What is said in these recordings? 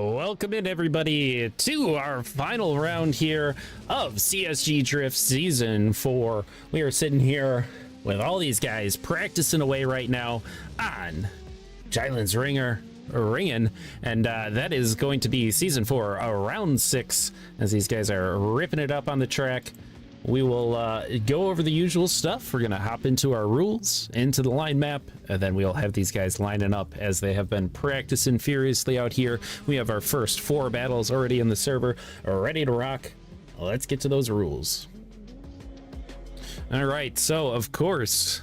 Welcome in everybody to our final round here of CSG Drift Season 4. We are sitting here with all these guys practicing away right now on Jyllands Ringen, and that is going to be Season 4, round 6, as these guys are ripping it up on the track. We will go over the usual stuff. We're going to hop into our rules, into the line map, and then we'll have these guys lining up as they have been practicing furiously out here. We have our first 4 battles already in the server, ready to rock. Let's get to those rules. All right, so of course,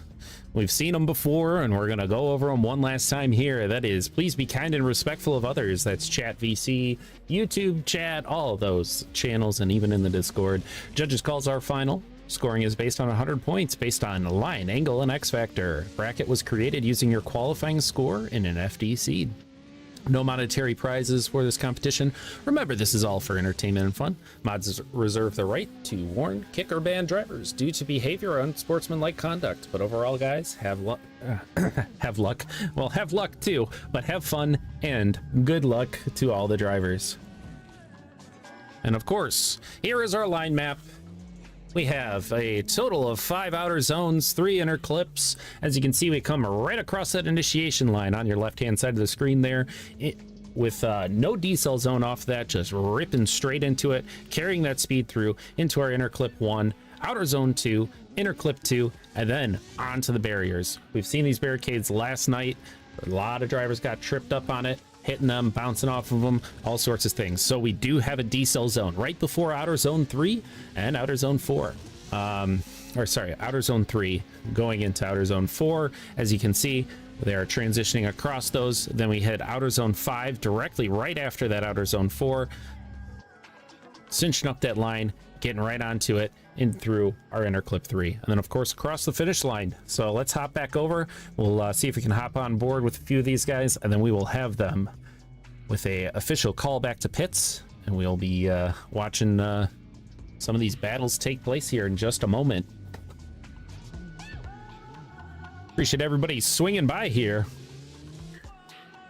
we've seen them before, and we're going to go over them one last time here. That is, please be kind and respectful of others. That's chat VC, YouTube chat, all of those channels, and even in the Discord. Judges calls are final. Scoring is based on 100 points, based on line, angle, and X factor. Bracket was created using your qualifying score in an FDC. No monetary prizes for this competition. Remember, this is all for entertainment and fun. Mods reserve the right to warn, kick, or ban drivers due to behavior or unsportsmanlike conduct. But overall, guys, have luck. Have luck. Well, have luck too, but have fun and good luck to all the drivers. And of course, here is our line map. We have a total of 5 outer zones, 3 inner clips. As you can see, we come right across that initiation line on your left-hand side of the screen there, with no decel zone off that, just ripping straight into it, carrying that speed through into our inner clip 1, outer zone 2, inner clip 2, and then onto the barriers. We've seen these barricades last night. A lot of drivers got tripped up on it, hitting them, bouncing off of them, all sorts of things. So we do have a decel zone right before outer zone 3 and outer zone 4. Outer zone 3 going into outer zone 4. As you can see, they are transitioning across those. Then we hit outer zone 5 directly right after that outer zone 4, cinching up that line, getting right onto it in through our inner clip 3, and then of course across the finish line. So let's hop back over. We'll see if we can hop on board with a few of these guys, and then we will have them with a official call back to pits, and we'll be watching some of these battles take place here in just a moment. Appreciate everybody swinging by here.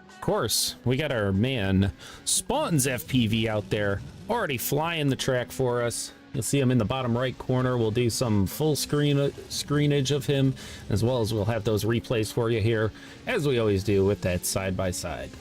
Of course, we got our man Spawn's FPV out there already flying the track for us. You'll see him in the bottom right corner. We'll do some full screenage of him, as well as we'll have those replays for you here, as we always do with that side-by-side.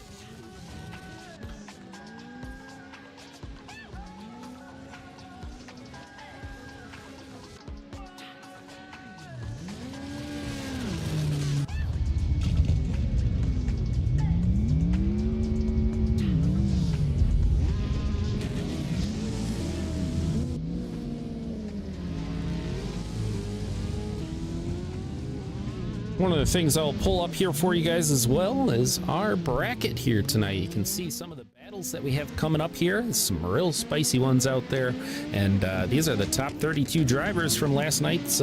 One of the things I'll pull up here for you guys as well is our bracket here tonight. You can see some of the battles that we have coming up here. Some real spicy ones out there. And these are the top 32 drivers from last night's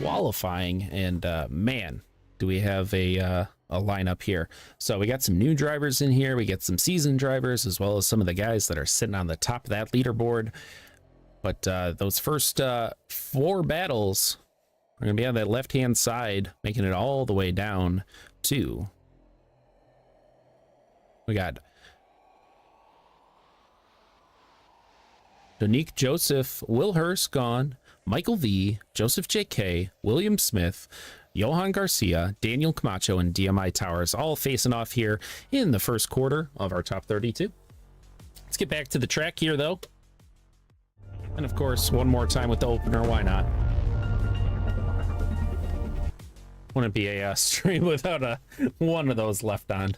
qualifying. And man, do we have a lineup here. So we got some new drivers in here. We get some seasoned drivers, as well as some of the guys that are sitting on the top of that leaderboard. But those first 4 battles, we're going to be on that left-hand side, making it all the way down to... We got Donique Joseph, Will Hurst gone, Michael V, Joseph JK, William Smith, Johan Garcia, Daniel Camacho, and DMI Towers, all facing off here in the first quarter of our top 32. Let's get back to the track here, though. And of course, one more time with the opener, why not? Wouldn't be a stream without one of those left on.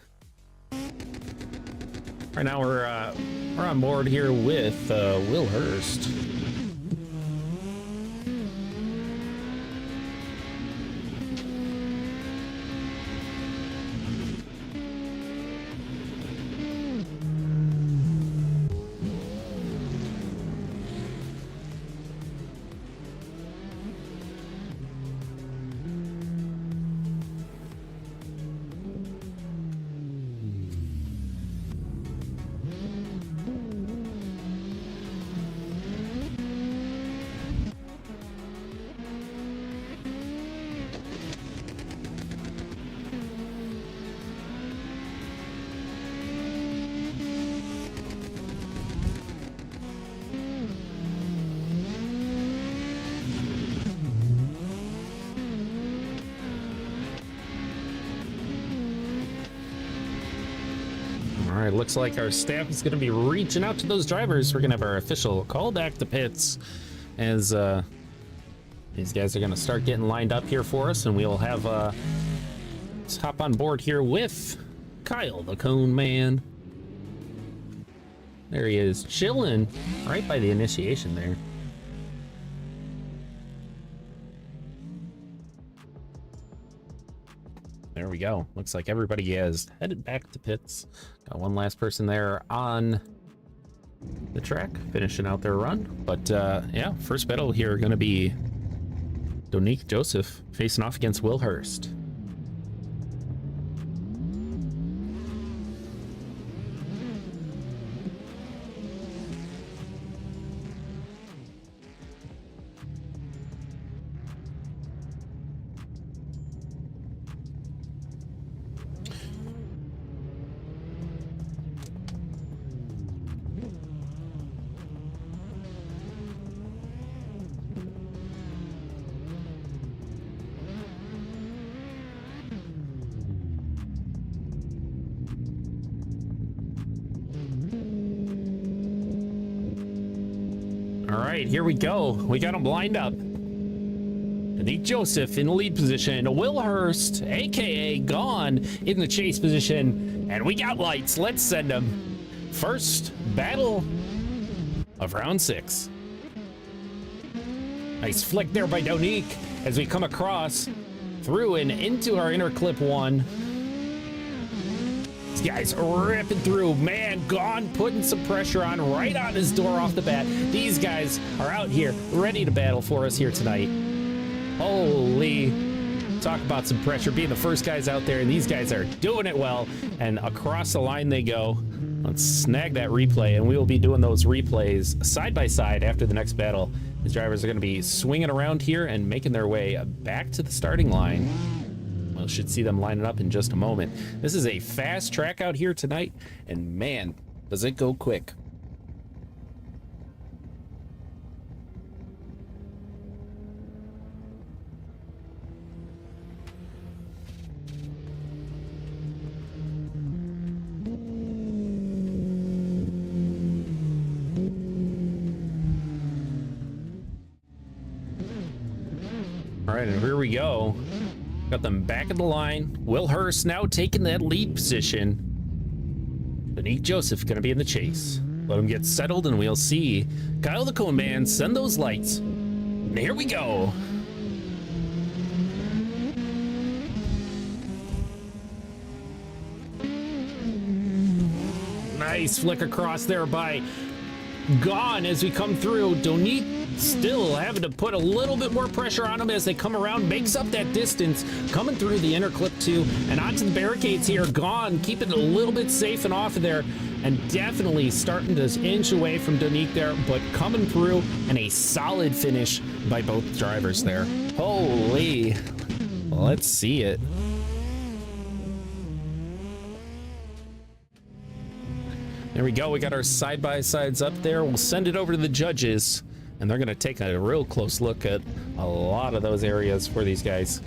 Right now we're on board here with Will Hurst. All right, looks like our staff is going to be reaching out to those drivers. We're going to have our official call back to pits as these guys are going to start getting lined up here for us, and we'll have let's hop on board here with Kyle, the Cone Man. There he is, chilling right by the initiation there. There we go. Looks like everybody has headed back to pits. Got one last person there on the track, finishing out their run. But yeah, first battle here going to be Donique Joseph facing off against Will Hurst. All right, here we go. We got them lined up. Donique Joseph in the lead position. Will Hurst, aka Gone, in the chase position. And we got lights. Let's send them. First battle of round 6. Nice flick there by Donique as we come across through and into our inner clip 1. These guys ripping through. Man, Gone putting some pressure on right on his door off the bat. These guys are out here ready to battle for us here tonight. Holy, talk about some pressure, being the first guys out there, and these guys are doing it well, and across the line they go. Let's snag that replay, and we will be doing those replays side by side after the next battle. These drivers are going to be swinging around here and making their way back to the starting line. We should see them lining up in just a moment. This is a fast track out here tonight, and man, does it go quick. All right, and here we go. Got them back in the line. Will Hurst now taking that lead position. Donique Joseph going to be in the chase. Let him get settled and we'll see Kyle the Cone Man send those lights. And here we go. Nice flick across there by Gone as we come through. Donique still having to put a little bit more pressure on them as they come around, makes up that distance, coming through the inner clip 2 and onto the barricades here. Gone, keeping it a little bit safe and off of there, and definitely starting to inch away from Donique there, but coming through, and a solid finish by both drivers there. Holy, let's see it. There we go. We got our side-by-sides up there. We'll send it over to the judges, and they're going to take a real close look at a lot of those areas for these guys.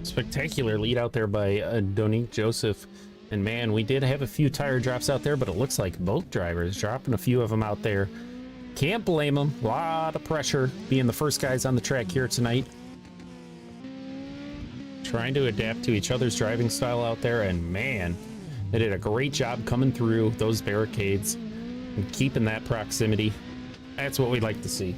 Spectacular lead out there by Donique Joseph. And man, we did have a few tire drops out there, but it looks like both drivers dropping a few of them out there. Can't blame them. A lot of pressure being the first guys on the track here tonight. Trying to adapt to each other's driving style out there, and man, They did a great job coming through those barricades and keeping that proximity. That's what we'd like to see.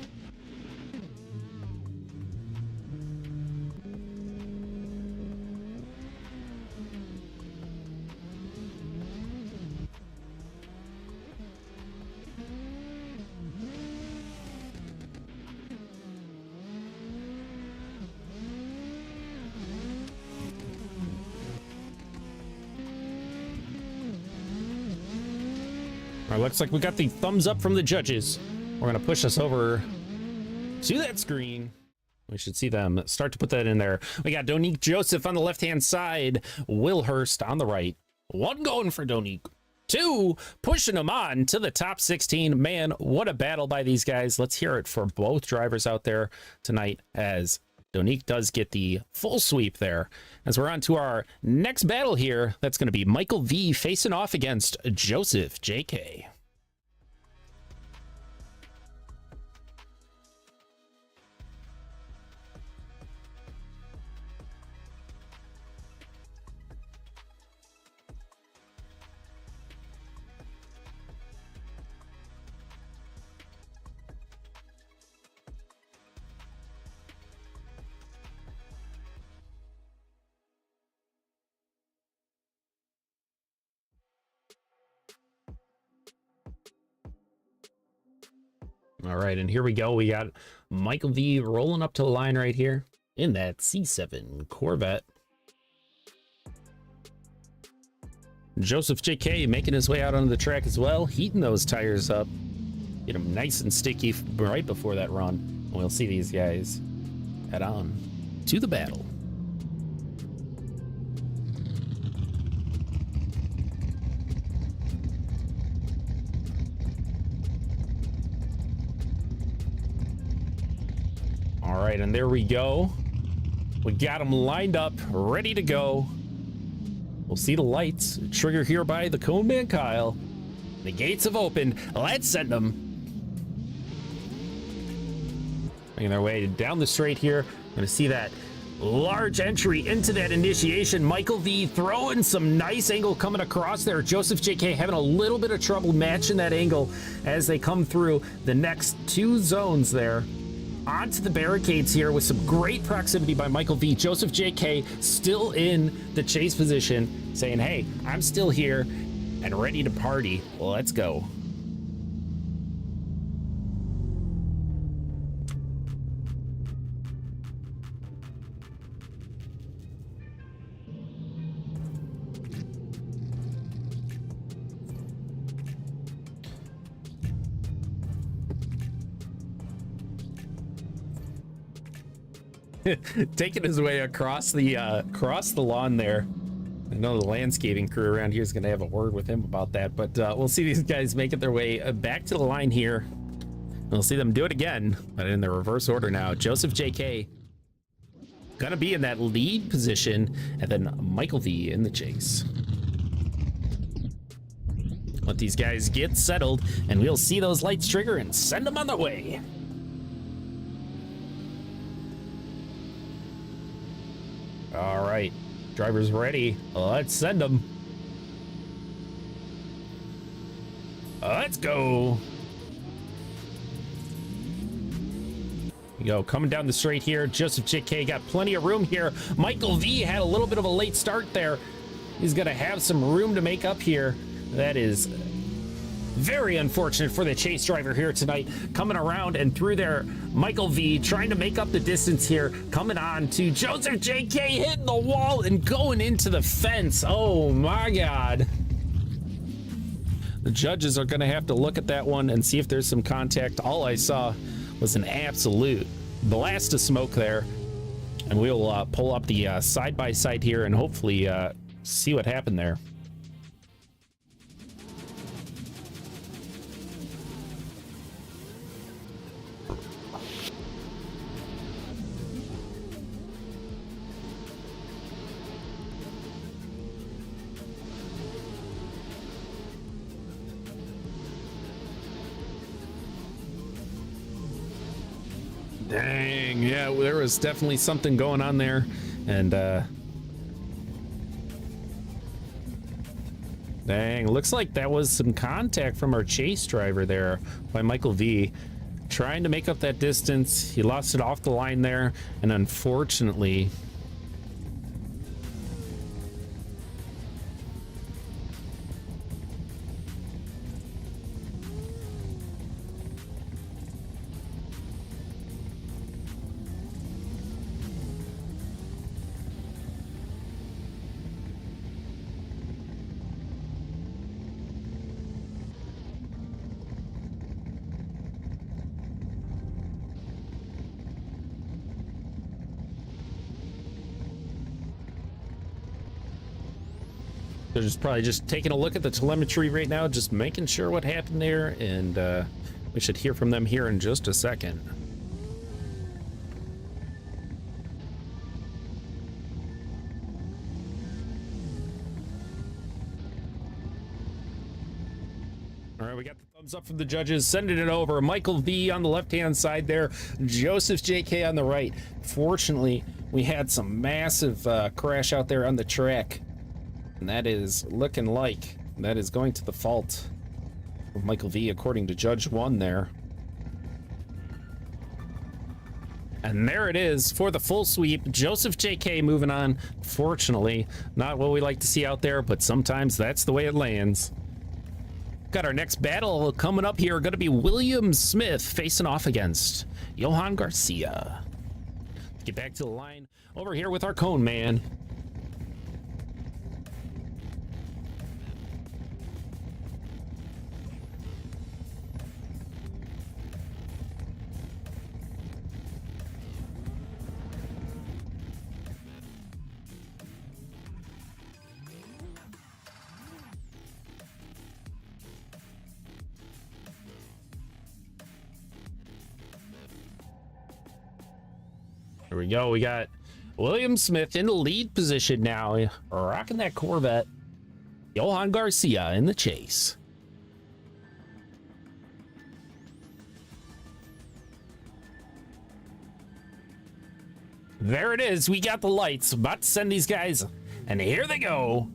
All right, looks like we got the thumbs up from the judges. We're gonna push us over to that screen. We should see them start to put that in there. We got Donique Joseph on the left-hand side, Will Hurst on the right. One going for Donique. Two pushing them on to the top 16. Man, what a battle by these guys. Let's hear it for both drivers out there tonight as Donique does get the full sweep there. As we're on to our next battle here, that's going to be Michael V facing off against Joseph JK. All right, and here we go. We got Michael V rolling up to the line right here in that C7 Corvette. Joseph JK making his way out onto the track as well, heating those tires up. Get them nice and sticky right before that run. We'll see these guys head on to the battle. All right, and there we go. We got them lined up, ready to go. We'll see the lights trigger here by the Cone Man Kyle. The gates have opened. Let's send them. Making their way down the straight here. Gonna see that large entry into that initiation. Michael V throwing some nice angle coming across there. Joseph JK having a little bit of trouble matching that angle as they come through the next two zones there. Onto the barricades here with some great proximity by Michael V. Joseph JK still in the chase position, saying, hey, I'm still here and ready to party. Let's go. Taking his way across the lawn there. I know the landscaping crew around here is going to have a word with him about that, but we'll see these guys making their way back to the line here. We'll see them do it again, but in the reverse order now. Joseph JK gonna be in that lead position, and then Michael V in the chase. Let these guys get settled, and we'll see those lights trigger and send them on their way. All right, drivers ready. Let's send them. Let's go. We go coming down the straight here. Joseph JK got plenty of room here. Michael V had a little bit of a late start there. He's gonna have some room to make up here. That is very unfortunate for the chase driver here tonight. Coming around and through there, Michael V trying to make up the distance here. Coming on to Joseph JK, hitting the wall and going into the fence. Oh my God. The judges are gonna have to look at that one and see if there's some contact. All I saw was an absolute blast of smoke there. And we'll pull up the side-by-side here and hopefully see what happened there. Dang, yeah, there was definitely something going on there, and Dang, looks like that was some contact from our chase driver there by Michael V. Trying to make up that distance. He lost it off the line there, and unfortunately... They're just probably just taking a look at the telemetry right now, just making sure what happened there, and we should hear from them here in just a second. All right, we got the thumbs up from the judges, sending it over. Michael V on the left-hand side there, Joseph JK on the right. Fortunately, we had some massive crash out there on the track. And that is looking like that is going to the fault of Michael V, according to Judge 1 there. And there it is for the full sweep. Joseph JK moving on. Fortunately, not what we like to see out there, but sometimes that's the way it lands. Got our next battle coming up here. Going to be William Smith facing off against Johan Garcia. Get back to the line over here with our cone man. Here we go. We got William Smith in the lead position now, rocking that Corvette. Johan Garcia in the chase. There it is. We got the lights. About to send these guys. And here they go.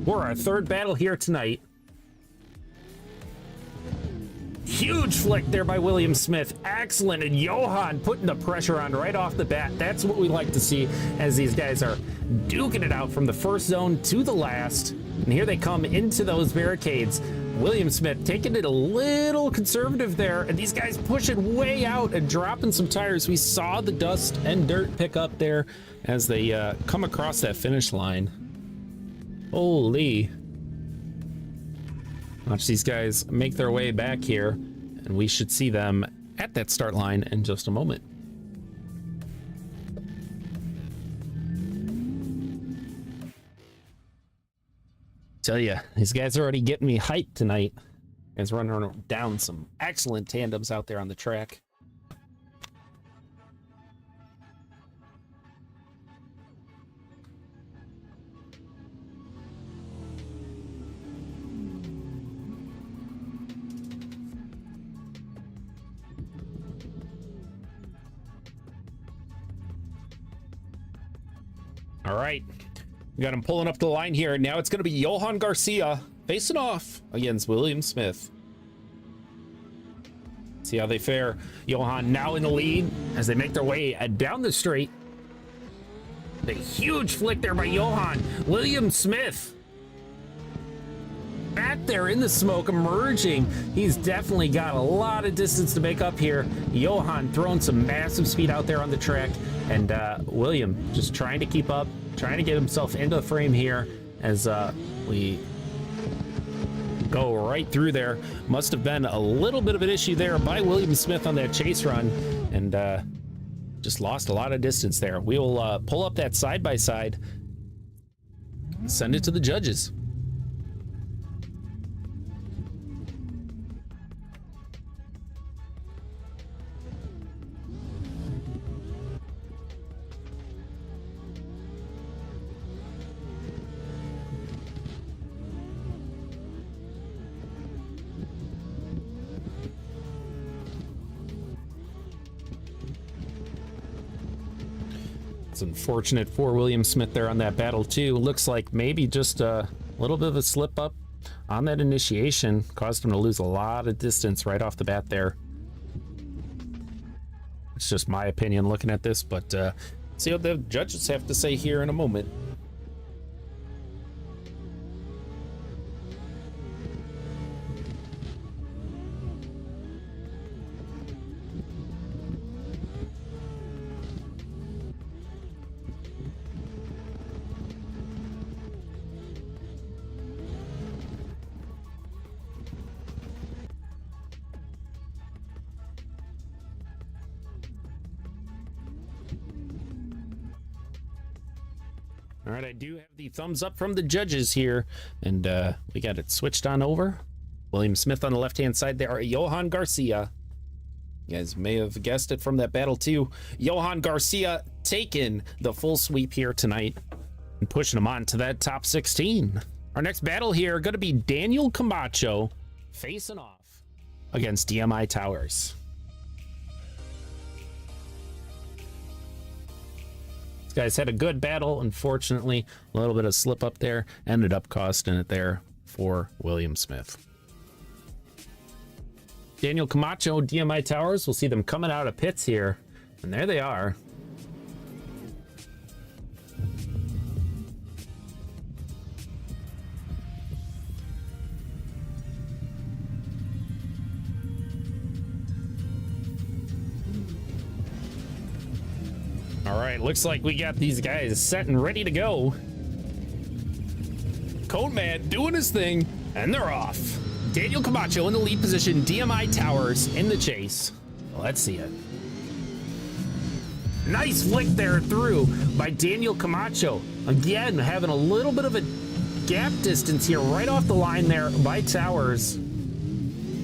For our third battle here tonight. Huge flick there by William Smith. Excellent. And Johan putting the pressure on right off the bat. That's what we like to see as these guys are duking it out from the first zone to the last. And here they come into those barricades. William Smith taking it a little conservative there. And these guys pushing way out and dropping some tires. We saw the dust and dirt pick up there as they come across that finish line. Holy. Watch these guys make their way back here, and we should see them at that start line in just a moment. Tell you, these guys are already getting me hyped tonight. Guys running down some excellent tandems out there on the track. All right, we got him pulling up the line here. Now it's going to be Johan Garcia facing off against William Smith. See how they fare. Johan now in the lead as they make their way down the straight. The huge flick there by Johan. William Smith back there in the smoke, emerging. He's definitely got a lot of distance to make up here. Johan throwing some massive speed out there on the track. And William just trying to keep up, trying to get himself into the frame here as we go right through there. Must have been a little bit of an issue there by William Smith on that chase run, and just lost a lot of distance there. We will pull up that side-by-side, send it to the judges. It's unfortunate for William Smith there on that battle too. Looks like maybe just well, little bit of a slip up on that initiation caused him to lose a lot of distance right off the bat there. It's just my opinion looking at this, but see what the judges have to say here in a moment. All right, I do have the thumbs up from the judges here, and we got it switched on over. William Smith on the left-hand side there, Johan Garcia. You guys may have guessed it from that battle too. Johan Garcia taking the full sweep here tonight and pushing him on to that top 16. Our next battle here going to be Daniel Camacho facing off against DMI Towers. Guys had a good battle. Unfortunately, a little bit of slip up there ended up costing it there for William Smith. Daniel Camacho, DMI Towers, we'll see them coming out of pits here, and there they are. All right, looks like we got these guys set and ready to go. Cone Man doing his thing, and they're off. Daniel Camacho in the lead position, DMI Towers in the chase. Let's see it. Nice flick there through by Daniel Camacho. Again, having a little bit of a gap distance here right off the line there by Towers.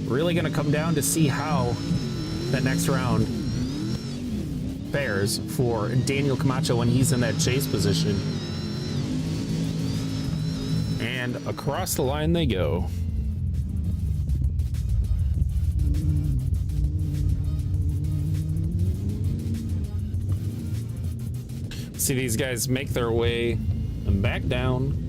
Really gonna come down to see how that next round fares for Daniel Camacho when he's in that chase position. And across the line they go. See these guys make their way back down.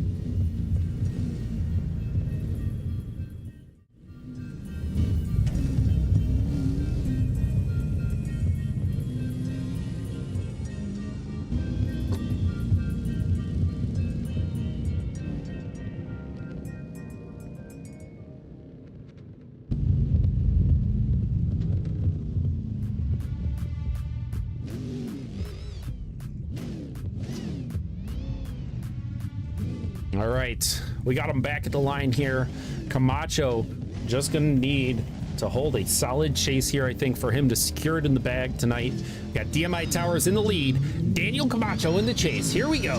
All right, we got him back at the line here. Camacho just gonna need to hold a solid chase here, I think, for him to secure it in the bag tonight. Got DMI Towers in the lead, Daniel Camacho in the chase. Here we go.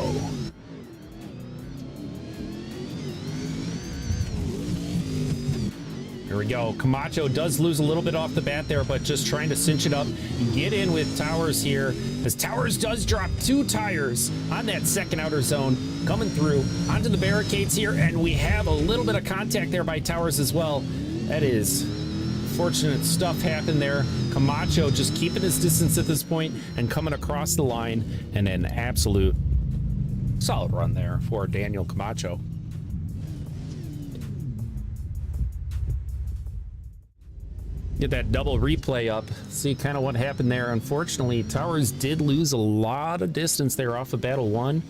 Here we go. Camacho does lose a little bit off the bat there, but just trying to cinch it up and get in with Towers here, as Towers does drop 2 tires on that second outer zone, coming through onto the barricades here, and we have a little bit of contact there by Towers as well. That is fortunate stuff happened there. Camacho just keeping his distance at this point and coming across the line, and an absolute solid run there for Daniel Camacho. Get that double replay up, see kind of what happened there. Unfortunately, Towers did lose a lot of distance there off of battle 1.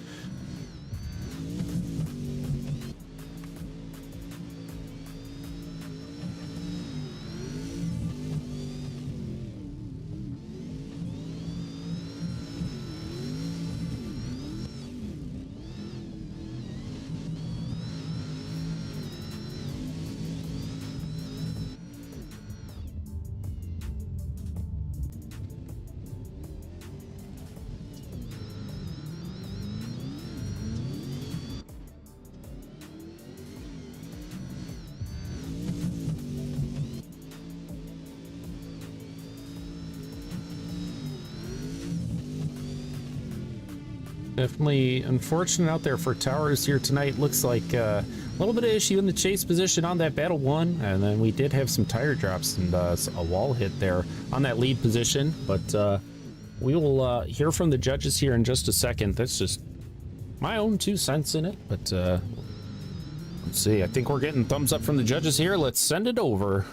Definitely unfortunate out there for Towers here tonight. Looks like a little bit of issue in the chase position on that battle 1, and then we did have some tire drops and a wall hit there on that lead position. But we will hear from the judges here in just a second. That's just my own 2 cents in it, but Let's see. I think we're getting thumbs up from the judges here. Let's send it over.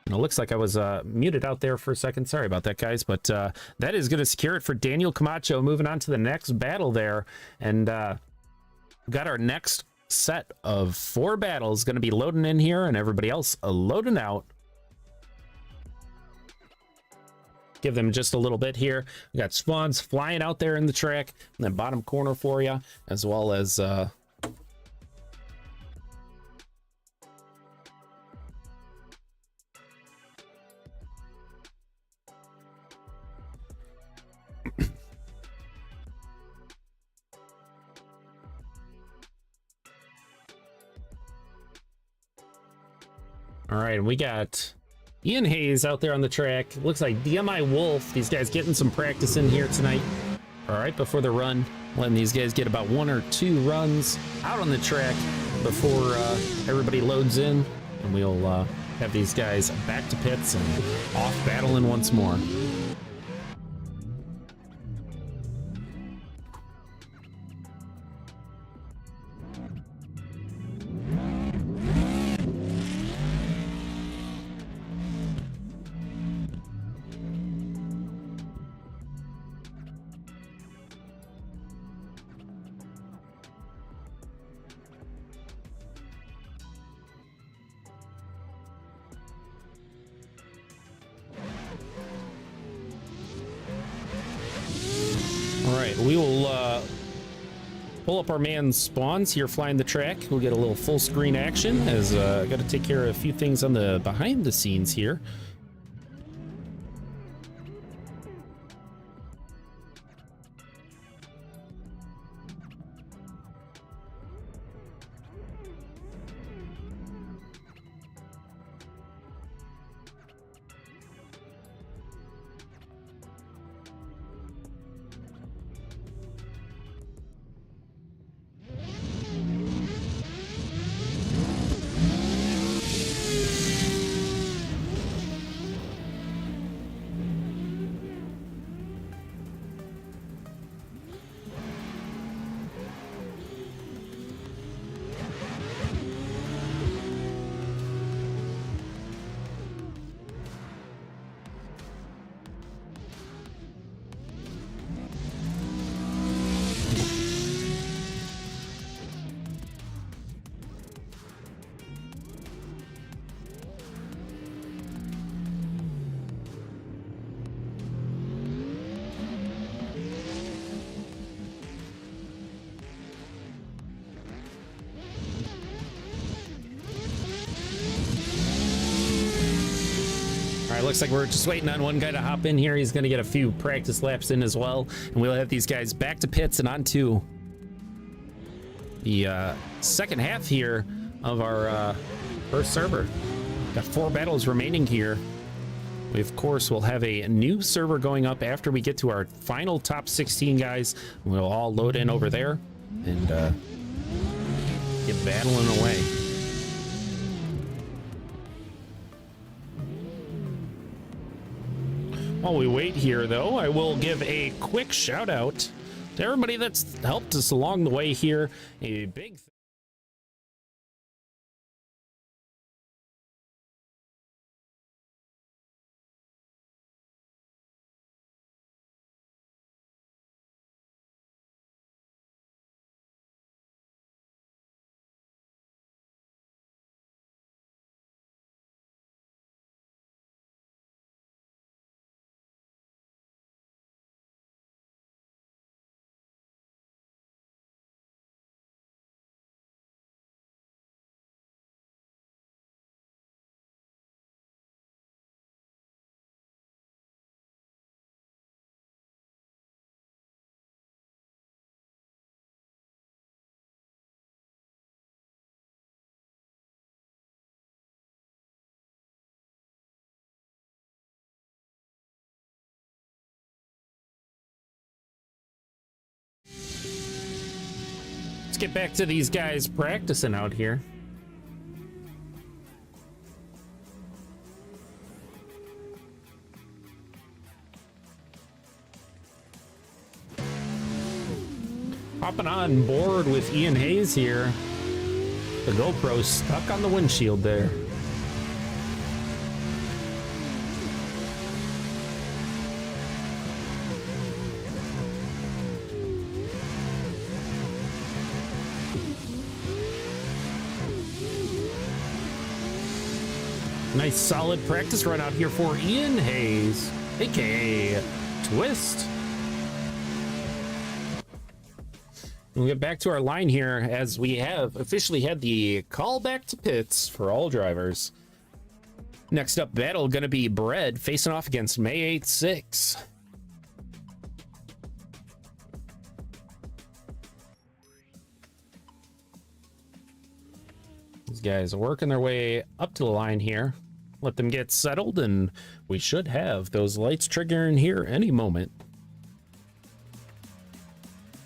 It looks like I was muted out there for a second. Sorry about that, guys. But that is going to secure it for Daniel Camacho. Moving on to the next battle there. And got our next set of 4 battles going to be loading in here, and everybody else loading out. Give them just a little bit here. We got spawns flying out there in the track in the bottom corner for you, as well as all right, we got Ian Hayes out there on the track. Looks like DMI Wolf. These guys getting some practice in here tonight. All right, before the run, letting these guys get about 1 or 2 runs out on the track before everybody loads in, and we'll have these guys back to pits and off battling once more. All right, we will pull up our man's spawns here flying the track. We'll get a little full screen action as I got to take care of a few things on the behind the scenes here. All right, looks like we're just waiting on one guy to hop in here. He's going to get a few practice laps in as well, and we'll have these guys back to pits and on to the second half here of our first server. Got 4 battles remaining here. We, of course, will have a new server going up after we get to our final top 16 guys. We'll all load in over there and get battling away. While we wait here, though, I will give a quick shout out to everybody that's helped us along the way here. A big get back to these guys practicing out here. Hopping on board with Ian Hayes here. The GoPro stuck on the windshield there. Nice solid practice run out here for Ian Hayes, aka Twist. We'll get back to our line here as we have officially had the call back to pits for all drivers. Next up battle gonna be Bread facing off against May 8-6. These guys are working their way up to the line here. Let them get settled and we should have those lights triggering here any moment.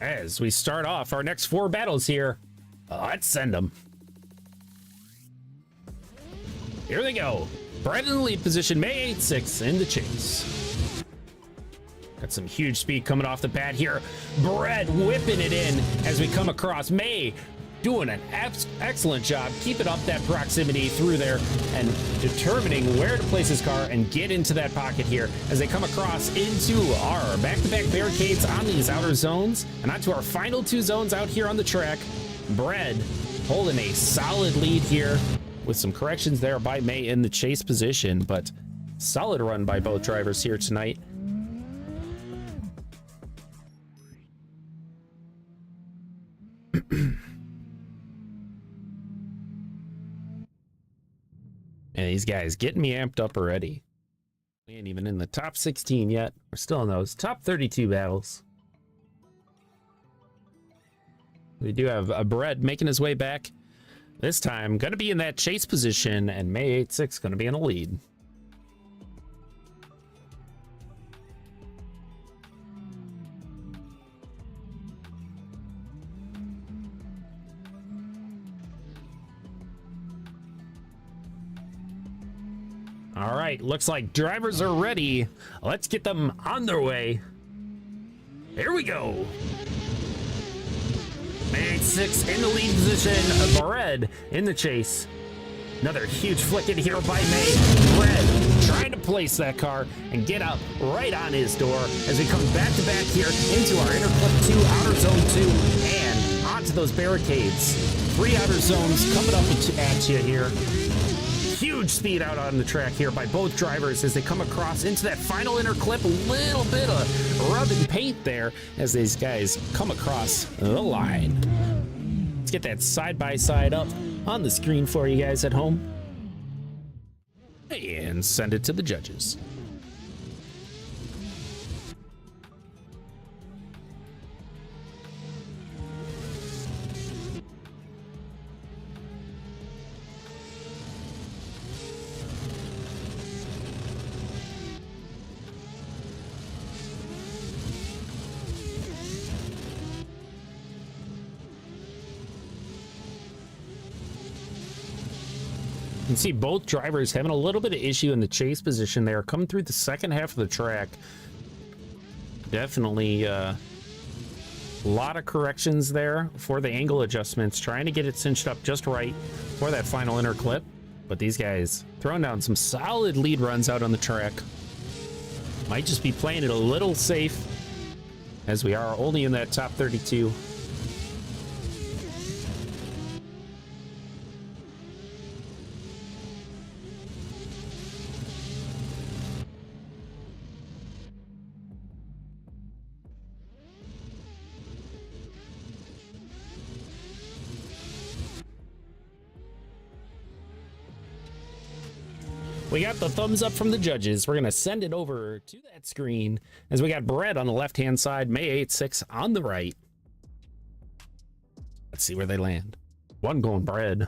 As we start off our next 4 battles here, let's send them. Here they go. Bread in the lead position, May 8-6 in the chase. Got some huge speed coming off the bat here. Bread whipping it in as we come across May. Doing an excellent job keeping up that proximity through there and determining where to place his car and get into that pocket here as they come across into our back-to-back barricades on these outer zones and onto our final 2 zones out here on the track. Bread holding a solid lead here with some corrections there by May in the chase position, but solid run by both drivers here tonight. And these guys getting me amped up already. We ain't even in the top 16 yet. We're still in those top 32 battles. We do have a Bread making his way back. This time, gonna be in that chase position, and May 8-6 gonna be in a lead. All right, looks like drivers are ready. Let's get them on their way. Here we go. May 8-6 in the lead position. Bread in the chase. Another huge flick in here by May. Bread trying to place that car and get up right on his door as we come back to back here into our inner clip 2, outer zone 2, and onto those barricades. 3 outer zones coming up at you here. Huge speed out on the track here by both drivers as they come across into that final inner clip. A little bit of rub and paint there as these guys come across the line. Let's get that side by side up on the screen for you guys at home and send it to the judges. You can see both drivers having a little bit of issue in the chase position there, coming through the second half of the track. Definitely a lot of corrections there for the angle adjustments, trying to get it cinched up just right for that final inner clip. But these guys throwing down some solid lead runs out on the track. Might just be playing it a little safe as we are only in that top 32. We got the thumbs up from the judges. We're going to send it over to that screen as we got Bread on the left-hand side, May 8-6 on the right. Let's see where they land. 1 going Bread.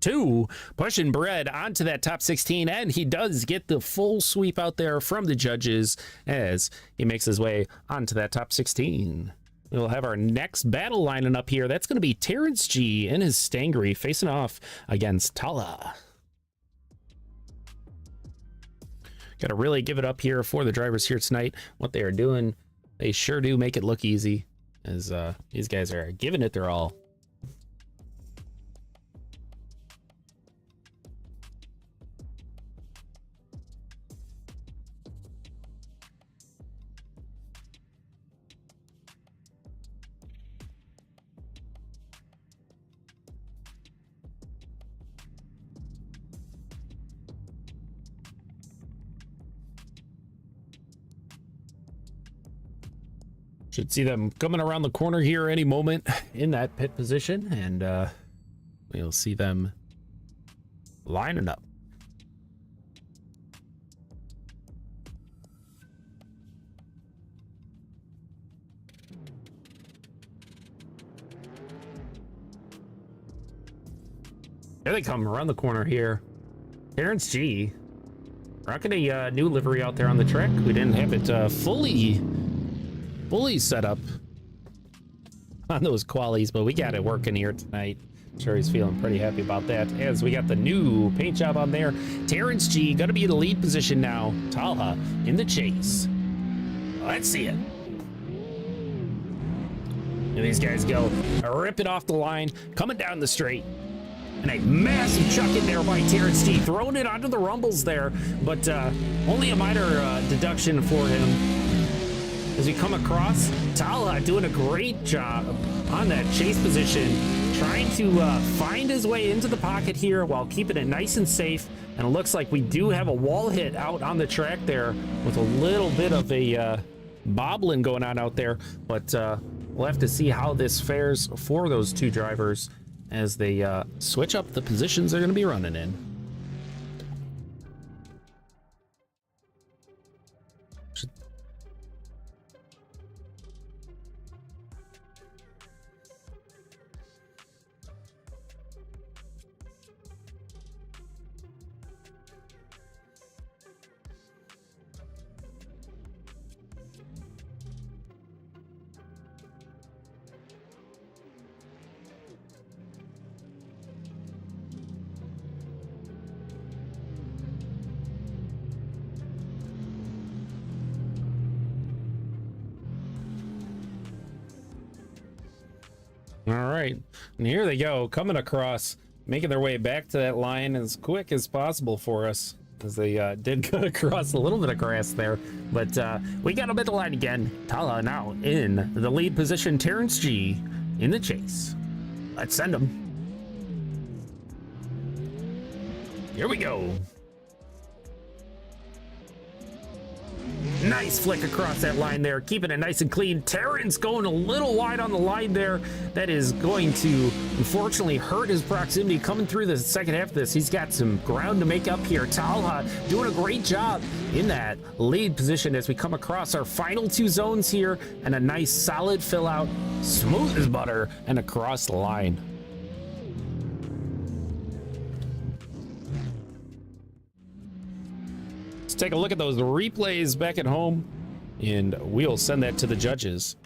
2 pushing Bread onto that top 16, and he does get the full sweep out there from the judges as he makes his way onto that top 16. we'll have our next battle lining up here. That's going to be Terrence G and his Stangry facing off against Tala. Got to really give it up here for the drivers here tonight. What they are doing, they sure do make it look easy, as these guys are giving it their all. Should see them coming around the corner here any moment in that pit position, and we'll see them lining up. There they come around the corner here. Terrence G rocking a new livery out there on the track. We didn't have it fully set up on those qualies, but we got it working here tonight. Sure, he's feeling pretty happy about that, as we got the new paint job on there. Terrence G gonna be in the lead position now. Talha in the chase. Let's see it. And these guys go ripping off the line, coming down the straight. And a massive chuck in there by Terrence G, throwing it onto the rumbles there, but only a minor deduction for him. As we come across, Tala doing a great job on that chase position, trying to find his way into the pocket here while keeping it nice and safe. And it looks like we do have a wall hit out on the track there with a little bit of a bobbling going on out there. But we'll have to see how this fares for those two drivers as they switch up the positions they're going to be running in. All right, and here they go, coming across, making their way back to that line as quick as possible for us, as they did cut across a little bit of grass there. But we got them at the line again. Tala now in the lead position, Terrence G in the chase. Let's send them. Here we go. Nice flick across that line there, keeping it nice and clean. Terrence going a little wide on the line there. That is going to, unfortunately, hurt his proximity coming through the second half of this. He's got some ground to make up here. Talha doing a great job in that lead position as we come across our final two zones here, and a nice solid fill out, smooth as butter, and across the line. Take a look at those replays back at home, and we'll send that to the judges.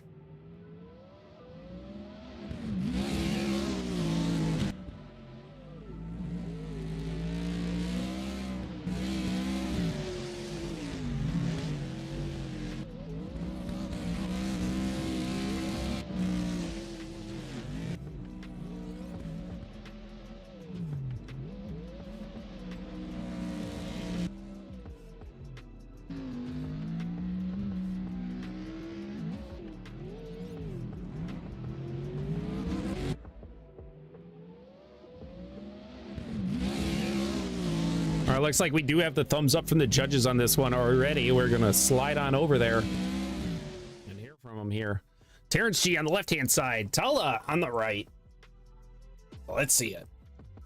All right, looks like we do have the thumbs up from the judges on this one already. We're gonna slide on over there and hear from them here. Terrence G on the left-hand side, Tala on the right. Let's see it.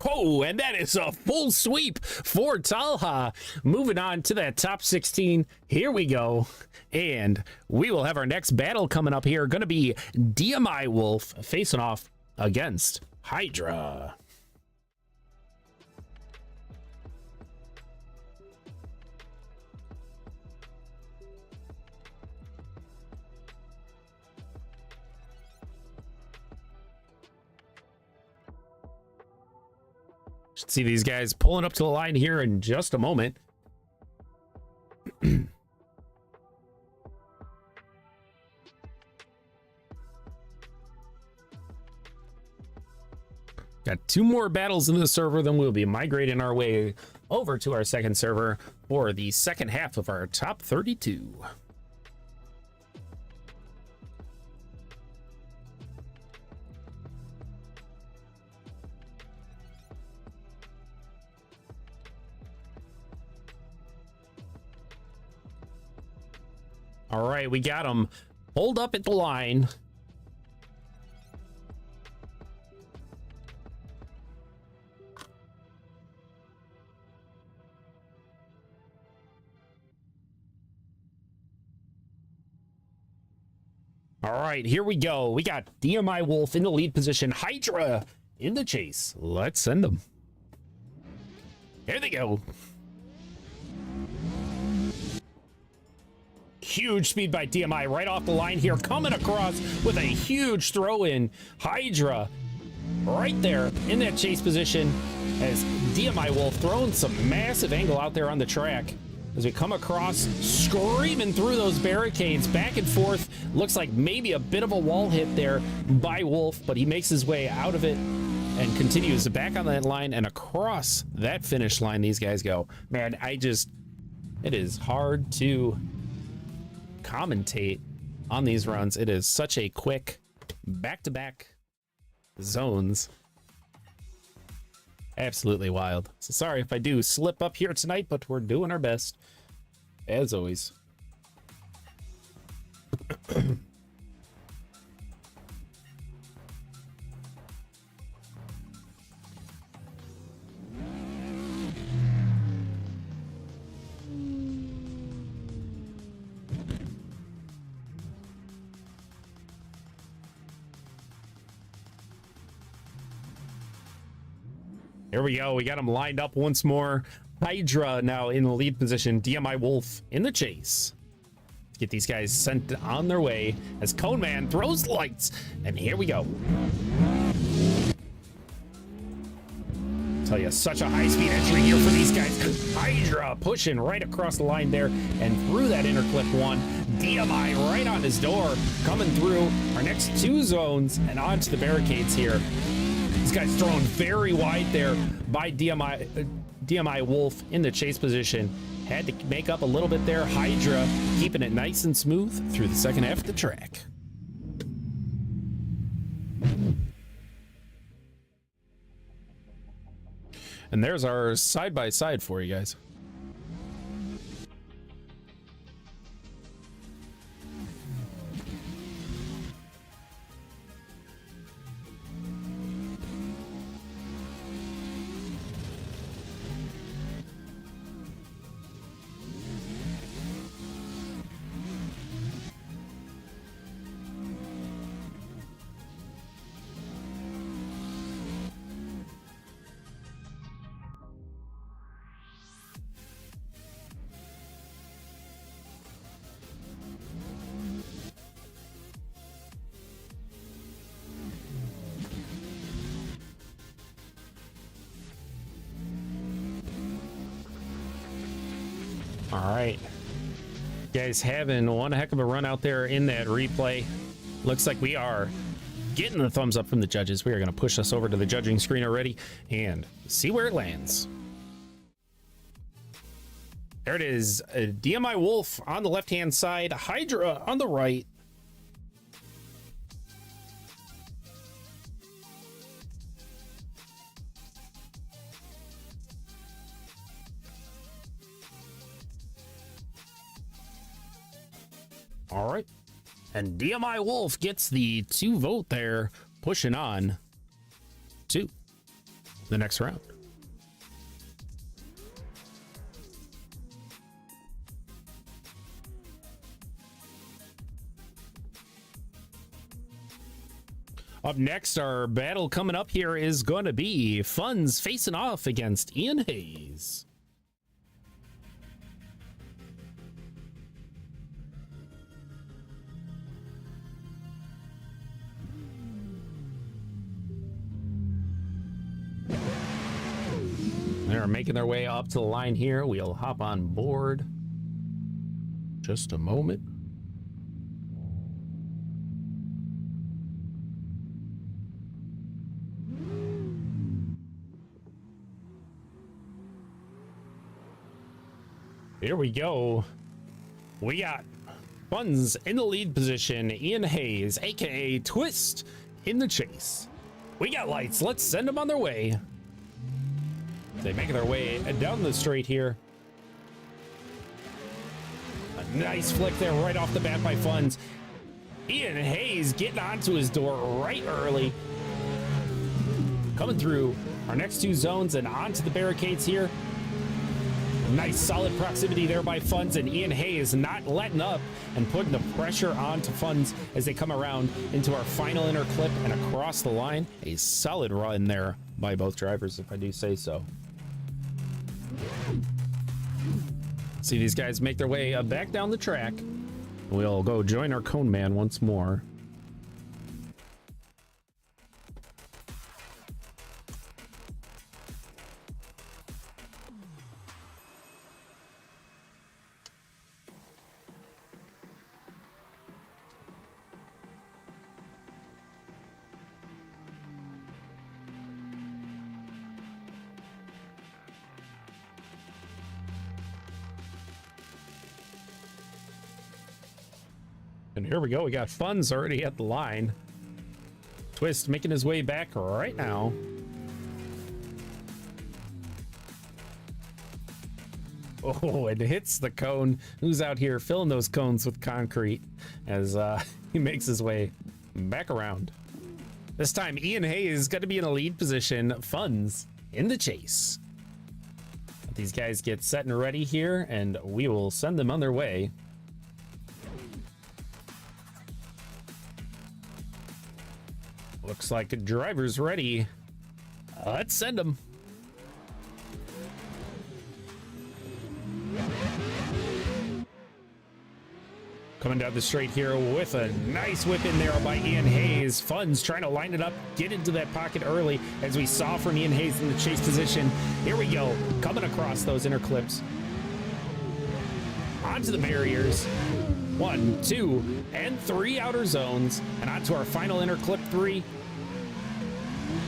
Oh, and that is a full sweep for Talha. Moving on to that top 16. Here we go. And we will have our next battle coming up here. Gonna be DMI Wolf facing off against Hydra. Should see these guys pulling up to the line here in just a moment. Got 2 more battles in the server, then we'll be migrating our way over to our second server for the second half of our top 32. All right, we got them pulled up at the line. All right, here we go. We got DMI Wolf in the lead position, Hydra in the chase. Let's send them. Here they go. Huge speed by DMI right off the line here, coming across with a huge throw in. Hydra right there in that chase position as DMI Wolf throwing some massive angle out there on the track. As we come across, screaming through those barricades, back and forth. Looks like maybe a bit of a wall hit there by Wolf, but he makes his way out of it and continues back on that line and across that finish line. These guys go. Man, it is hard to commentate on these runs. It is such a quick back-to-back zones. Absolutely wild. So sorry if I do slip up here tonight, but we're doing our best as always. Here we go. We got him lined up once more. Hydra now in the lead position. DMI Wolf in the chase. Let's get these guys sent on their way as Cone Man throws lights. And here we go. Tell you, such a high-speed entry here for these guys. Hydra pushing right across the line there and through that inner clip one. DMI right on his door, coming through our next 2 zones and onto the barricades here. This guy's thrown very wide there by DMI Wolf in the chase position. Had to make up a little bit there. Hydra keeping it nice and smooth through the second half of the track. And there's our side-by-side for you guys. All right, guys, having one heck of a run out there in that replay. Looks like we are getting the thumbs up from the judges. We are going to push us over to the judging screen already and see where it lands. There it is. DMI Wolf on the left-hand side, Hydra on the right. All right, and DMI Wolf gets the 2 vote there, pushing on to the next round. Up next, our battle coming up here is going to be Funds facing off against Ian Hayes. are making their way up to the line here. We'll hop on board. Just a moment. Here we go. We got Funds in the lead position. Ian Hayes, aka Twist, in the chase. We got lights. Let's send them on their way. They make their way down the straight here. A nice flick there right off the bat by Funds. Ian Hayes getting onto his door right early. Coming through our next two zones and onto the barricades here. Nice solid proximity there by Funds, and Ian Hayes not letting up and putting the pressure onto Funds as they come around into our final inner clip and across the line. A solid run there by both drivers, if I do say so. See these guys make their way back down the track. We'll go join our cone man once more. And here we go. We got Funds already at the line. Twist making his way back right now. Oh, it hits the cone. Who's out here filling those cones with concrete as he makes his way back around. This time, Ian Hayes is going to be in a lead position. Funds in the chase. These guys get set and ready here, and we will send them on their way. Looks like a driver's ready. Let's send them. Coming down the straight here with a nice whip in there by Ian Hayes. Funds trying to line it up, get into that pocket early, as we saw from Ian Hayes in the chase position. Here we go, coming across those inner clips. Onto the barriers. 1, 2, and 3 outer zones, and onto our final inner clip 3.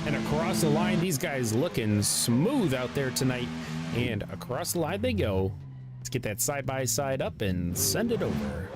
And across the line, these guys looking smooth out there tonight. And across the line they go. Let's get that side by side up and send it over.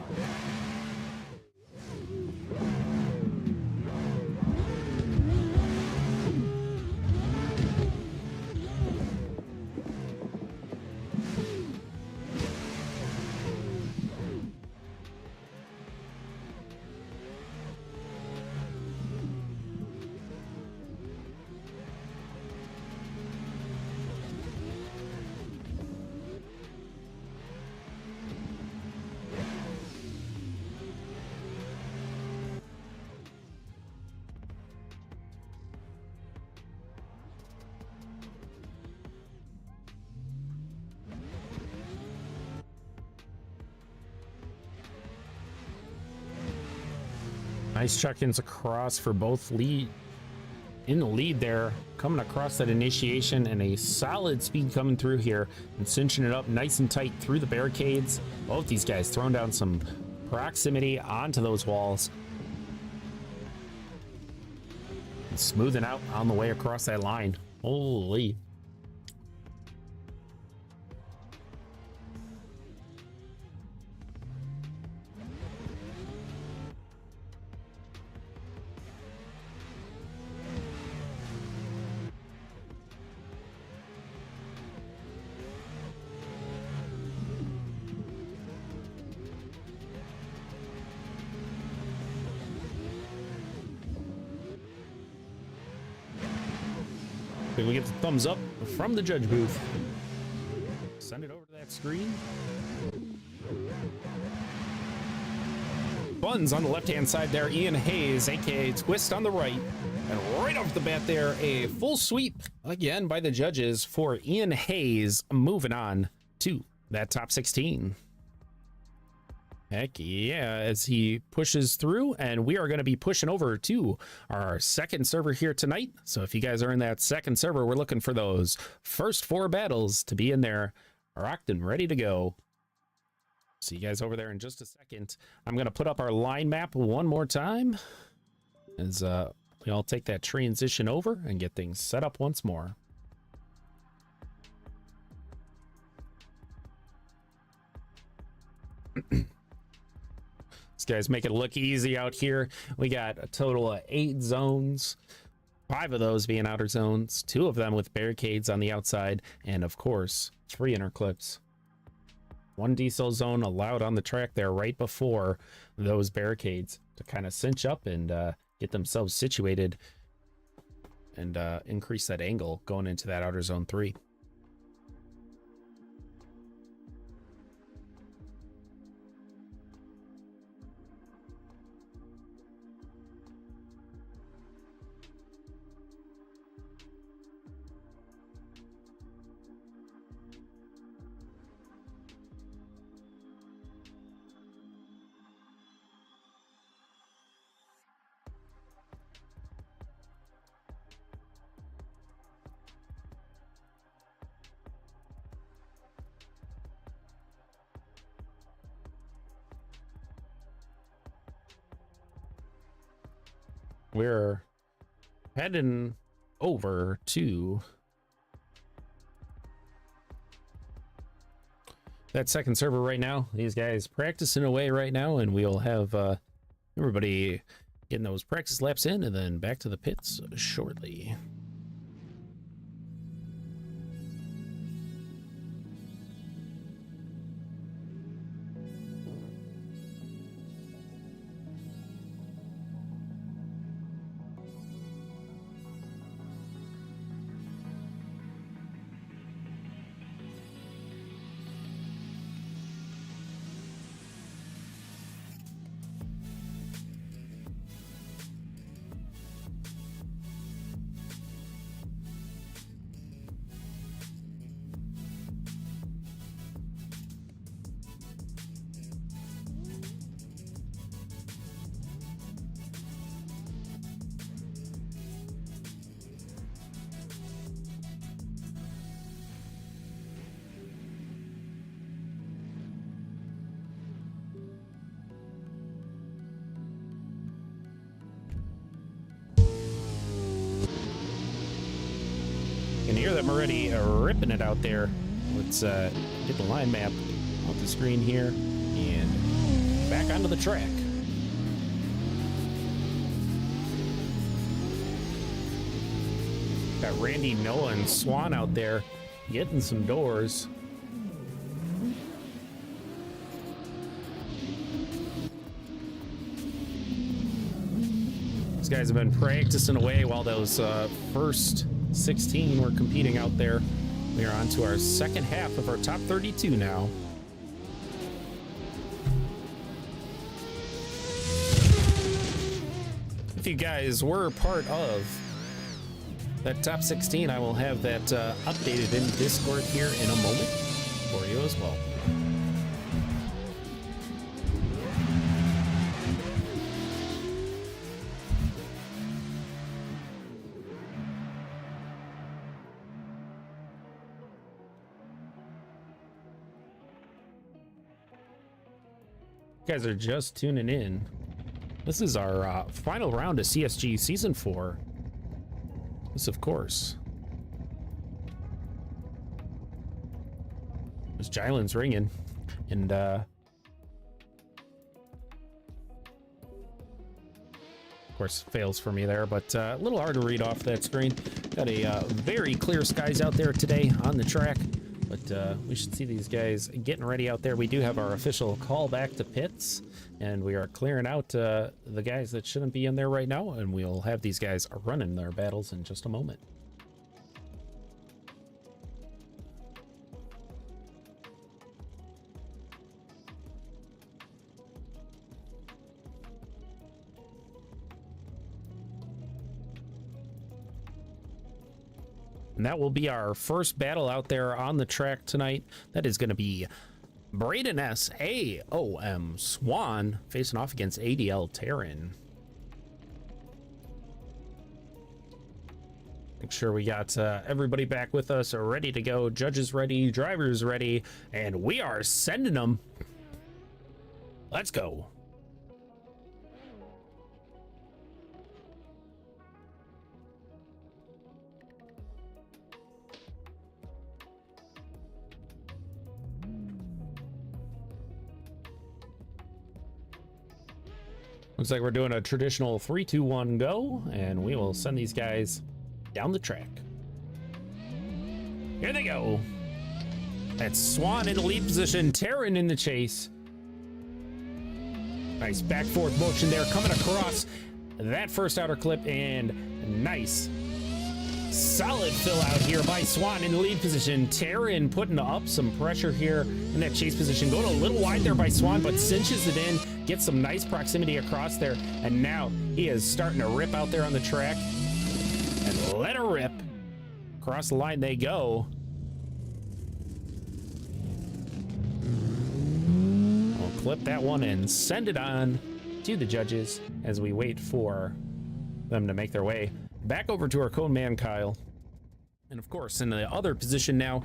Nice check-ins across for both lead. In the lead there, coming across that initiation, and a solid speed coming through here and cinching it up nice and tight through the barricades. Both these guys throwing down some proximity onto those walls. And smoothing out on the way across that line. Holy. We get the thumbs up from the judge booth. Send it over to that screen. Funds on the left-hand side there. Ian Hayes, aka Twist, on the right. And right off the bat there, a full sweep again by the judges for Ian Hayes, moving on to that top 16. Heck yeah, as he pushes through, and we are going to be pushing over to our second server here tonight. So if you guys are in that second server, we're looking for those first 4 battles to be in there, rocked and ready to go. See you guys over there in just a second. I'm going to put up our line map one more time as we all take that transition over and get things set up once more. These guys make it look easy out here. We got a total of 8 zones, 5 of those being outer zones, 2 of them with barricades on the outside, and of course 3 inner clips. 1 diesel zone allowed on the track there right before those barricades to kind of cinch up and get themselves situated and increase that angle going into that outer zone 3. We're heading over to that second server right now. These guys practicing away right now, and we'll have everybody getting those practice laps in and then back to the pits shortly. You can hear them already ripping it out there. Let's get the line map off the screen here and back onto the track. Got Randy, Noah, and Swan out there getting some doors. These guys have been practicing away while those first 16 were competing out there. We are on to our second half of our top 32 now. If you guys were part of that top 16, I will have that updated in Discord here in a moment for you as well. You guys are just tuning in. This is our final round of CSG Season 4. This, of course, was Jyllands Ringen, and of course fails for me there, but a little hard to read off that screen. Got a very clear skies out there today on the track, but we should see these guys getting ready out there. We do have our official call back to pits, and we are clearing out the guys that shouldn't be in there right now, and we'll have these guys running their battles in just a moment. And that will be our first battle out there on the track tonight. That is going to be Braden S. AOM Swan facing off against ADL Terran. Make sure we got everybody back with us, ready to go. Judges ready, drivers ready, and we are sending them. Let's go. Looks like we're doing a traditional 3, 2, 1 go, and we will send these guys down the track. Here they go. That's Swan in the lead position, Terran in the chase. Nice back forth motion there, coming across that first outer clip, and nice solid fill out here by Swan in the lead position. Terran putting up some pressure here in that chase position, going a little wide there by Swan, but cinches it in, gets some nice proximity across there, and now he is starting to rip out there on the track. And let her rip. Across the line they go. I'll clip that one and send it on to the judges as we wait for them to make their way back over to our cone man Kyle. And of course, in the other position now,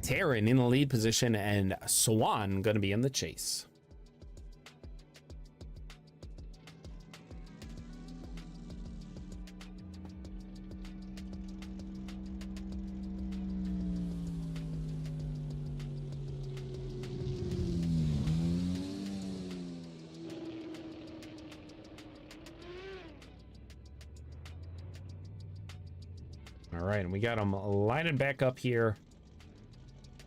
Terran in the lead position and Swan going to be in the chase. All right, and we got them lining back up here.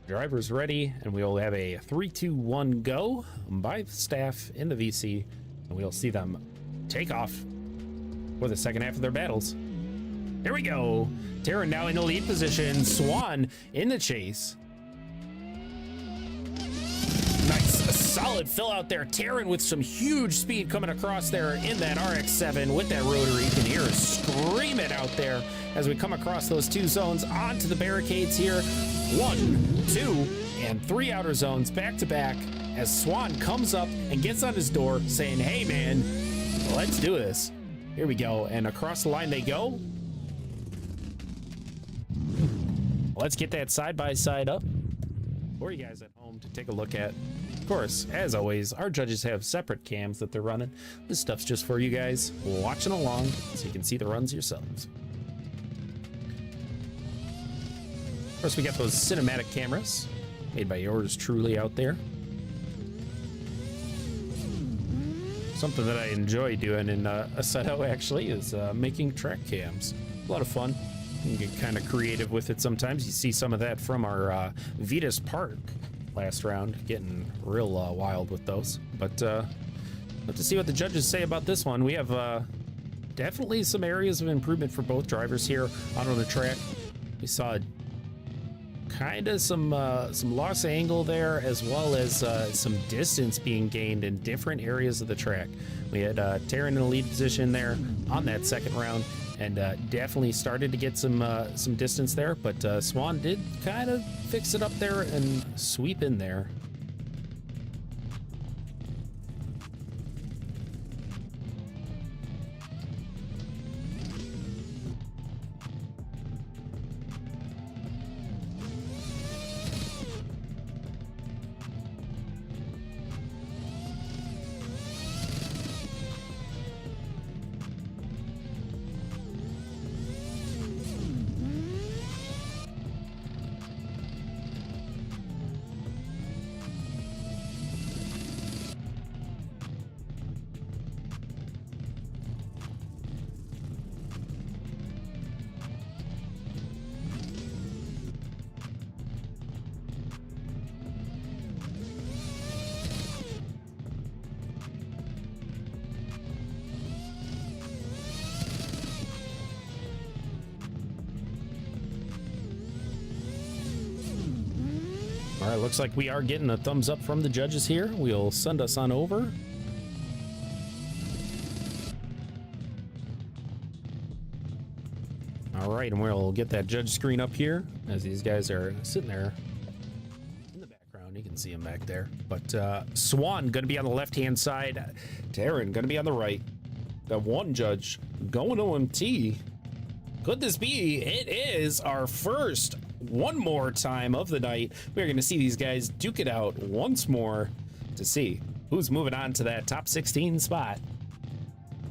Drivers ready, and we'll have a 3, 2, 1 go by the staff in the VC, and we'll see them take off for the second half of their battles. Here we go. Terran now in the lead position. Swan in the chase. Nice, a solid fill out there. Terran with some huge speed coming across there in that RX-7 with that rotary. You can hear her scream it out there as we come across those two zones onto the barricades here. 1, 2, and 3 outer zones back to back as Swan comes up and gets on his door saying, hey man, let's do this. Here we go, and across the line they go. Let's get that side-by-side up for you guys at home to take a look at. Of course, as always, our judges have separate cams that they're running. This stuff's just for you guys watching along so you can see the runs yourselves. Of course, we got those cinematic cameras made by yours truly out there. Something that I enjoy doing in Assetto actually is making track cams. A lot of fun. You can get kind of creative with it sometimes. You see some of that from our Vetus Park last round, getting real wild with those. But let's see what the judges say about this one. We have definitely some areas of improvement for both drivers here out on the track. We saw kind of some loss angle there, as well as some distance being gained in different areas of the track. We had Terran in the lead position there on that second round, and definitely started to get some distance there, but Swan did kind of fix it up there and sweep in there. All right, looks like we are getting a thumbs up from the judges here. We'll send us on over. All right, and we'll get that judge screen up here as these guys are sitting there in the background. You can Can't see him back there. But Swan going to be on the left-hand side. Taryn going to be on the right. Got one judge going OMT. Could this be? It is our first one more time of the night. We're going to see these guys duke it out once more to see who's moving on to that top 16 spot.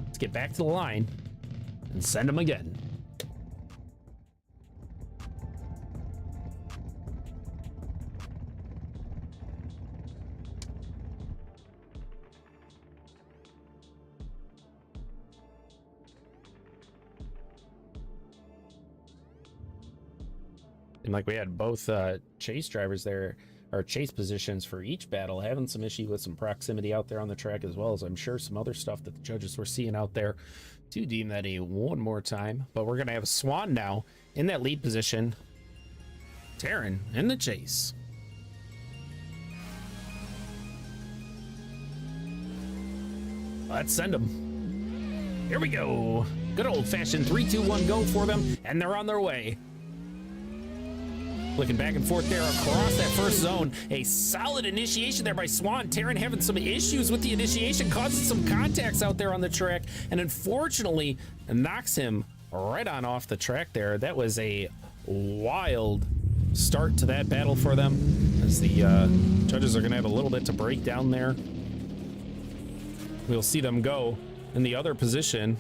Let's get back to the line and send them again. And like we had both chase drivers there, or chase positions for each battle, having some issue with some proximity out there on the track, as well as I'm sure some other stuff that the judges were seeing out there to deem that a one more time. But we're going to have Swan now in that lead position. Taryn in the chase. Let's send them. Here we go. Good old-fashioned 3-2-1 go for them, and they're on their way. Looking back and forth there across that first zone. A solid initiation there by Swan. Taryn having some issues with the initiation, causing some contacts out there on the track, and unfortunately knocks him right on off the track there. That was a wild start to that battle for them, as the judges are going to have a little bit to break down there. We'll see them go in the other position.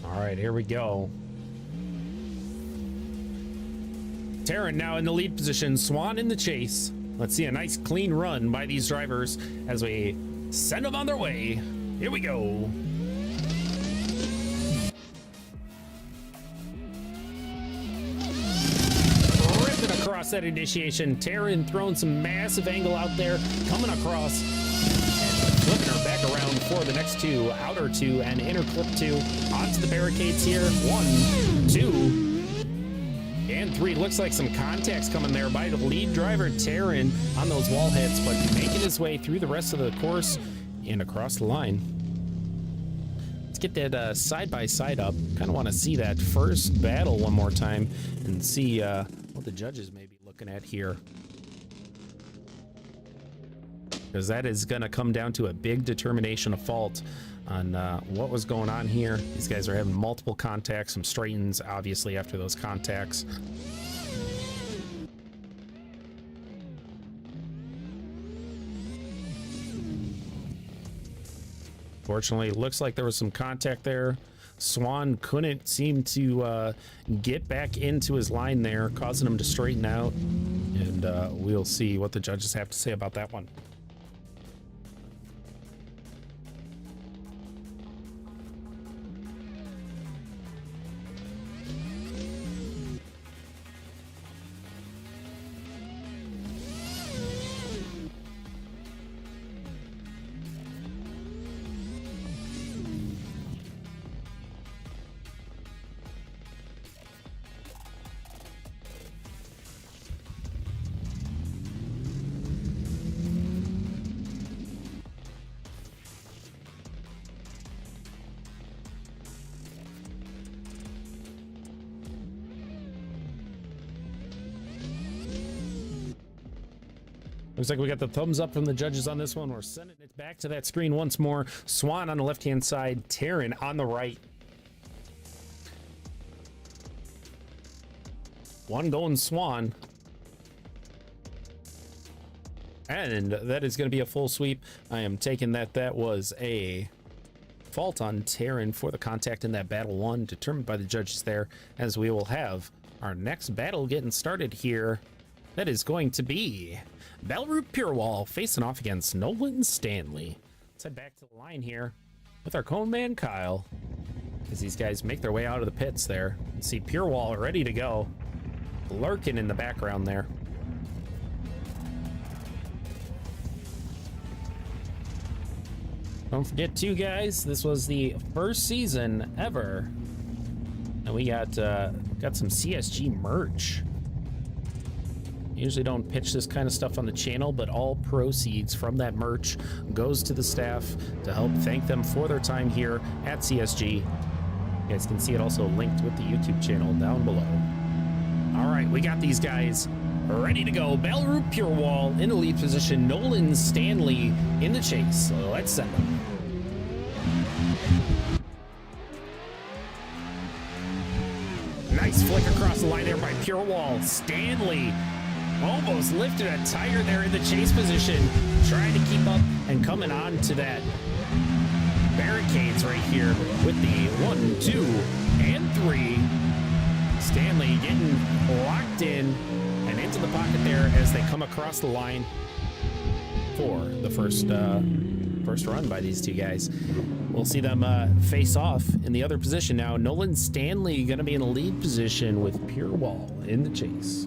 All right, here we go. Taryn now in the lead position, Swan in the chase. Let's see a nice clean run by these drivers as we send them on their way. Here we go. Ripping across that initiation. Taryn throwing some massive angle out there, coming across and flipping her back around for the next two, outer two and inner clip two. Onto the barricades here. 1, 2, and 3. Looks like some contacts coming there by the lead driver, Taryn, on those wall hits, but making his way through the rest of the course and across the line. Let's get that side-by-side up. Kind of want to see that first battle one more time and see what the judges may be looking at here, because that is going to come down to a big determination of fault on what was going on here. These guys are having multiple contacts, some straightens obviously after those contacts. Fortunately, it looks like there was some contact there. Swan couldn't seem to get back into his line there, causing him to straighten out, and we'll see what the judges have to say about that one. Looks like we got the thumbs up from the judges on this one. We're sending it back to that screen once more. Swan on the left-hand side, Taryn on the right. One going Swan. And that is going to be a full sweep. I am taking that was a fault on Taryn for the contact in that battle one, determined by the judges there, as we will have our next battle getting started here. That is going to be Belroot Purewall facing off against Nolan Stanley. Let's head back to the line here with our cone man Kyle, as these guys make their way out of the pits there. See Purewall ready to go, lurking in the background there. Don't forget too, guys, this was the first season ever, and we got some CSG merch. Usually don't pitch this kind of stuff on the channel, but all proceeds from that merch goes to the staff to help thank them for their time here at CSG. You guys can see it also linked with the YouTube channel down below. All right, we got these guys ready to go. Belarus Pure Wall in the lead position. Nolan Stanley in the chase. So let's send them. Nice flick across the line there by Pure Wall. Stanley almost lifted a tire there in the chase position, trying to keep up and coming on to that barricades right here with the 1, 2, and 3. Stanley getting locked in and into the pocket there as they come across the line for the first run by these two guys. We'll see them face off in the other position now. Nolan Stanley going to be in the lead position with Pure Wall in the chase.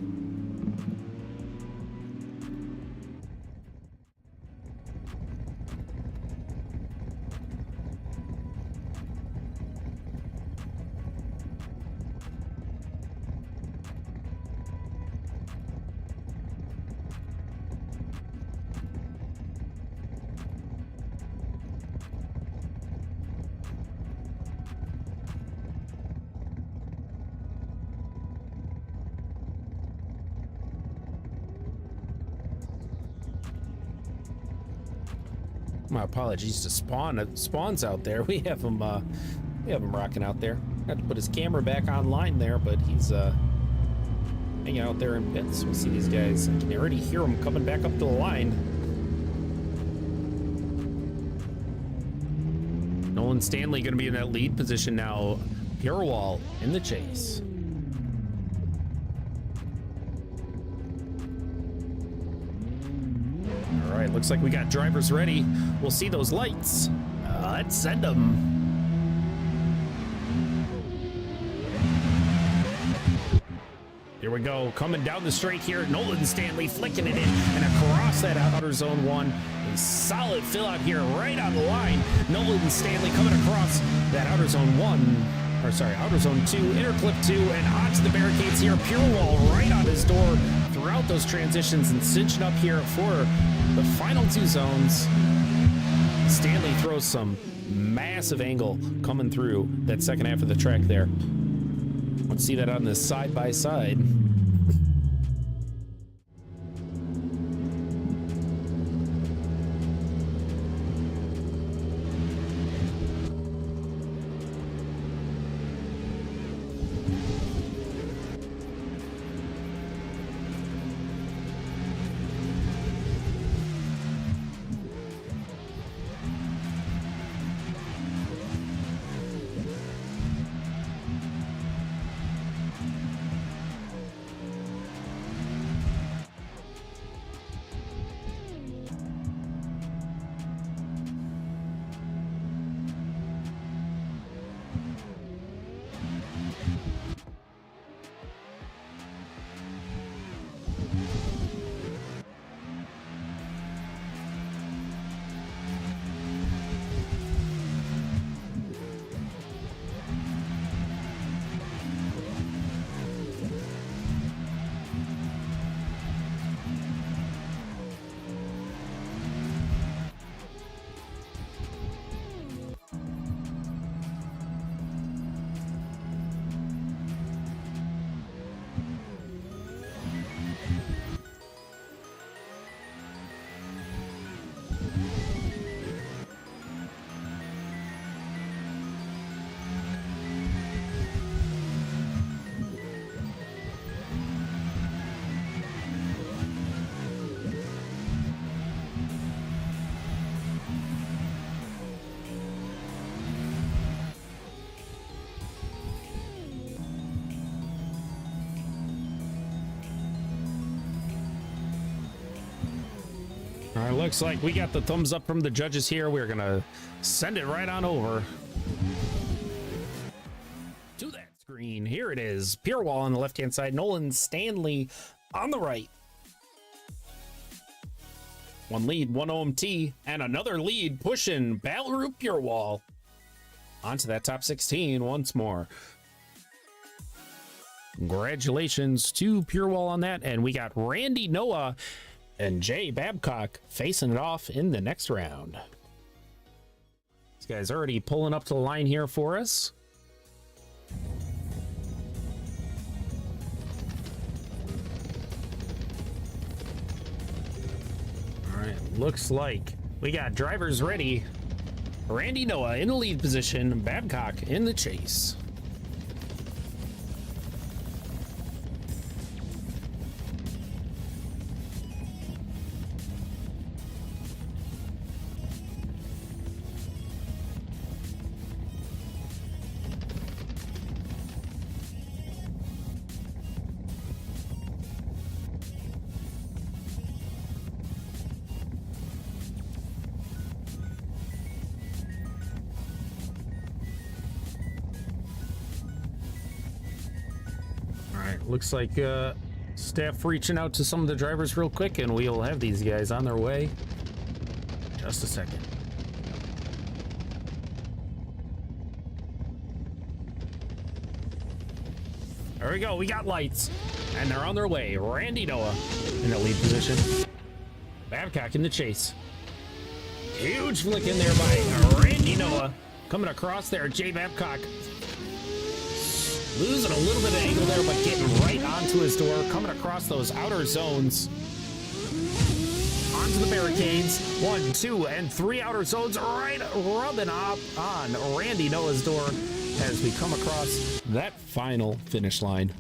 My apologies to Spawn's out there. We have him rocking out there. Had to put his camera back online there, but he's hanging out there in pits. We'll see these guys. I can already hear them coming back up to the line. Nolan Stanley going to be in that lead position now. Pure Wall in the chase. All right, looks like we got drivers ready. We'll see those lights. Let's send them. Here we go, coming down the straight here. Nolan Stanley flicking it in and across that outer zone 1. A solid fill out here right on the line. Nolan Stanley coming across that outer zone 1. Or sorry, outer zone 2, inner clip 2, and onto the barricades here. Pure Wall right on his door throughout those transitions and cinching up here for the final 2 zones. Stanley throws some massive angle coming through that second half of the track there. Let's see that on the side by side. All right, looks like we got the thumbs up from the judges here. We're gonna send it right on over to that screen. Here it is. Pure Wall on the left-hand side. Nolan Stanley on the right. One lead, one OMT, and another lead pushing Balrog Pure Wall onto that top 16 once more. Congratulations to Pure Wall on that. And we got Randy Noah and Jay Babcock facing it off in the next round. This guy's already pulling up to the line here for us. All right, looks like we got drivers ready. Randy Noah in the lead position, Babcock in the chase. Looks like staff reaching out to some of the drivers real quick, and we'll have these guys on their way. Just a second. There we go. We got lights, and they're on their way. Randy Noah in the lead position. Babcock in the chase. Huge flick in there by Randy Noah. Coming across there, Jay Babcock. Losing a little bit of angle there, but getting right onto his door, coming across those outer zones. Onto the barricades. 1, 2, and 3 outer zones, right rubbing up on Randy Noah's door as we come across that final finish line.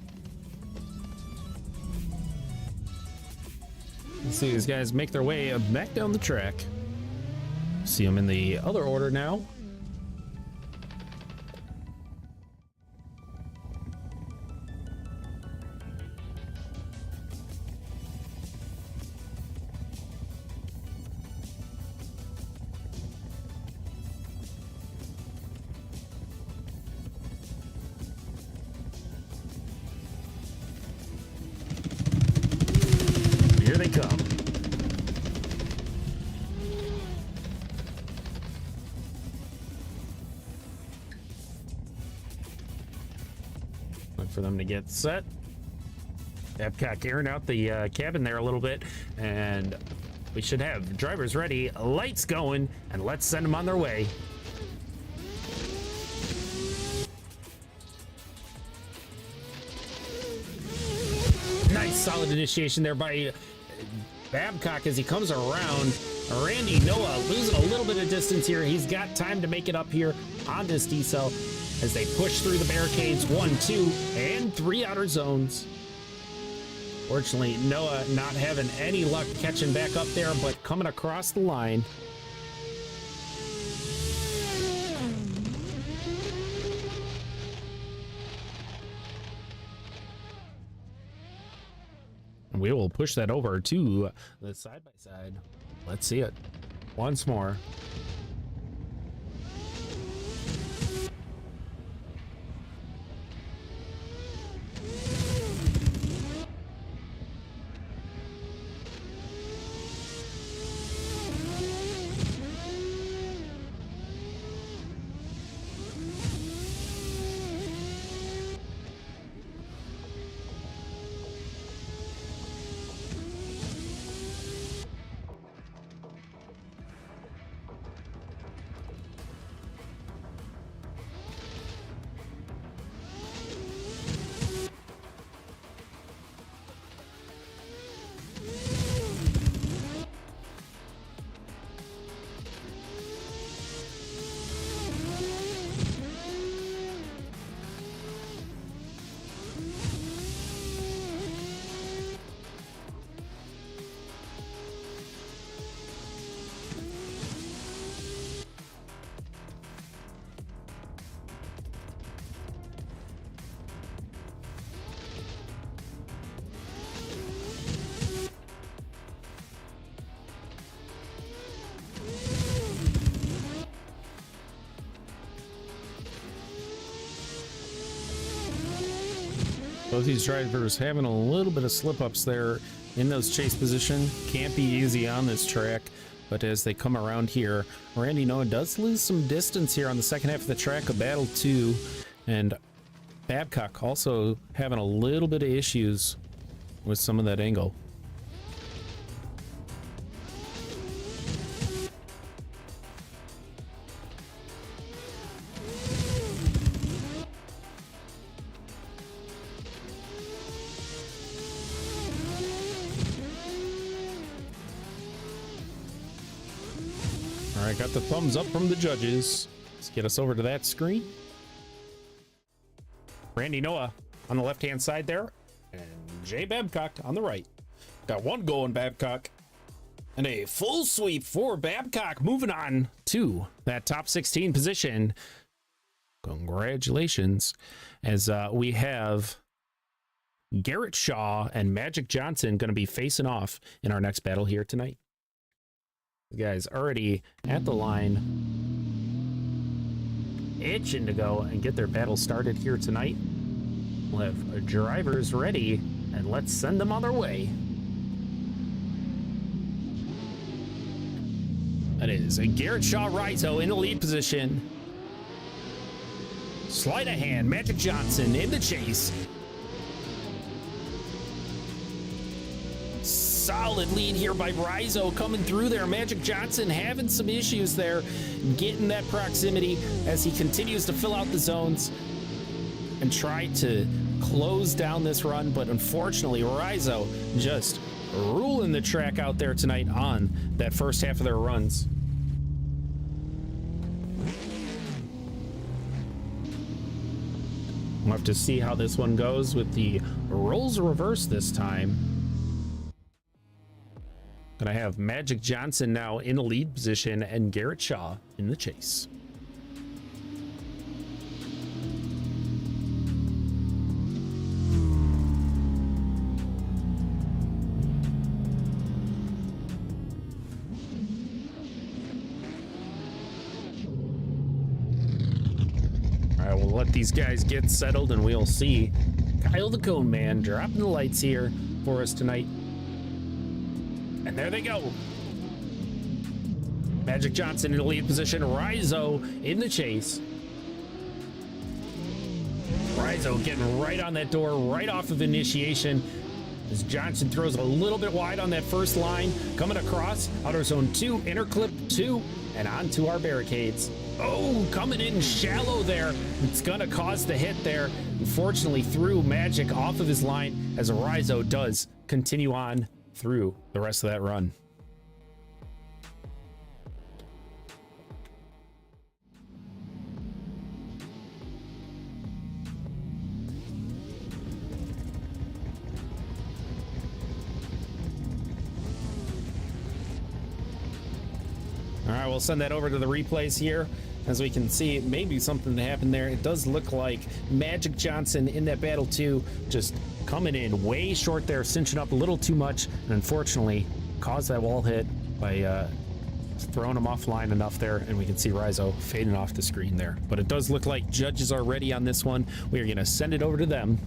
Let's see these guys make their way back down the track. See them in the other order now. Here they come. Look for them to get set. Babcock airing out the cabin there a little bit, and we should have drivers ready, lights going, and let's send them on their way. Nice solid initiation there by Babcock as he comes around. Randy Noah losing a little bit of distance here. He's got time to make it up here on this decel as they push through the barricades. 1, 2, and 3 outer zones. Fortunately, Noah not having any luck catching back up there, but coming across the line. We will push that over to the side-by-side. Let's see it once more. Both these drivers having a little bit of slip-ups there in those chase position. Can't be easy on this track, but as they come around here, Randy Noah does lose some distance here on the second half of the track of Battle 2, and Babcock also having a little bit of issues with some of that angle. All right, got the thumbs up from the judges. Let's get us over to that screen. Randy Noah on the left-hand side there, and Jay Babcock on the right. Got one going, Babcock. And a full sweep for Babcock, moving on to that top 16 position. Congratulations, as we have Garrett Shaw and Magic Johnson going to be facing off in our next battle here tonight. The guys already at the line, itching to go and get their battle started here tonight. We'll have drivers ready, and let's send them on their way. That is a Garrett Shaw Rizzo in the lead position. Sleight of hand, Magic Johnson in the chase. Solid lead here by Rizzo coming through there. Magic Johnson having some issues there, getting that proximity as he continues to fill out the zones and try to close down this run. But unfortunately, Rizzo just ruling the track out there tonight on that first half of their runs. We'll have to see how this one goes with the roles reversed this time. Gonna have Magic Johnson now in the lead position and Garrett Shaw in the chase. All right, we'll let these guys get settled and we'll see Kyle the Cone Man dropping the lights here for us tonight. And there they go. Magic Johnson in the lead position. Rizzo in the chase. Rizzo getting right on that door, right off of initiation. As Johnson throws a little bit wide on that first line. Coming across, outer zone 2, inner clip 2, and onto our barricades. Oh, coming in shallow there. It's gonna cause the hit there. Unfortunately, threw Magic off of his line as Rizzo does continue on through the rest of that run. All right, we'll send that over to the replays here. As we can see, maybe something happened there. It does look like Magic Johnson in that battle too, just coming in way short there, cinching up a little too much, and unfortunately caused that wall hit by throwing him offline enough there, and we can see Rizzo fading off the screen there. But it does look like judges are ready on this one. We are going to send it over to them.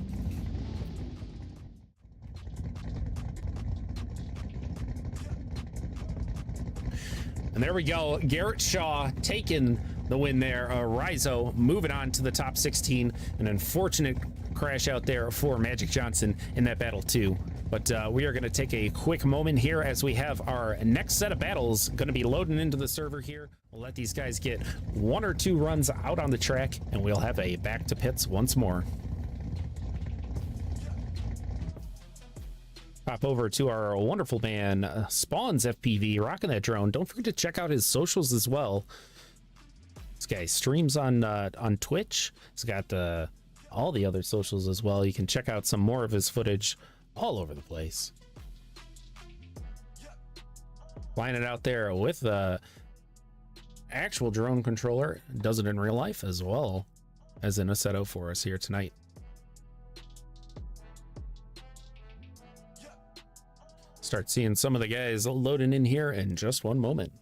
And there we go. Garrett Shaw taking the win there. Rizzo moving on to the top 16. An unfortunate crash out there for Magic Johnson in that battle too. But we are going to take a quick moment here as we have our next set of battles going to be loading into the server here. We'll let these guys get 1 or 2 runs out on the track, and we'll have a back to pits once more. Hop over to our wonderful man, Spawns FPV, rocking that drone. Don't forget to check out his socials as well. This guy streams on Twitch. He's got all the other socials as well. You can check out some more of his footage all over the place. Flying it out there with the actual drone controller. Does it in real life as well as in Assetto for us here tonight. Start seeing some of the guys loading in here in just one moment.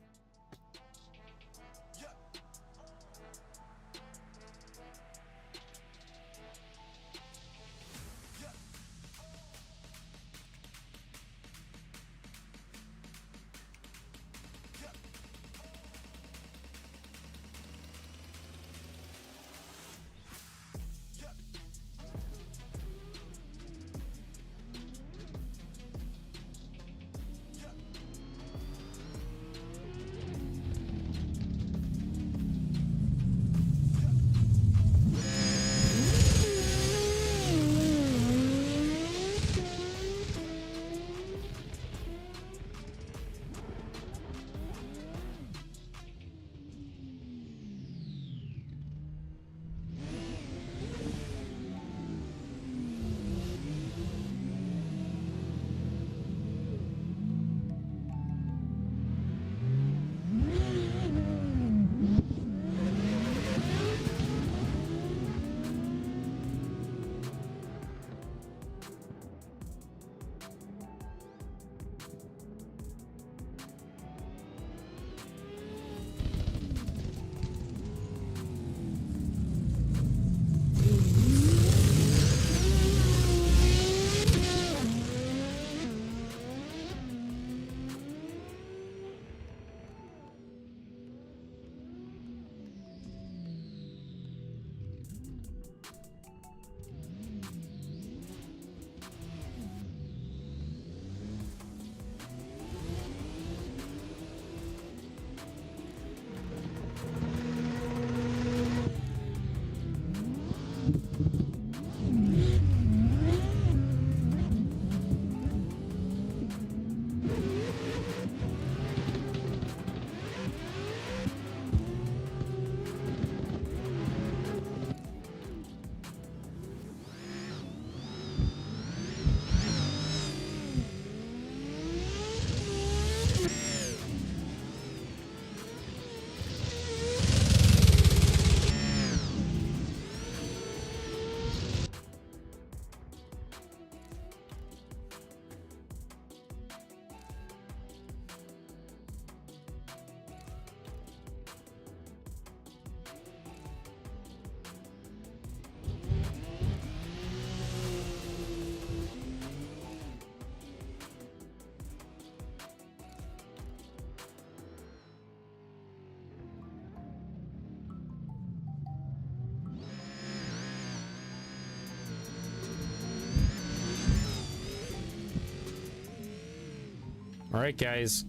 All right, guys.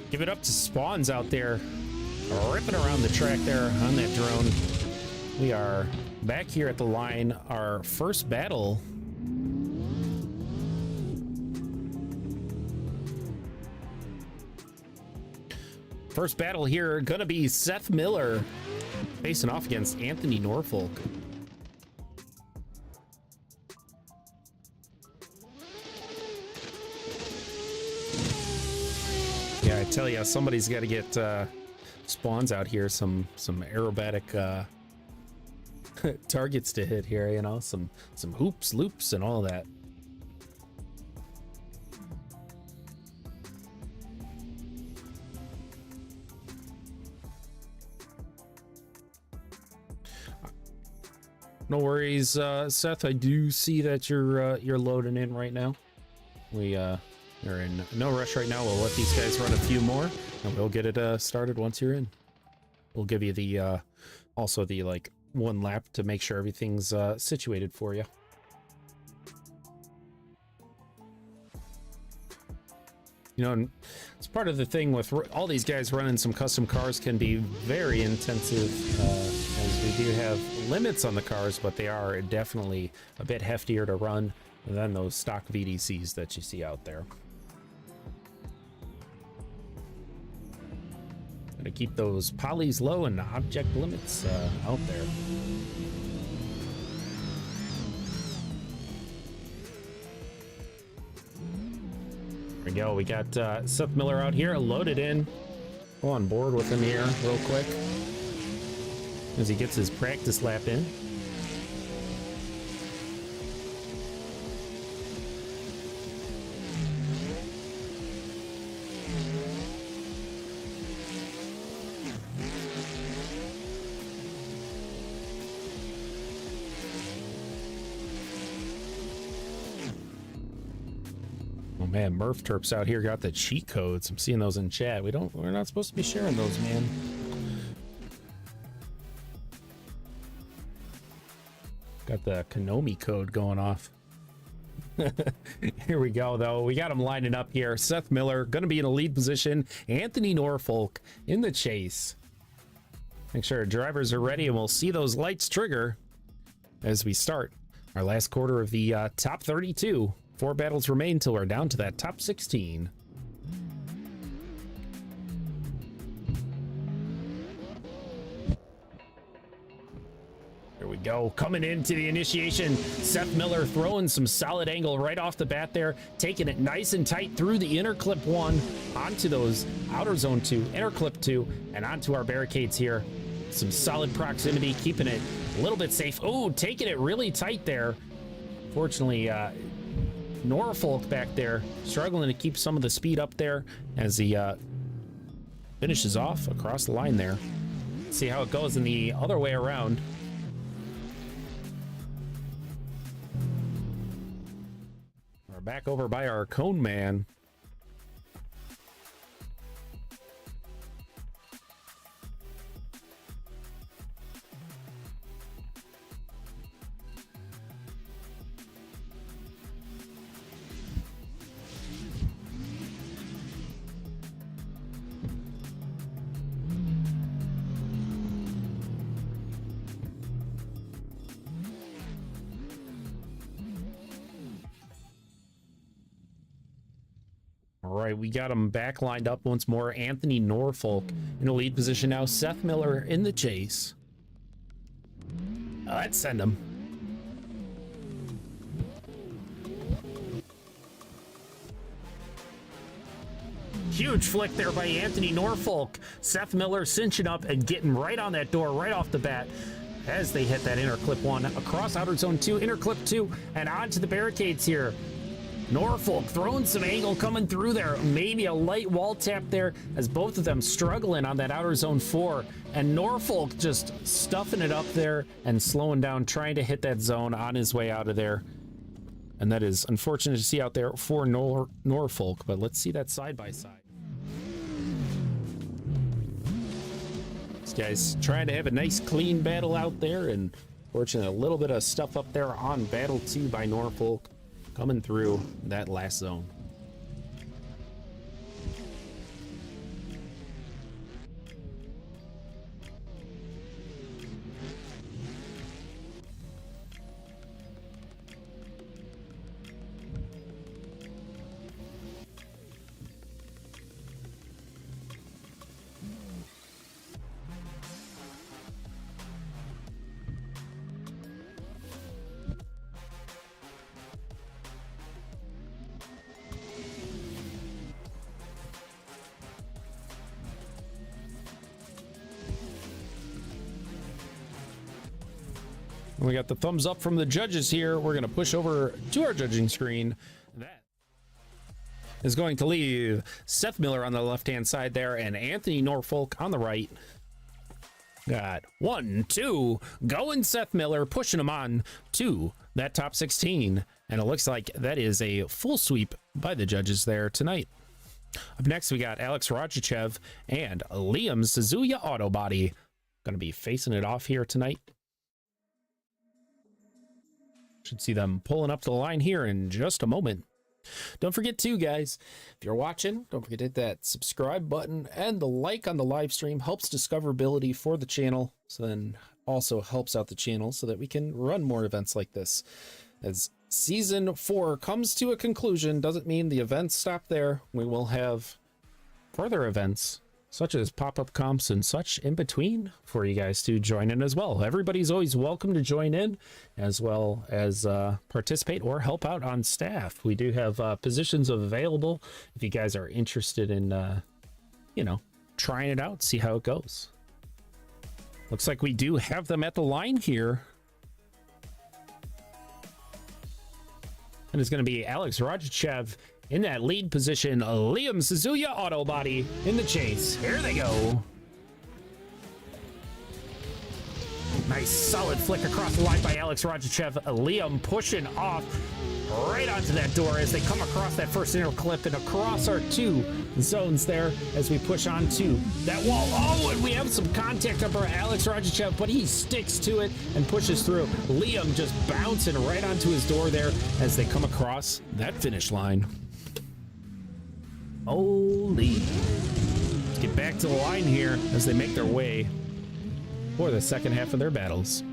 Give it up to Spawns out there, ripping around the track there on that drone. We are back here at the line. Our first battle. First battle here, gonna be Seth Miller facing off against Anthony Norfolk. Yeah, I tell you, somebody's got to get Spawns out here, some aerobatic targets to hit here, you know, some hoops, loops, and all that. No worries, Seth. I do see that you're loading in right now. We are in no rush right now. We'll let these guys run a few more, and we'll get it started once you're in. We'll give you the also the like 1 lap to make sure everything's situated for you. You know, it's part of the thing with all these guys running some custom cars can be very intensive, as we do have limits on the cars, but they are definitely a bit heftier to run than those stock VDCs that you see out there. Gotta keep those polys low and the object limits out there. There we go. We got Seth Miller out here loaded in. Go on board with him here real quick as he gets his practice lap in. Man, Murph Terps out here got the cheat codes. I'm seeing those in chat. We're not supposed to be sharing those, man. Got the Konami code going off. Here we go, though. We got them lining up here. Seth Miller going to be in a lead position. Anthony Norfolk in the chase. Make sure our drivers are ready, and we'll see those lights trigger as we start our last quarter of the top 32. 4 battles remain till we're down to that top 16. Here we go. Coming into the initiation, Seth Miller throwing some solid angle right off the bat there, taking it nice and tight through the inner clip 1 onto those outer zone 2, inner clip 2, and onto our barricades here. Some solid proximity, keeping it a little bit safe. Oh, taking it really tight there. Fortunately, Norfolk back there struggling to keep some of the speed up there as he finishes off across the line there. See how it goes in the other way around. We're back over by our cone man. All right, we got him back lined up once more. Anthony Norfolk in a lead position now. Seth Miller in the chase. Let's send him. Huge flick there by Anthony Norfolk. Seth Miller cinching up and getting right on that door right off the bat as they hit that inner clip 1 across outer zone 2, inner clip 2, and onto the barricades here. Norfolk throwing some angle coming through there. Maybe a light wall tap there as both of them struggling on that outer zone 4. And Norfolk just stuffing it up there and slowing down, trying to hit that zone on his way out of there. And that is unfortunate to see out there for Norfolk, but let's see that side by side. This guy's trying to have a nice clean battle out there, and fortunately a little bit of stuff up there on battle 2 by Norfolk. Coming through that last zone. And we got the thumbs up from the judges here. We're going to push over to our judging screen. That is going to leave Seth Miller on the left-hand side there and Anthony Norfolk on the right. Got 1, 2, going Seth Miller, pushing him on to that top 16. And it looks like that is a full sweep by the judges there tonight. Up next, we got Alex Rajichev and Liam Suzuya Autobody. Going to be facing it off here tonight. Should see them pulling up to the line here in just a moment. Don't forget too, guys, if you're watching, don't forget to hit that subscribe button, and the like on the live stream helps discoverability for the channel, so then also helps out the channel so that we can run more events like this. As season 4 comes to a conclusion, doesn't mean the events stop there. We will have further events such as pop-up comps and such in between for you guys to join in as well. Everybody's always welcome to join in, as well as participate or help out on staff. We do have positions available if you guys are interested in, you know, trying it out, see how it goes. Looks like we do have them at the line here. And it's going to be Alex Rajichev in that lead position, Liam Suzuya Autobody in the chase. Here they go. Nice solid flick across the line by Alex Rajichev. Liam pushing off right onto that door as they come across that first inner clip and across our 2 zones there as we push onto that wall. Oh, and we have some contact over Alex Rajichev, but he sticks to it and pushes through. Liam just bouncing right onto his door there as they come across that finish line. Holy. Let's get back to the line here as they make their way for the second half of their battles.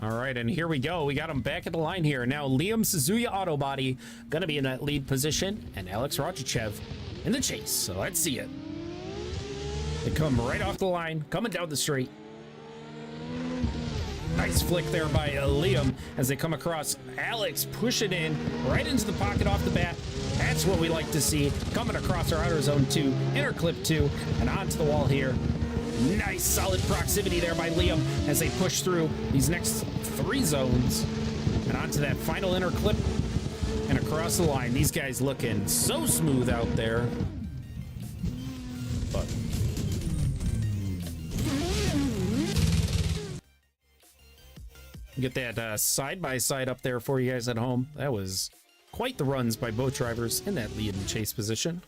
All right, and here we go. We got him back at the line here. Now, Liam Suzuya Autobody going to be in that lead position, and Alex Rajichev in the chase. So let's see it. They come right off the line, coming down the straight. Nice flick there by Liam as they come across. Alex pushing in right into the pocket off the bat. That's what we like to see. Coming across our outer zone 2, inner clip 2, and onto the wall here. Nice solid proximity there by Liam as they push through these next 3 zones and onto that final inner clip and across the line. These guys looking so smooth out there. But get that side-by-side up there for you guys at home. That was quite the runs by both drivers in that lead and chase position.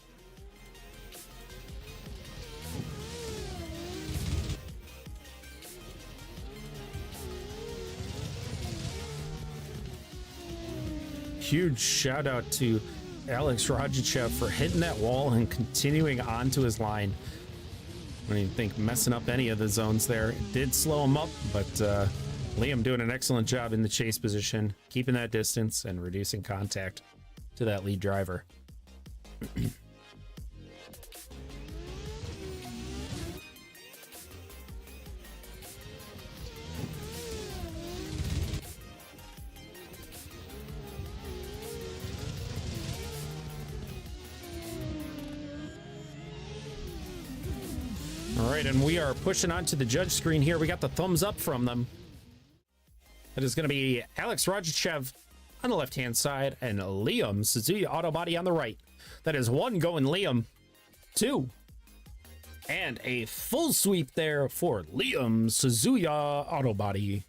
Huge shout out to Alex Rajichev for hitting that wall and continuing on to his line. I don't even think messing up any of the zones there. It did slow him up, but Liam doing an excellent job in the chase position, keeping that distance and reducing contact to that lead driver. All right, and we are pushing onto the judge screen here. We got the thumbs up from them. That is going to be Alex Rajichev on the left-hand side and Liam Suzuya Autobody on the right. That is 1 going Liam, 2. And a full sweep there for Liam Suzuya Autobody.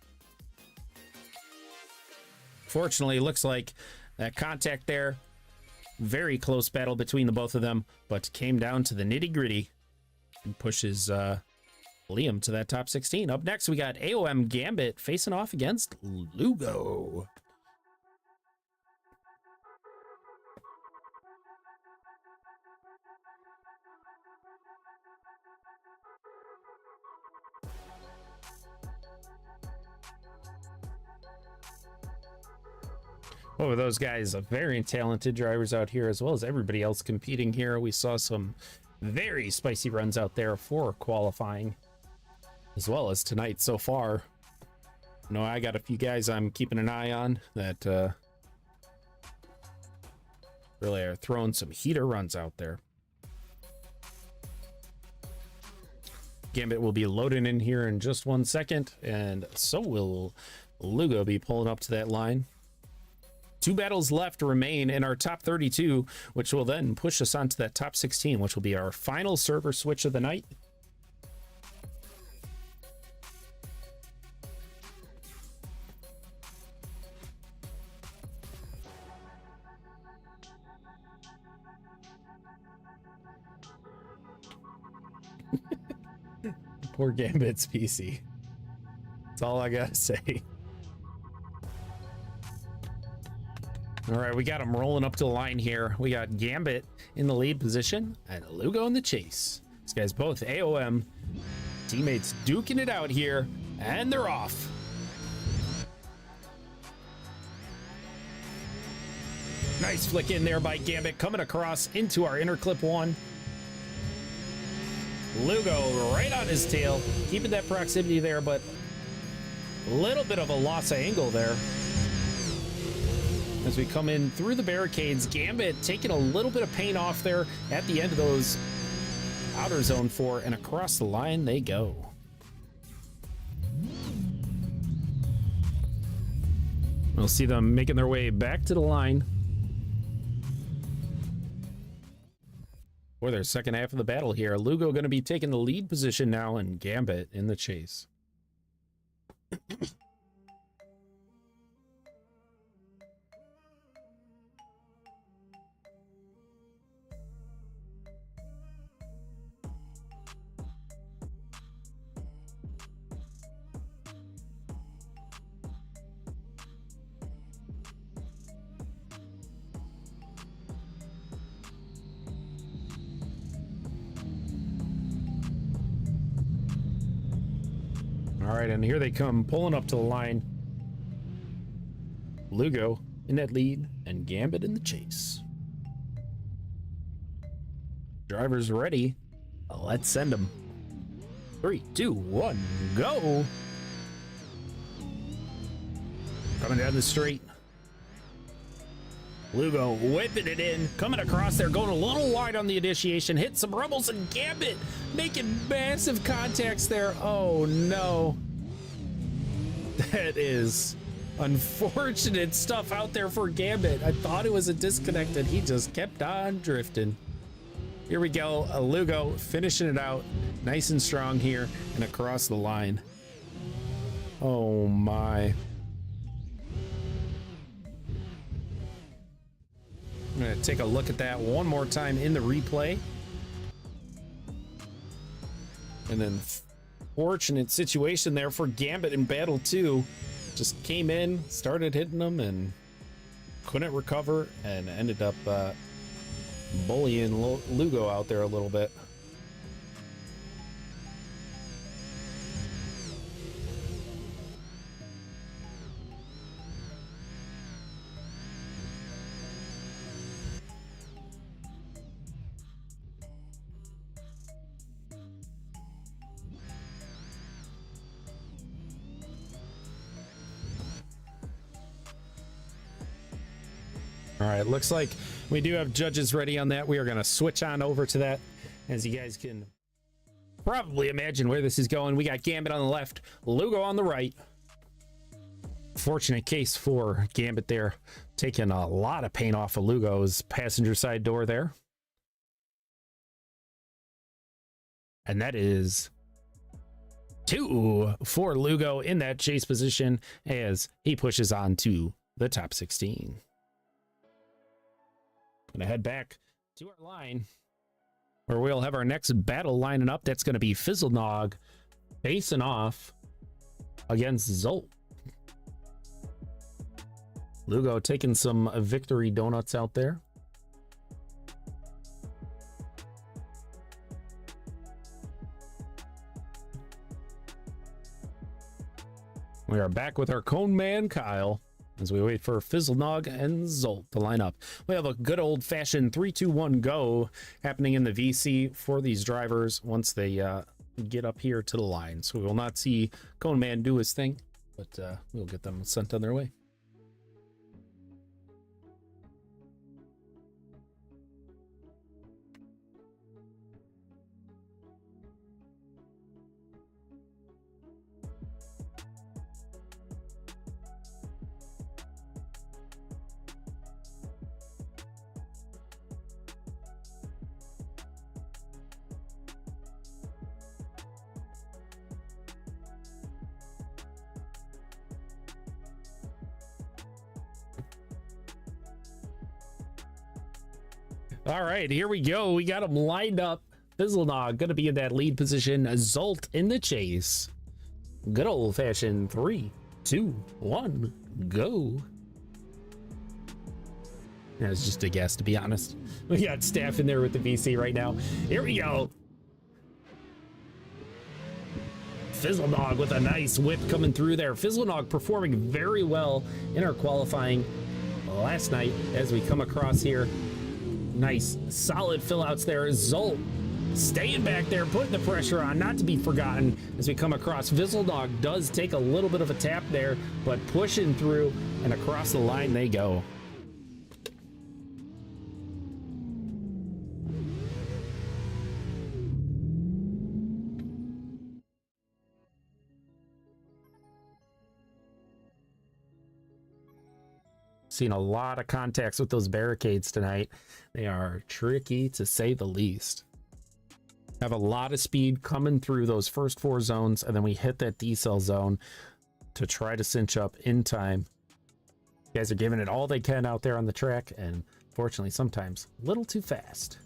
Fortunately, looks like that contact there, very close battle between the both of them, but came down to the nitty-gritty and pushes Liam to that top 16. Up next, we got AOM Gambit facing off against Lugo. Oh, those guys are very talented drivers out here, as well as everybody else competing here. We saw some very spicy runs out there for qualifying, as well as tonight so far. You know, I got a few guys I'm keeping an eye on that really are throwing some heater runs out there. Gambit will be loading in here in just 1 second, and so will Lugo be pulling up to that line. 2 battles left remain in our top 32, which will then push us onto that top 16, which will be our final server switch of the night. Poor Gambit's PC. That's all I gotta say. All right, we got him rolling up to the line here. We got Gambit in the lead position and Lugo in the chase. These guys both AOM. Teammates duking it out here, and they're off. Nice flick in there by Gambit, coming across into our inner clip 1. Lugo right on his tail, keeping that proximity there, but a little bit of a loss of angle there. As we come in through the barricades, Gambit taking a little bit of paint off there at the end of those outer zone 4, and across the line they go. We'll see them making their way back to the line for their second half of the battle here. Lugo going to be taking the lead position now, and Gambit in the chase. All right, and here they come, pulling up to the line. Lugo in that lead, and Gambit in the chase. Drivers ready. Let's send them. 3, 2, 1, go. Coming down the straight. Lugo whipping it in, coming across there, going a little wide on the initiation, hit some rumbles, and Gambit making massive contacts there. Oh no. That is unfortunate stuff out there for Gambit. I thought it was a disconnect, and he just kept on drifting. Here we go, Lugo finishing it out nice and strong here and across the line. Oh my. I'm gonna take a look at that one more time in the replay. And then fortunate situation there for Gambit in battle 2. Just came in, started hitting them, and couldn't recover, and ended up bullying Lugo out there a little bit. All right, looks like we do have judges ready on that. We are going to switch on over to that. As you guys can probably imagine where this is going, we got Gambit on the left, Lugo on the right. Fortunate case for Gambit there, taking a lot of paint off of Lugo's passenger side door there. And that is 2 for Lugo in that chase position as he pushes on to the top 16. Gonna head back to our line where we'll have our next battle lining up. That's gonna be Fizzlenog facing off against Zolt. Lugo taking some victory donuts out there. We are back with our cone man, Kyle. as we wait for Fizzlenog and Zolt to line up. We have a good old-fashioned 3-2-1 go happening in the VC for these drivers once they get up here to the line. So we will not see Cone Man do his thing, but we'll get them sent on their way. All right, here we go. We got them lined up. Fizzlenog going to be in that lead position. Zolt in the chase. Good old-fashioned 3, 2, 1, go. That was just a guess, to be honest. We got staff in there with the VC right now. Here we go. Fizzlenog with a nice whip coming through there. Fizzlenog performing very well in our qualifying last night as we come across here. Nice, solid fill outs there. Zolt staying back there, putting the pressure on, not to be forgotten as we come across. Fizzlenog does take a little bit of a tap there, but pushing through and across the line they go. Seen a lot of contacts with those barricades tonight. They are tricky to say the least. Have a lot of speed coming through those first 4 zones, and then we hit that decel zone to try to cinch up in time. You guys are giving it all they can out there on the track, and fortunately sometimes a little too fast.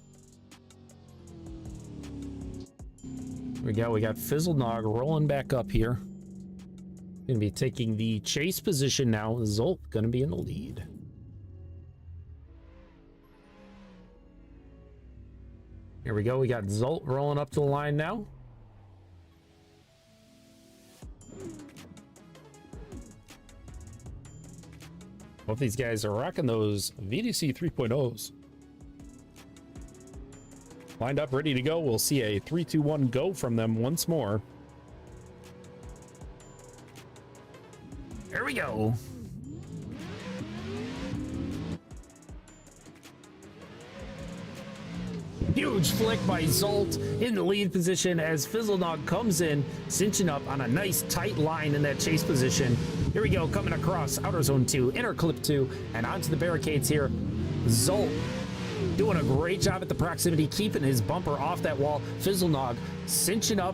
Here we go. We got Fizzlenog rolling back up here. Going to be taking the chase position now. Zolt going to be in the lead. Here we go. We got Zolt rolling up to the line now. Both these guys are rocking those VDC 3.0s. Lined up, ready to go. We'll see a 3-2-1 go from them once more. Here we go. Huge flick by Zolt in the lead position as Fizzlenog comes in, cinching up on a nice tight line in that chase position. Here we go, coming across outer zone 2, inner clip 2, and onto the barricades here. Zolt doing a great job at the proximity, keeping his bumper off that wall. Fizzlenog cinching up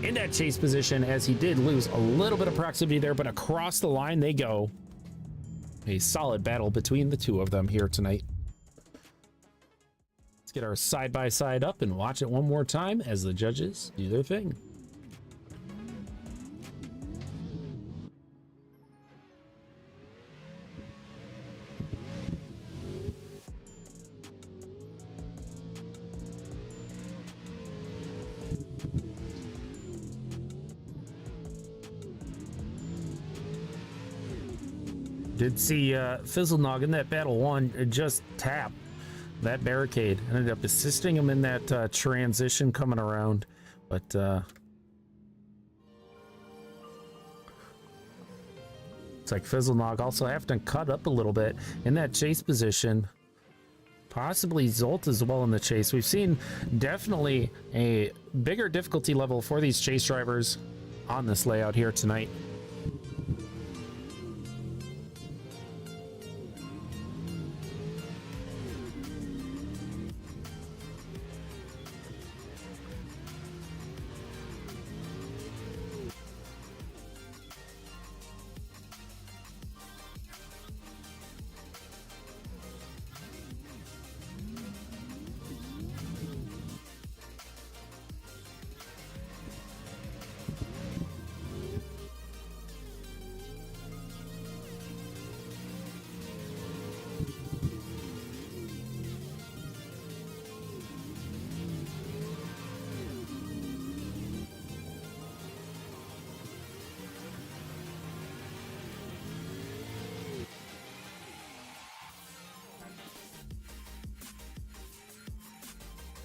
in that chase position as he did lose a little bit of proximity there, but across the line they go. A solid battle between the two of them here tonight. Let's get our side-by-side up and watch it one more time as the judges do their thing. Did see Fizzlenog in that battle 1 just tap that barricade. Ended up assisting him in that transition coming around. But it's like Fizzlenog also having to cut up a little bit in that chase position. Possibly Zolt as well in the chase. We've seen definitely a bigger difficulty level for these chase drivers on this layout here tonight.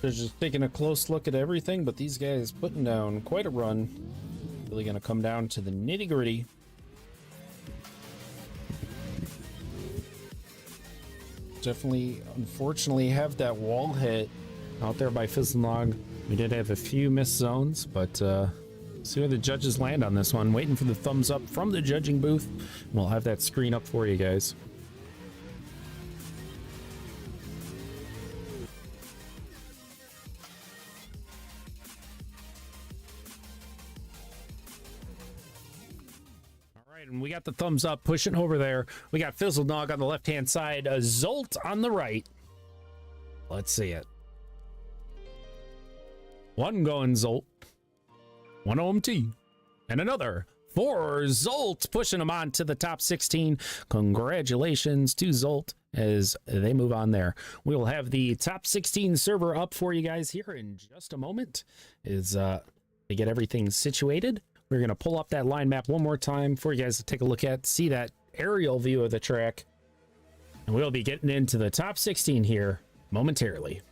They're just taking a close look at everything, but these guys putting down quite a run. Really going to come down to the nitty gritty. Definitely, unfortunately, have that wall hit out there by Fizzlnog. We did have a few missed zones, but see where the judges land on this one. Waiting for the thumbs up from the judging booth. We'll have that screen up for you guys. And we got the thumbs up pushing over there. We got Fizzlnog on the left hand side, Zolt on the right. Let's see it. One going Zolt, one OMT, and another for Zolt, pushing them on to the top 16. Congratulations to Zolt as they move on there. We will have the top 16 server up for you guys here in just a moment as they get everything situated. We're going to pull up that line map one more time for you guys to take a look at, see that aerial view of the track. And we'll be getting into the top 16 here momentarily.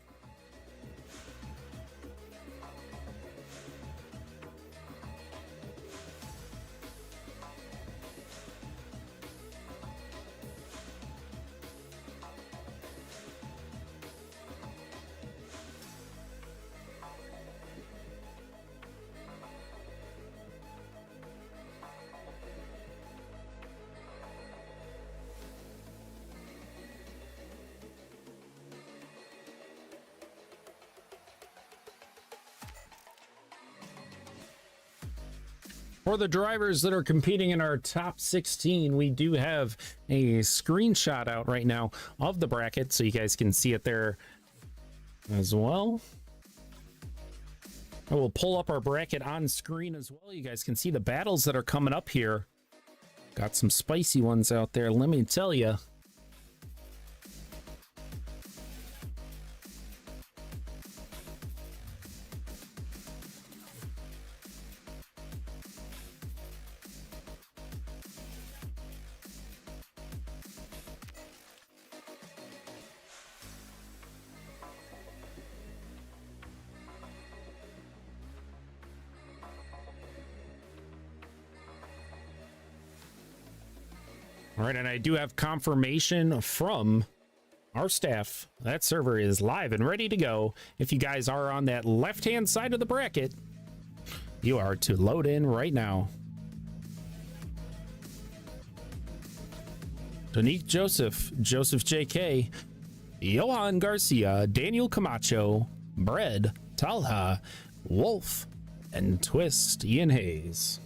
For the drivers that are competing in our top 16, we do have a screenshot out right now of the bracket, so you guys can see it there as well. I will pull up our bracket on screen as well. You guys can see the battles that are coming up here. Got some spicy ones out there, let me tell you. All right, and I do have confirmation from our staff. That server is live and ready to go. If you guys are on that left-hand side of the bracket, you are to load in right now. Tonique Joseph, Joseph JK, Johan Garcia, Daniel Camacho, Bread, Talha, Wolf, and Twist Ian Hayes.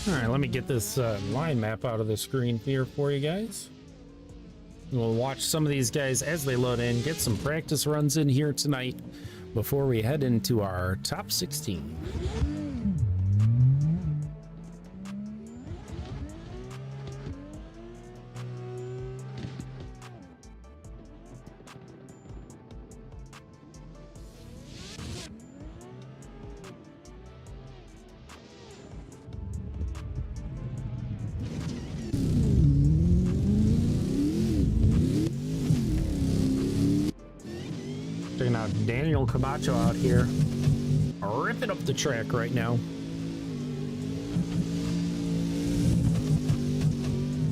All right, let me get this line map out of the screen here for you guys. We'll watch some of these guys as they load in, get some practice runs in here tonight before we head into our top 16. Checking out Daniel Camacho out here, ripping up the track right now.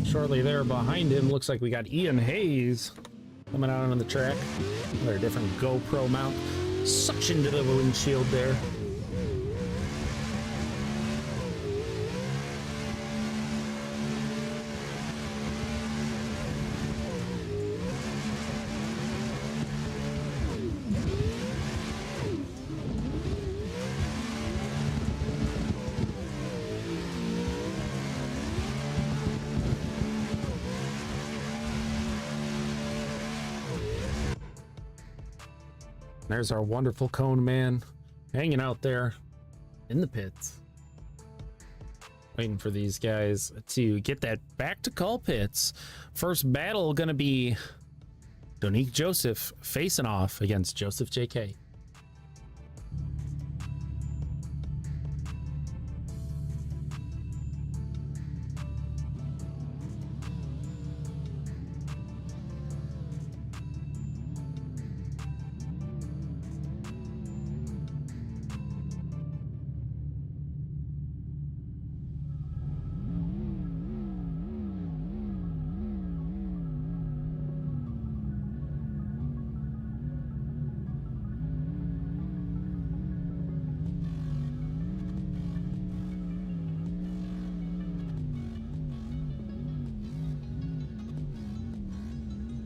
Shortly there behind him, looks like we got Ian Hayes coming out on the track. Another different GoPro mount. Suction to the windshield there. There's our wonderful cone man hanging out there in the pits, waiting for these guys to get that back to call pits. First battle gonna be Donique Joseph facing off against Joseph JK.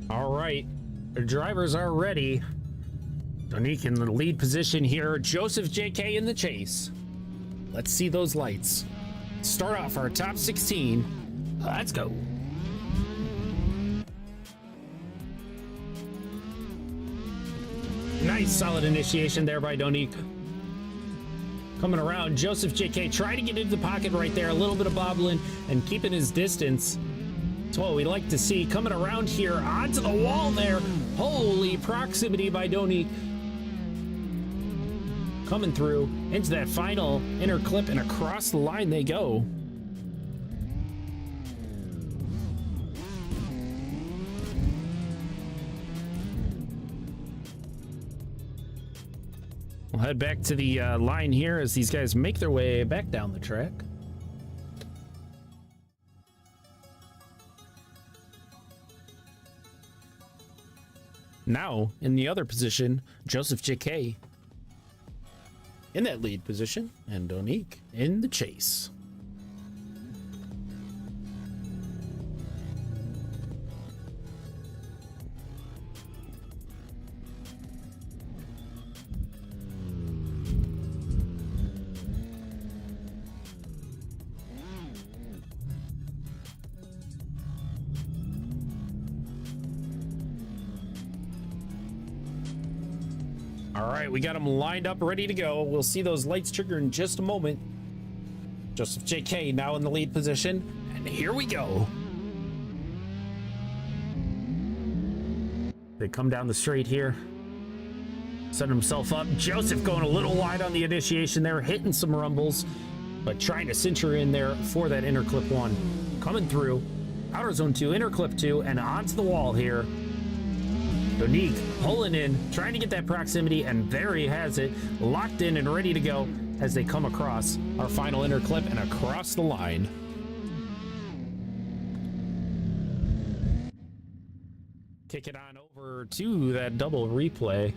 All right, the drivers are ready. Donique in the lead position here. Joseph JK in the chase. Let's see those lights. Start off our top 16. Let's go. Nice solid initiation there by Donique. Coming around, Joseph JK trying to get into the pocket right there. A little bit of bobbling and keeping his distance. That's what we like to see. Coming around here onto the wall there. Holy proximity by Donique. Coming through into that final inner clip, and across the line they go. We'll head back to the line here as these guys make their way back down the track. Now, in the other position, Joseph JK in that lead position, and Donique in the chase. All right, we got them lined up, ready to go. We'll see those lights trigger in just a moment. Joseph JK now in the lead position, and here we go. They come down the straight here, setting himself up. Joseph going a little wide on the initiation there, hitting some rumbles, but trying to cinch her in there for that inner clip one. Coming through, outer zone 2, inner clip 2, and onto the wall here. Donique pulling in, trying to get that proximity, and there he has it, locked in and ready to go as they come across our final inner clip and across the line. Kick it on over to that double replay.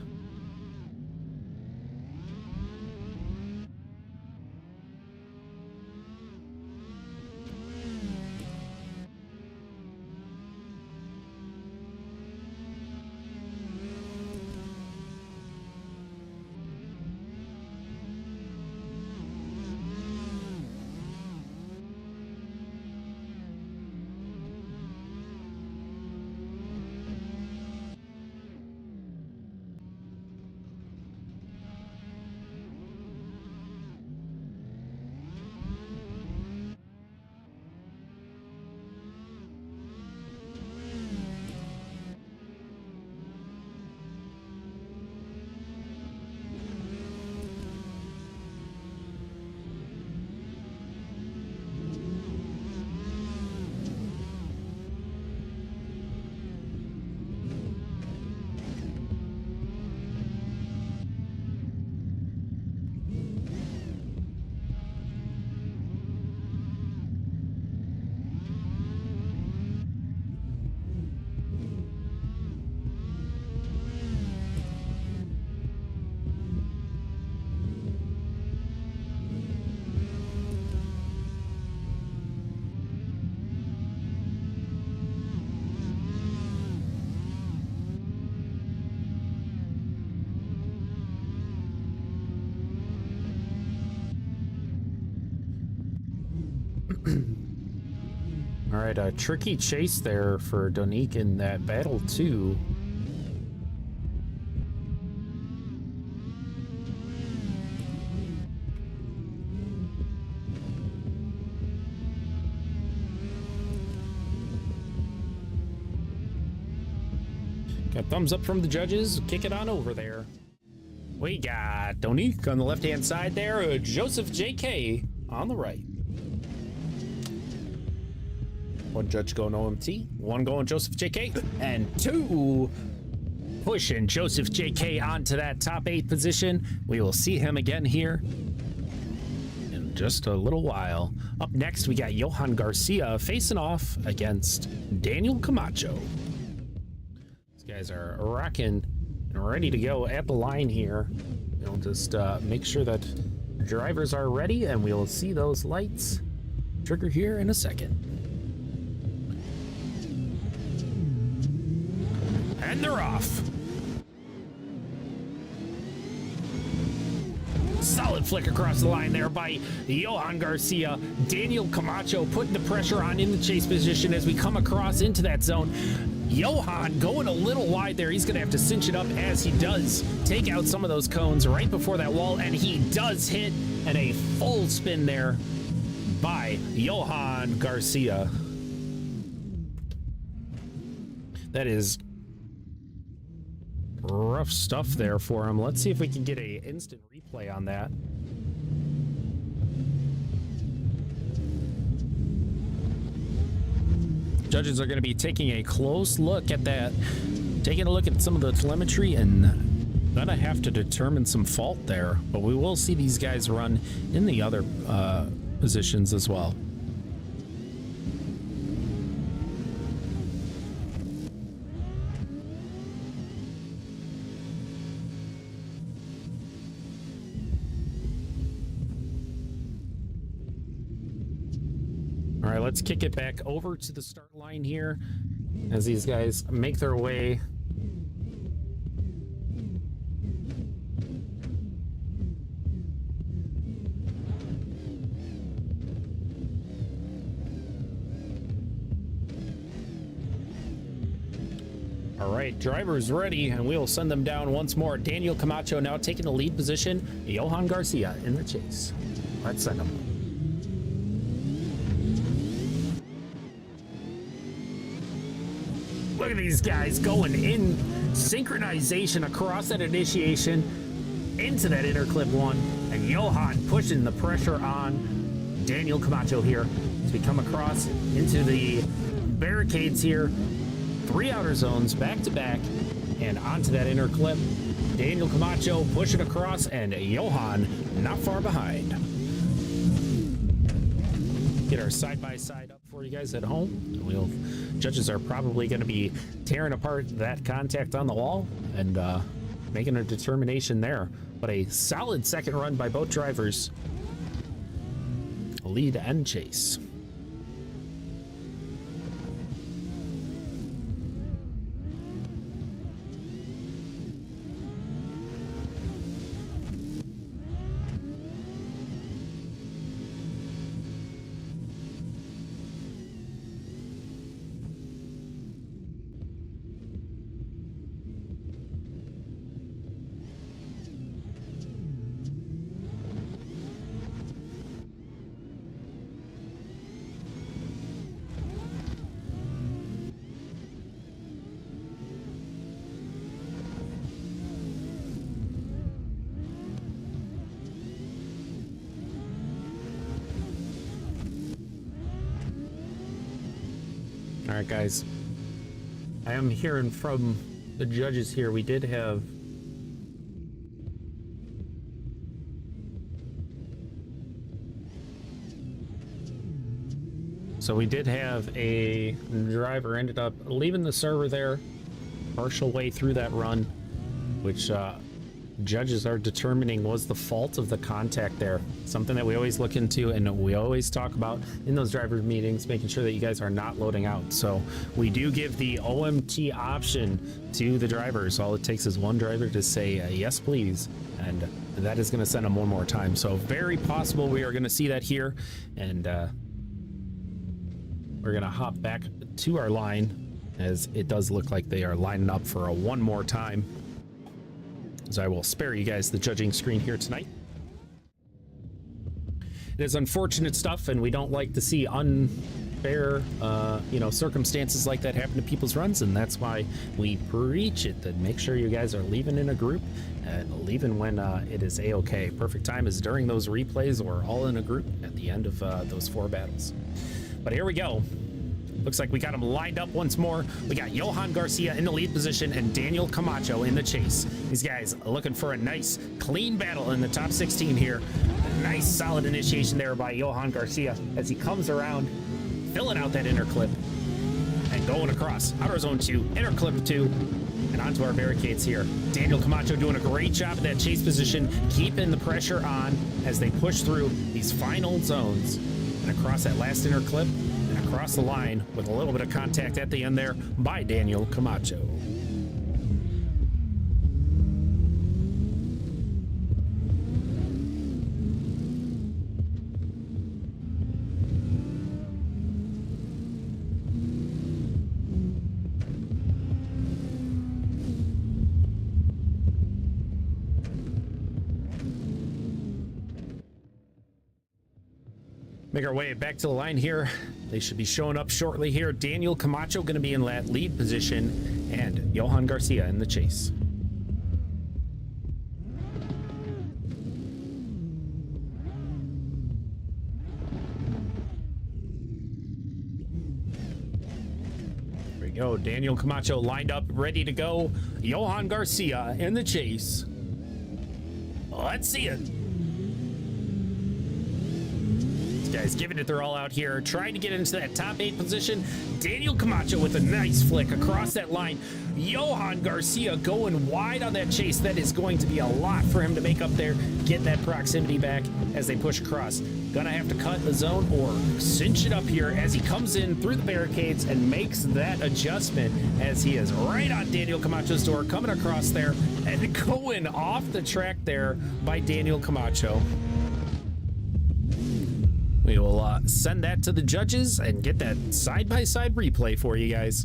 All right, a tricky chase there for Donique in that battle too. A thumbs up from the judges. Kick it on over there. We got Donique on the left-hand side there. Joseph JK on the right. One judge going OMT. One going Joseph JK. And two pushing Joseph JK onto that top 8 position. We will see him again here in just a little while. Up next, we got Johan Garcia facing off against Daniel Camacho. These guys are rocking and ready to go at the line here. We'll just make sure that drivers are ready, and we'll see those lights trigger here in a second. And they're off. Solid flick across the line there by Johan Garcia. Daniel Camacho putting the pressure on in the chase position as we come across into that zone. Johan going a little wide there. He's going to have to cinch it up as he does take out some of those cones right before that wall, and he does hit, and a full spin there by Johan Garcia. That is rough stuff there for him. Let's see if we can get a instant replay on that. Judges are going to be taking a close look at that, taking a look at some of the telemetry, and gonna have to determine some fault there. But we will see these guys run in the other positions as well. All right, let's kick it back over to the start line here as these guys make their way. All right, drivers ready, and we'll send them down once more. Daniel Camacho now taking the lead position. Johan Garcia in the chase. Let's send them. Look at these guys going in synchronization across that initiation into that interclip one, and Johan pushing the pressure on Daniel Camacho here as we come across into the barricades here. 3 outer zones back to back and onto that interclip. Daniel Camacho pushing across, and Johan not far behind. Get our side-by-side up for you guys at home. Judges are probably going to be tearing apart that contact on the wall and making a determination there. But a solid second run by both drivers. Lead and chase. All right, guys. I am hearing from the judges here. We did have a driver ended up leaving the server there partial way through that run, which judges are determining was the fault of the contact there. Something that we always look into and we always talk about in those driver meetings, making sure that you guys are not loading out. So we do give the OMT option to the drivers. All it takes is one driver to say yes please, and that is going to send them one more time. So very possible we are going to see that here, and we're going to hop back to our line as it does look like they are lining up for a one more time. So I will spare you guys the judging screen here tonight. It is unfortunate stuff, and we don't like to see fair, you know, circumstances like that happen to people's runs, and that's why we preach it, that make sure you guys are leaving in a group and leaving when it is a-okay. Perfect time is during those replays or all in a group at the end of those 4 battles. But here we go. Looks like we got them lined up once more. We got Johan Garcia in the lead position and Daniel Camacho in the chase. These guys are looking for a nice, clean battle in the top 16 here. A nice, solid initiation there by Johan Garcia as he comes around, filling out that inner clip and going across. Outer zone 2, inner clip 2, and onto our barricades here. Daniel Camacho doing a great job at that chase position, keeping the pressure on as they push through these final zones and across that last inner clip. Across the line with a little bit of contact at the end there by Daniel Camacho. Make our way back to the line here. They should be showing up shortly here. Daniel Camacho going to be in that lead position and Johan Garcia in the chase. There we go. Daniel Camacho lined up, ready to go. Johan Garcia in the chase. Let's see it. Guys giving it their all out here, trying to get into that top 8 position. Daniel Camacho with a nice flick across that line. Johan Garcia going wide on that chase. That is going to be a lot for him to make up there, get that proximity back as they push across. Gonna have to cut the zone or cinch it up here as he comes in through the barricades and makes that adjustment as he is right on Daniel Camacho's door, coming across there and going off the track there by Daniel Camacho. We will send that to the judges and get that side-by-side replay for you guys.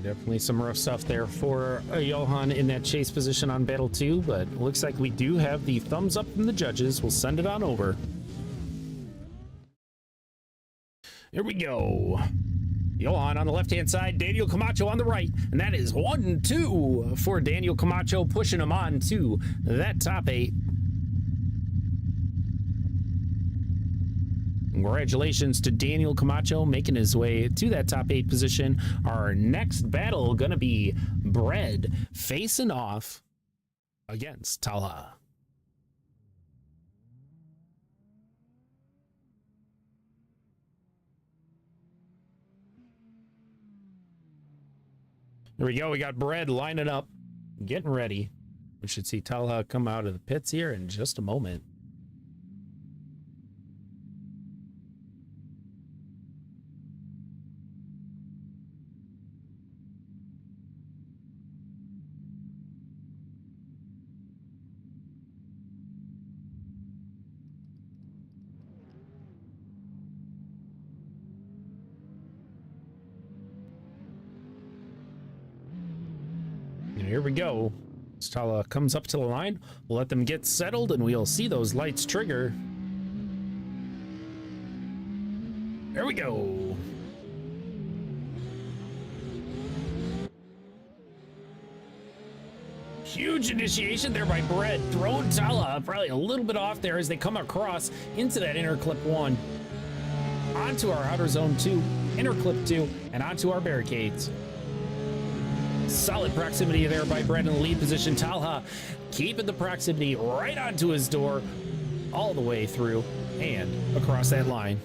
Definitely some rough stuff there for Johan in that chase position on Battle 2, but it looks like we do have the thumbs up from the judges. We'll send it on over. Here we go. Johan on the left-hand side, Daniel Camacho on the right, and that is 1-2 for Daniel Camacho, pushing him on to that top 8. Congratulations to Daniel Camacho making his way to that top 8 position. Our next battle gonna be Bread facing off against Talha. There we go. We got Bread lining up, getting ready. We should see Talha come out of the pits here in just a moment. Here we go. Talha comes up to the line. We'll let them get settled and we'll see those lights trigger. There we go. Huge initiation there by Bread, throwing Talha probably a little bit off there as they come across into that inner clip 1. Onto our outer zone 2, inner clip 2, and onto our barricades. Solid proximity there by Bread in the lead position. Talha keeping the proximity right onto his door. all the way through and across that line.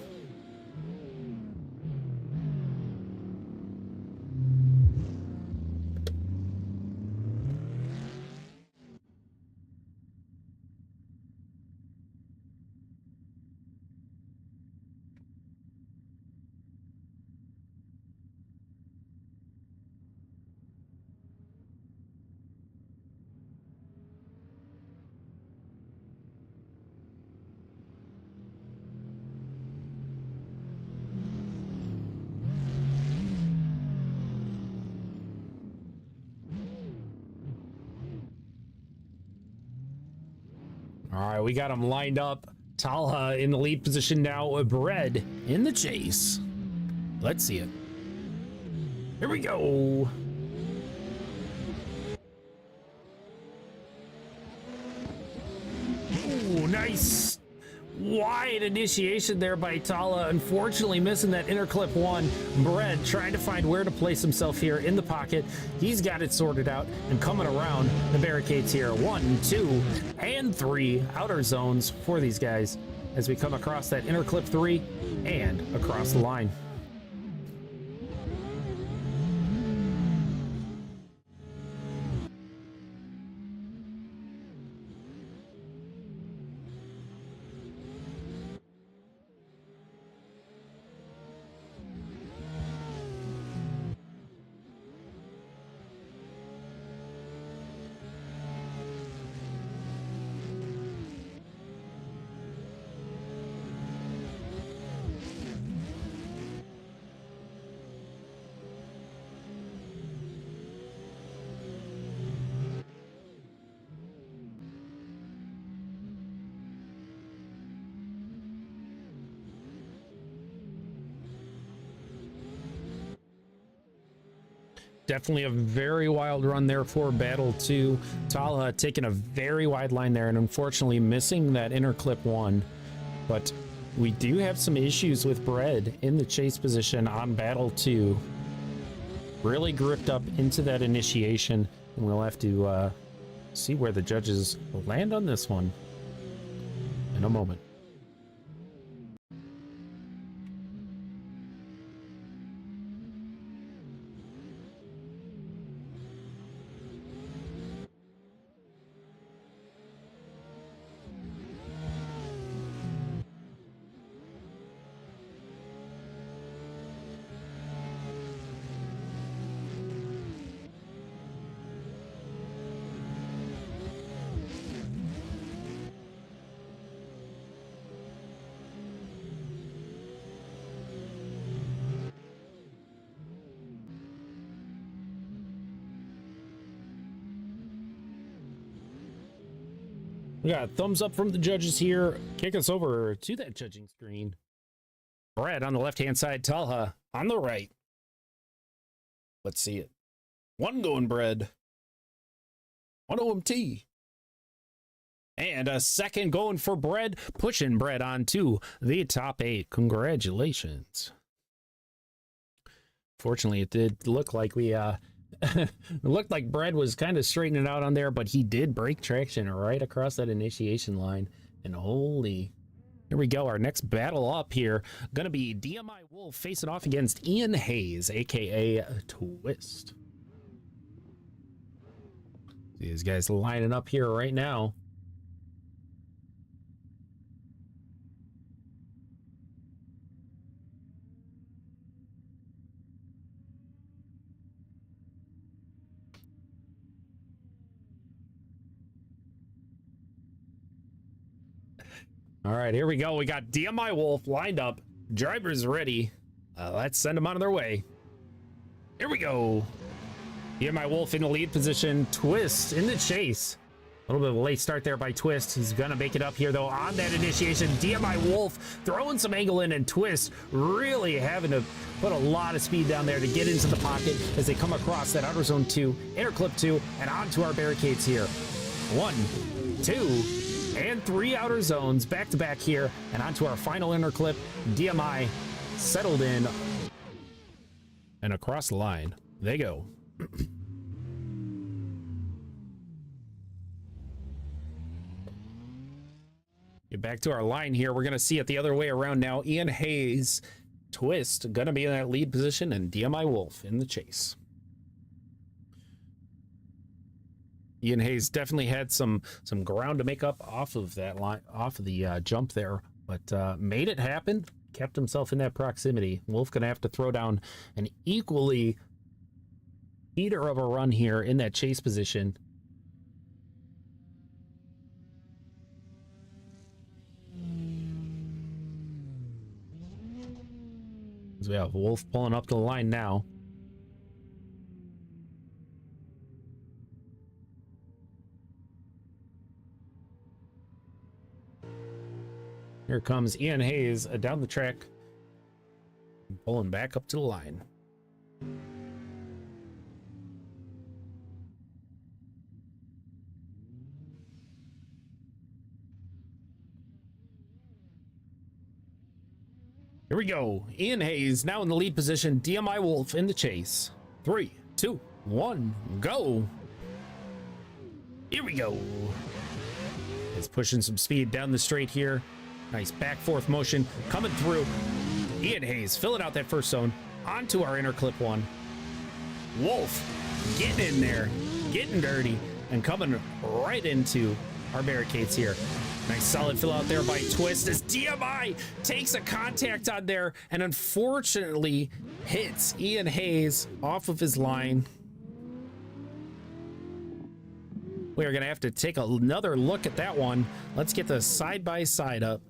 All right, we got him lined up. Talha in the lead position now. Bread in the chase. Let's see it. Here we go. Ooh, nice wide initiation there by Talha. Unfortunately missing that inner clip one. Bread trying to find where to place himself here in the pocket. He's got it sorted out and coming around the barricades here. 1, 2, and 3 outer zones for these guys as we come across that inner clip 3 and across the line. Definitely a very wild run there for Battle 2. Talha taking a very wide line there and unfortunately missing that inner clip 1. But we do have some issues with Bread in the chase position on Battle 2. Really gripped up into that initiation, and we'll have to see where the judges land on this one in a moment. We got a thumbs up from the judges here. Kick us over to that judging screen. Brad on the left-hand side, Talha on the right. Let's see it. One going Bread. One OMT. And a second going for Bread, pushing Bread on to the top 8. Congratulations. Fortunately, it did look like we it looked like Bread was kind of straightening out on there, but he did break traction right across that initiation line. And holy, here we go. Our next battle up here gonna be DMI Wolf facing off against Ian Hayes, aka Twist. These guys lining up here right now. All right, here we go. We got DMI Wolf lined up. Drivers ready. Let's send them on their way. Here we go. DMI Wolf in the lead position. Twist in the chase. A little bit of a late start there by Twist. He's going to make it up here, though, on that initiation. DMI Wolf throwing some angle in, and Twist really having to put a lot of speed down there to get into the pocket as they come across that outer zone 2, inner clip 2, and onto our barricades here. 1, 2, and 3 outer zones back to back here, and onto our final inner clip. DMI settled in and across the line they go. Get back to our line here. We're going to see it the other way around now. Ian Hayes, Twist, going to be in that lead position, and DMI Wolf in the chase. Ian Hayes definitely had some ground to make up off of that line, off of the jump there, but made it happen. Kept himself in that proximity. Wolf going to have to throw down an equally heater of a run here in that chase position. So we have Wolf pulling up to the line now. Here comes Ian Hayes down the track, pulling back up to the line. Here we go. Ian Hayes now in the lead position. DMI Wolf in the chase. 3, 2, 1, go. Here we go. He's pushing some speed down the straight here. Nice back forth motion coming through. Ian Hayes filling out that first zone onto our inner clip one. Wolf getting in there, getting dirty, and coming right into our barricades here. Nice solid fill out there by Twist as DMI takes a contact on there and unfortunately hits Ian Hayes off of his line. We are going to have to take another look at that one. Let's get the side-by-side up.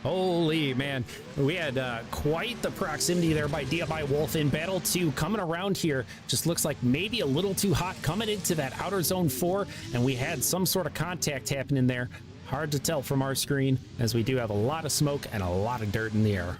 Holy man, we had quite the proximity there by DMI Wolf in battle 2 coming around here. Just looks like maybe a little too hot coming into that outer zone 4, and we had some sort of contact happening there. Hard to tell from our screen as we do have a lot of smoke and a lot of dirt in the air.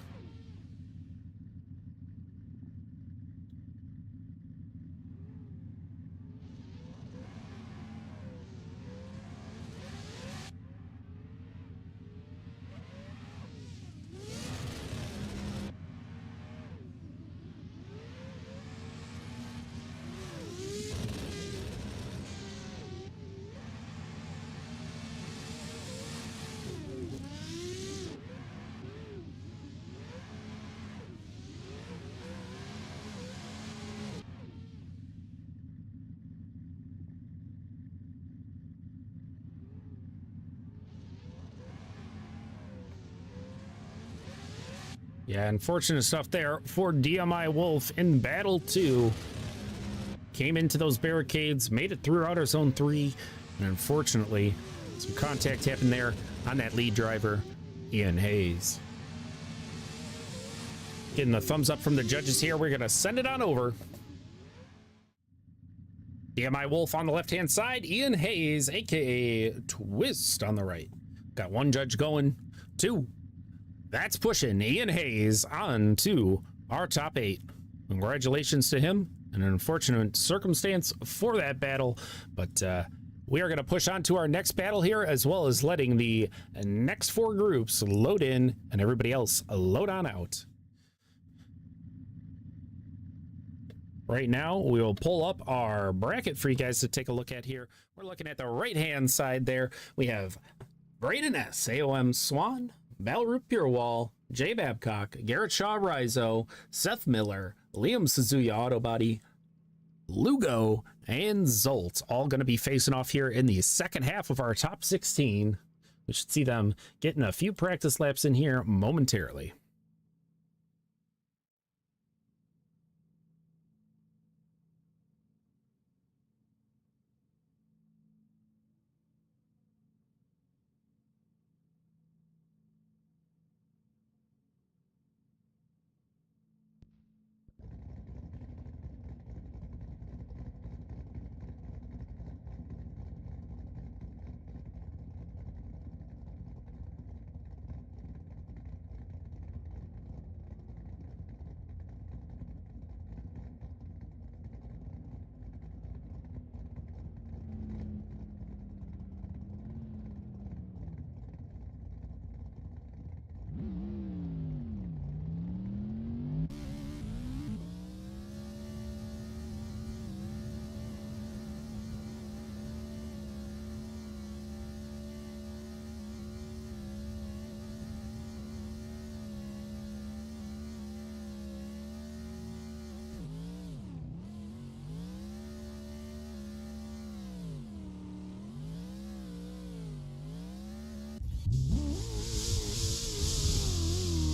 Yeah, unfortunate stuff there for DMI Wolf in battle 2. Came into those barricades, made it through outer zone 3, and unfortunately, some contact happened there on that lead driver, Ian Hayes. Getting the thumbs up from the judges here. We're going to send it on over. DMI Wolf on the left-hand side, Ian Hayes, aka Twist, on the right. Got one judge going, 2. That's pushing Ian Hayes on to our top 8. Congratulations to him. An unfortunate circumstance for that battle, but we are going to push on to our next battle here, as well as letting the next 4 groups load in and everybody else load on out. Right now, we will pull up our bracket for you guys to take a look at here. We're looking at the right-hand side there. We have Braden S., AOM Swan, Balroot Purewall, Jay Babcock, Garrett Shaw Rizo, Seth Miller, Liam Suzuya Autobody, Lugo, and Zolt, all going to be facing off here in the second half of our top 16. We should see them getting a few practice laps in here momentarily.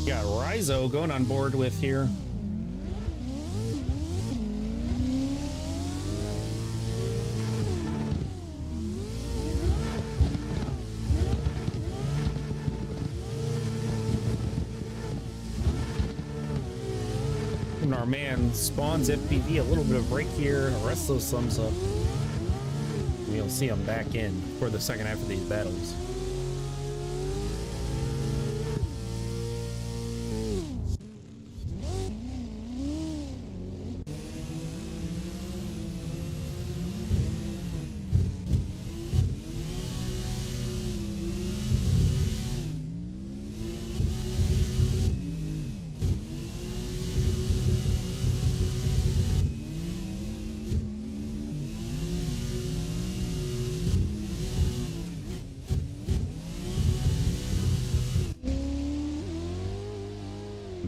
Got Rizo going on board with here. And our man spawns FPV a little bit of break here, arrests those thumbs up. We'll see him back in for the second half of these battles.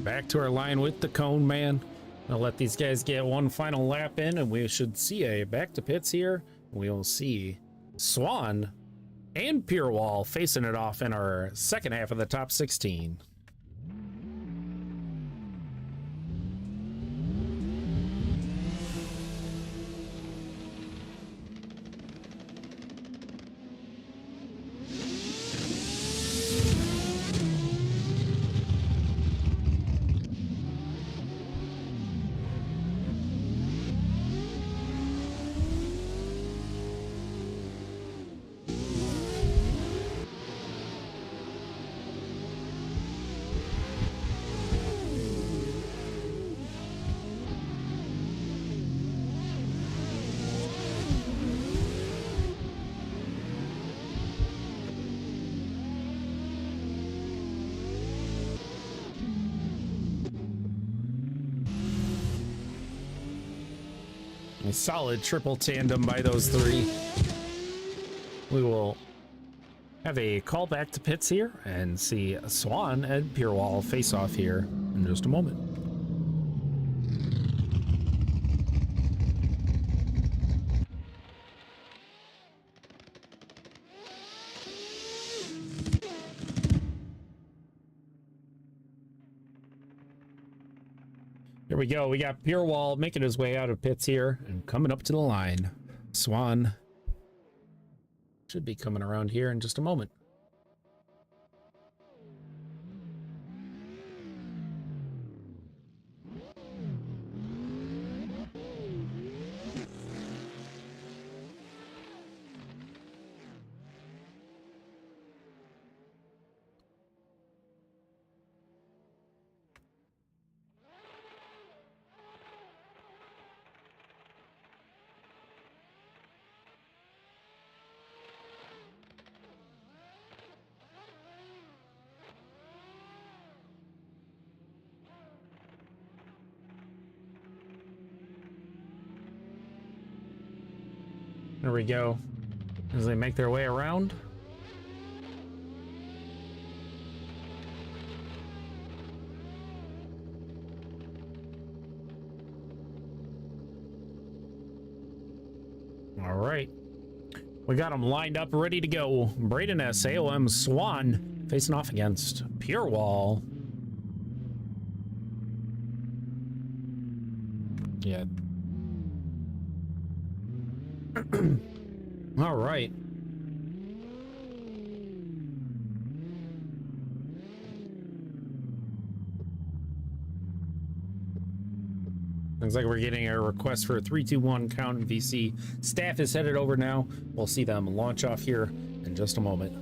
Back to our line with the cone man. I'll let these guys get one final lap in, and we should see a back to pits here. We'll see Swan and Purewall facing it off in our second half of the top 16. A solid triple tandem by those three. We will have a call back to pits here and see Swan and Purewall face off here in just a moment. Here we go. We got Purewall making his way out of pits here and coming up to the line. Swan should be coming around here in just a moment. There we go. As they make their way around. All right. We got them lined up, ready to go. Braden S, AOM Swan facing off against Purewall. Yeah. All right. Looks like we're getting a request for a 3-2-1 count in VC. Staff is headed over now. We'll see them launch off here in just a moment.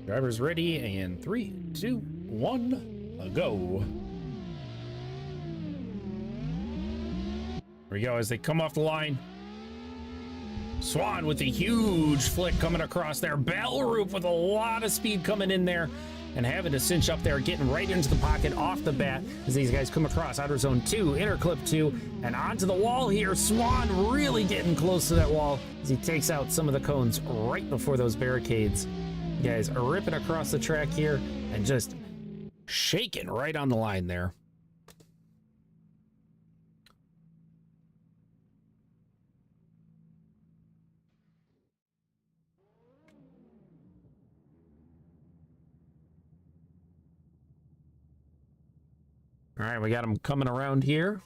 Drivers ready, and 3, 2, 1, go. Here we go as they come off the line. Swan with a huge flick coming across there. Bellroop with a lot of speed coming in there and having to cinch up there, getting right into the pocket off the bat as these guys come across outer zone 2, inner clip 2, and onto the wall here. Swan really getting close to that wall as he takes out some of the cones right before those barricades. You guys are ripping across the track here and just shaking right on the line there. All right, we got him coming around here.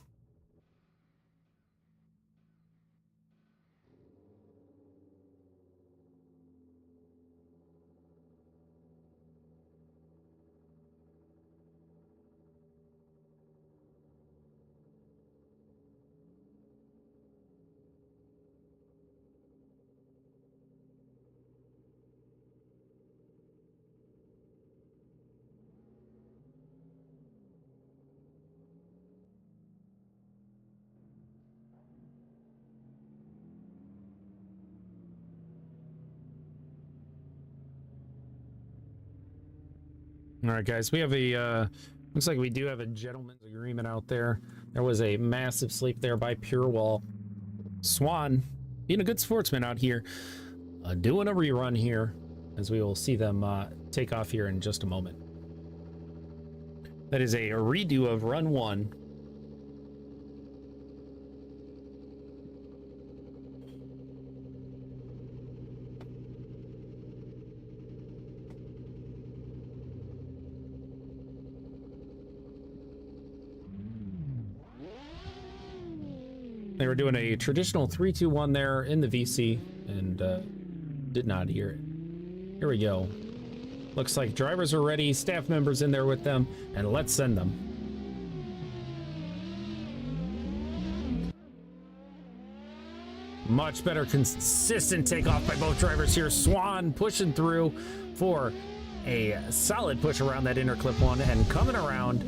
All right, guys, we have a, looks like we do have a gentleman's agreement out there. There was a massive sleep there by Pure Wall. Swan, being a good sportsman out here, doing a rerun here, as we will see them take off here in just a moment. That is a redo of run 1. They were doing a traditional 3-2-1 there in the VC and did not hear it. Here we go. Looks like drivers are ready, staff members in there with them, and let's send them. Much better consistent takeoff by both drivers here. Swan pushing through for a solid push around that inner clip 1 and coming around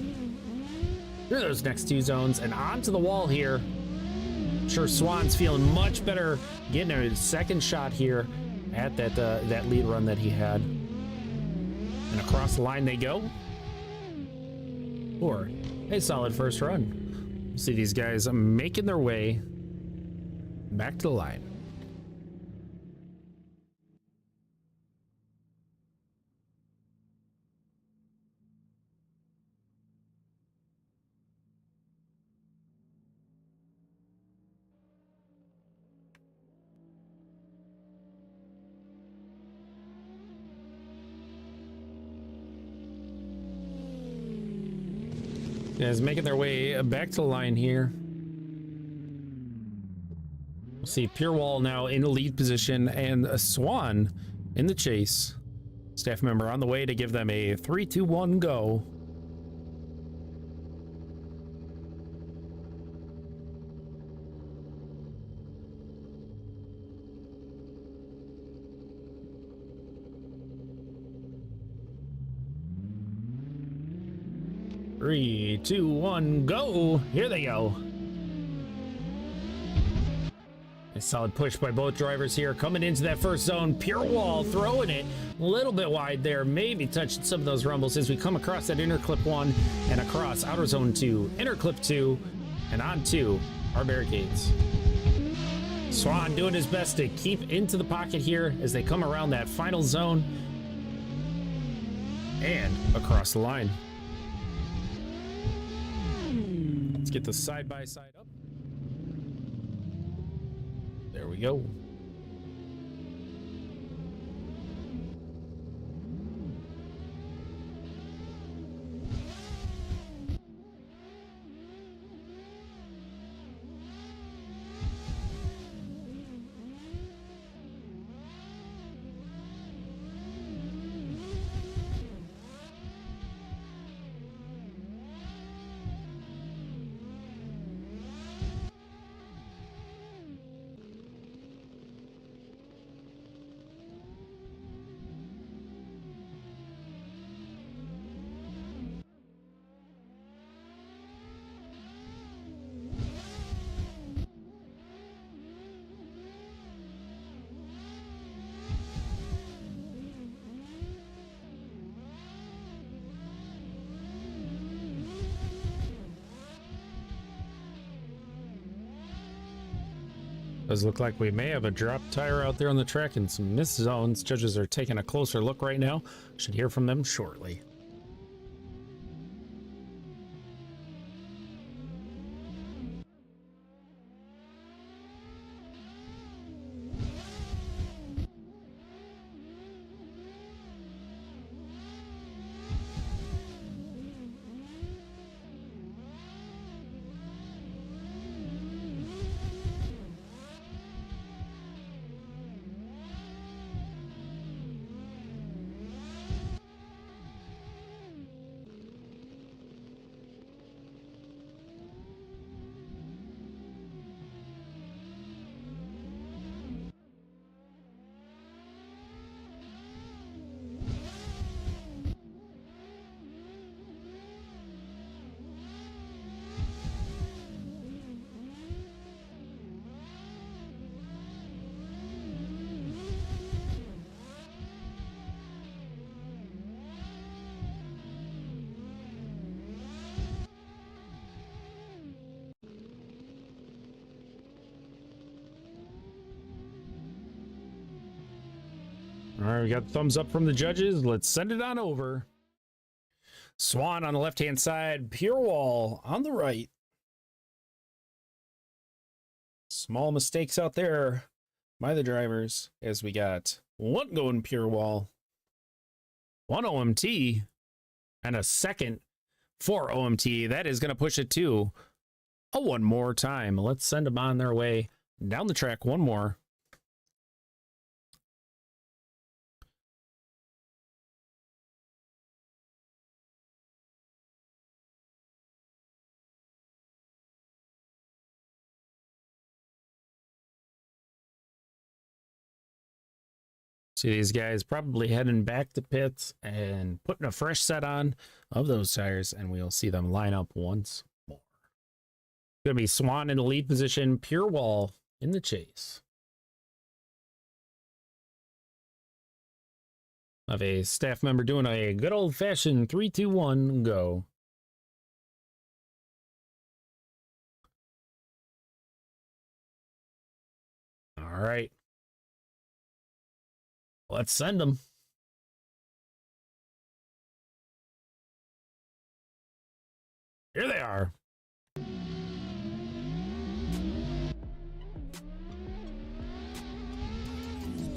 through those next 2 zones and onto the wall here. Sure, Swan's feeling much better getting a second shot here at that lead run that he had. And across the line they go for a solid first run. See these guys making their way back to the line. Guys making their way back to the line here. We'll see Pure Wall now in the lead position and a Swan in the chase. Staff member on the way to give them a 3-2-1 go. Three, two, one, go! Here they go. A solid push by both drivers here coming into that first zone. Pure Wall throwing it a little bit wide there, maybe touching some of those rumbles as we come across that inner clip 1 and across outer zone 2, inner clip 2, and onto our barricades. Swan doing his best to keep into the pocket here as they come around that final zone and across the line. Let's get the side-by-side up. There we go. Does look like we may have a drop tire out there on the track and some miss zones. Judges are taking a closer look right now. Should hear from them shortly. right, we got thumbs up from the judges. Let's send it on over. Swan on the left-hand side, Pure Wall on the right. Small mistakes out there by the drivers as we got one going Pure Wall, one OMT, and a second for OMT. That is going to push it to a one more time. Let's send them on their way down the track one more. See these guys probably heading back to pits and putting a fresh set on of those tires, and we'll see them line up once more. Going to be Swan in the lead position, Pure Wall in the chase. Of a staff member doing a good old-fashioned 3, 2, 1 go. All right. Let's send them. Here they are.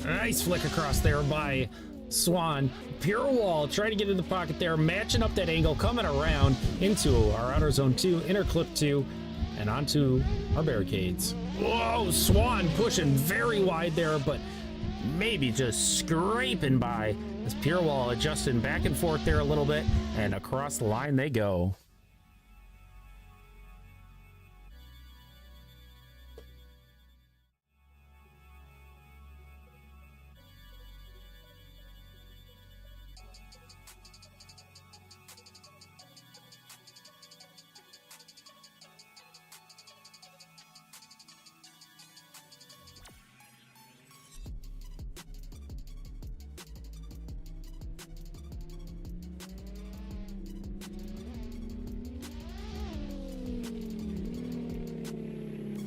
Nice flick across there by Swan. Pure Wall trying to get in the pocket there, matching up that angle, coming around into our outer zone 2, inner clip 2, and onto our barricades. Whoa, Swan pushing very wide there, but maybe just scraping by as Pure Wall adjusting back and forth there a little bit, and across the line they go.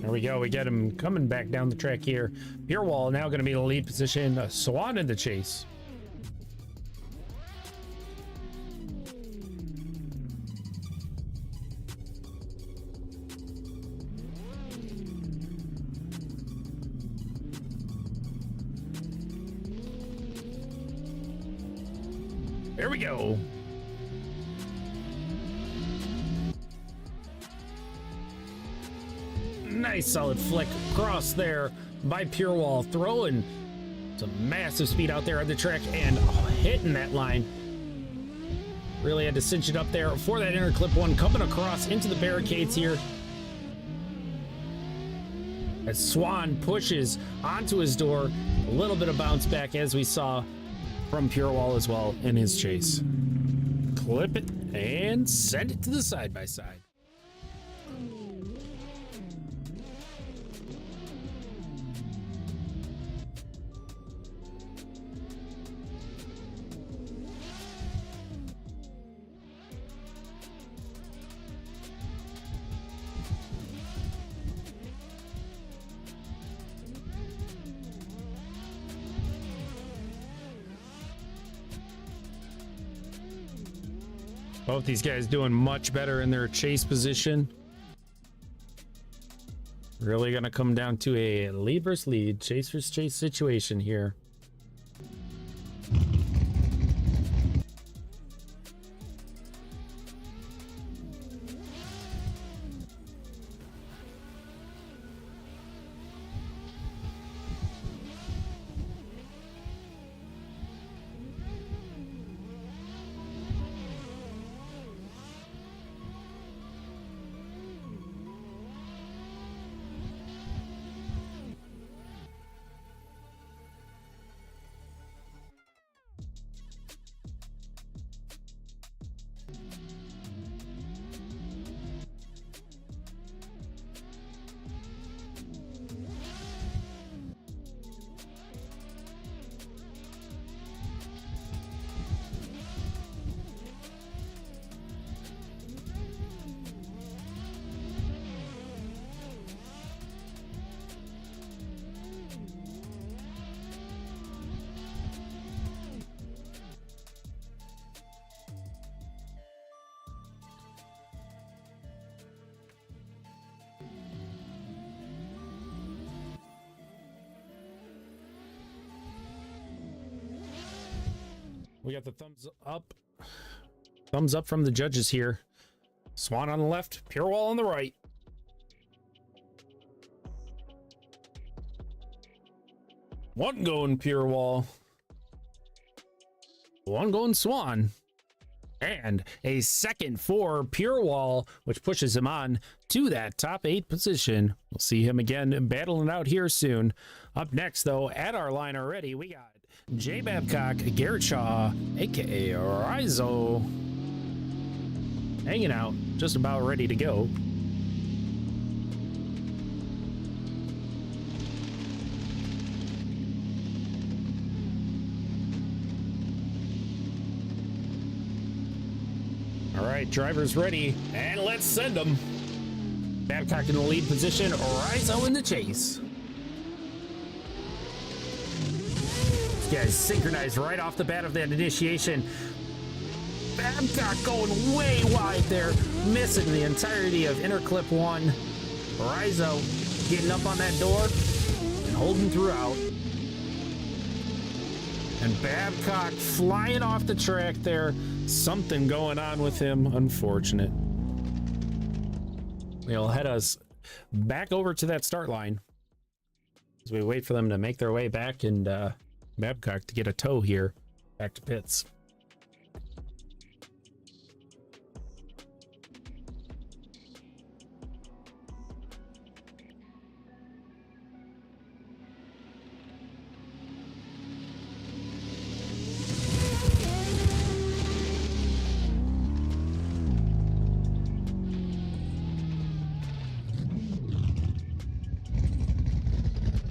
There we go. We get him coming back down the track here. Pure Wall now going to be in the lead position. Swan in the chase. There we go. Nice solid flick across there by Pure Wall, throwing some massive speed out there on the track and hitting that line. Really had to cinch it up there for that inner clip 1, coming across into the barricades here as Swan pushes onto his door. A little bit of bounce back as we saw from Pure Wall as well in his chase. Clip it and send it to the side-by-side. Both these guys doing much better in their chase position. Really going to come down to a lead versus lead, chase versus chase situation here. We got the thumbs up from the judges here. Swan on the left, Pure Wall on the right. One going Pure Wall, one going Swan, and a second for Pure Wall, which pushes him on to that top 8 position. We'll see him again battling out here soon. Up next, though, at our line already, we got Jay Babcock, Garrett Shaw, aka Rizo, hanging out, just about ready to go. All right, drivers ready, and let's send them. Babcock in the lead position, Rizo in the chase. These guys synchronized right off the bat of that initiation. Babcock going way wide there, missing the entirety of inner clip 1. Rizo getting up on that door and holding throughout. And Babcock flying off the track there. Something going on with him, unfortunate. We'll head us back over to that start line as we wait for them to make their way back, and Babcock to get a tow here back to pits.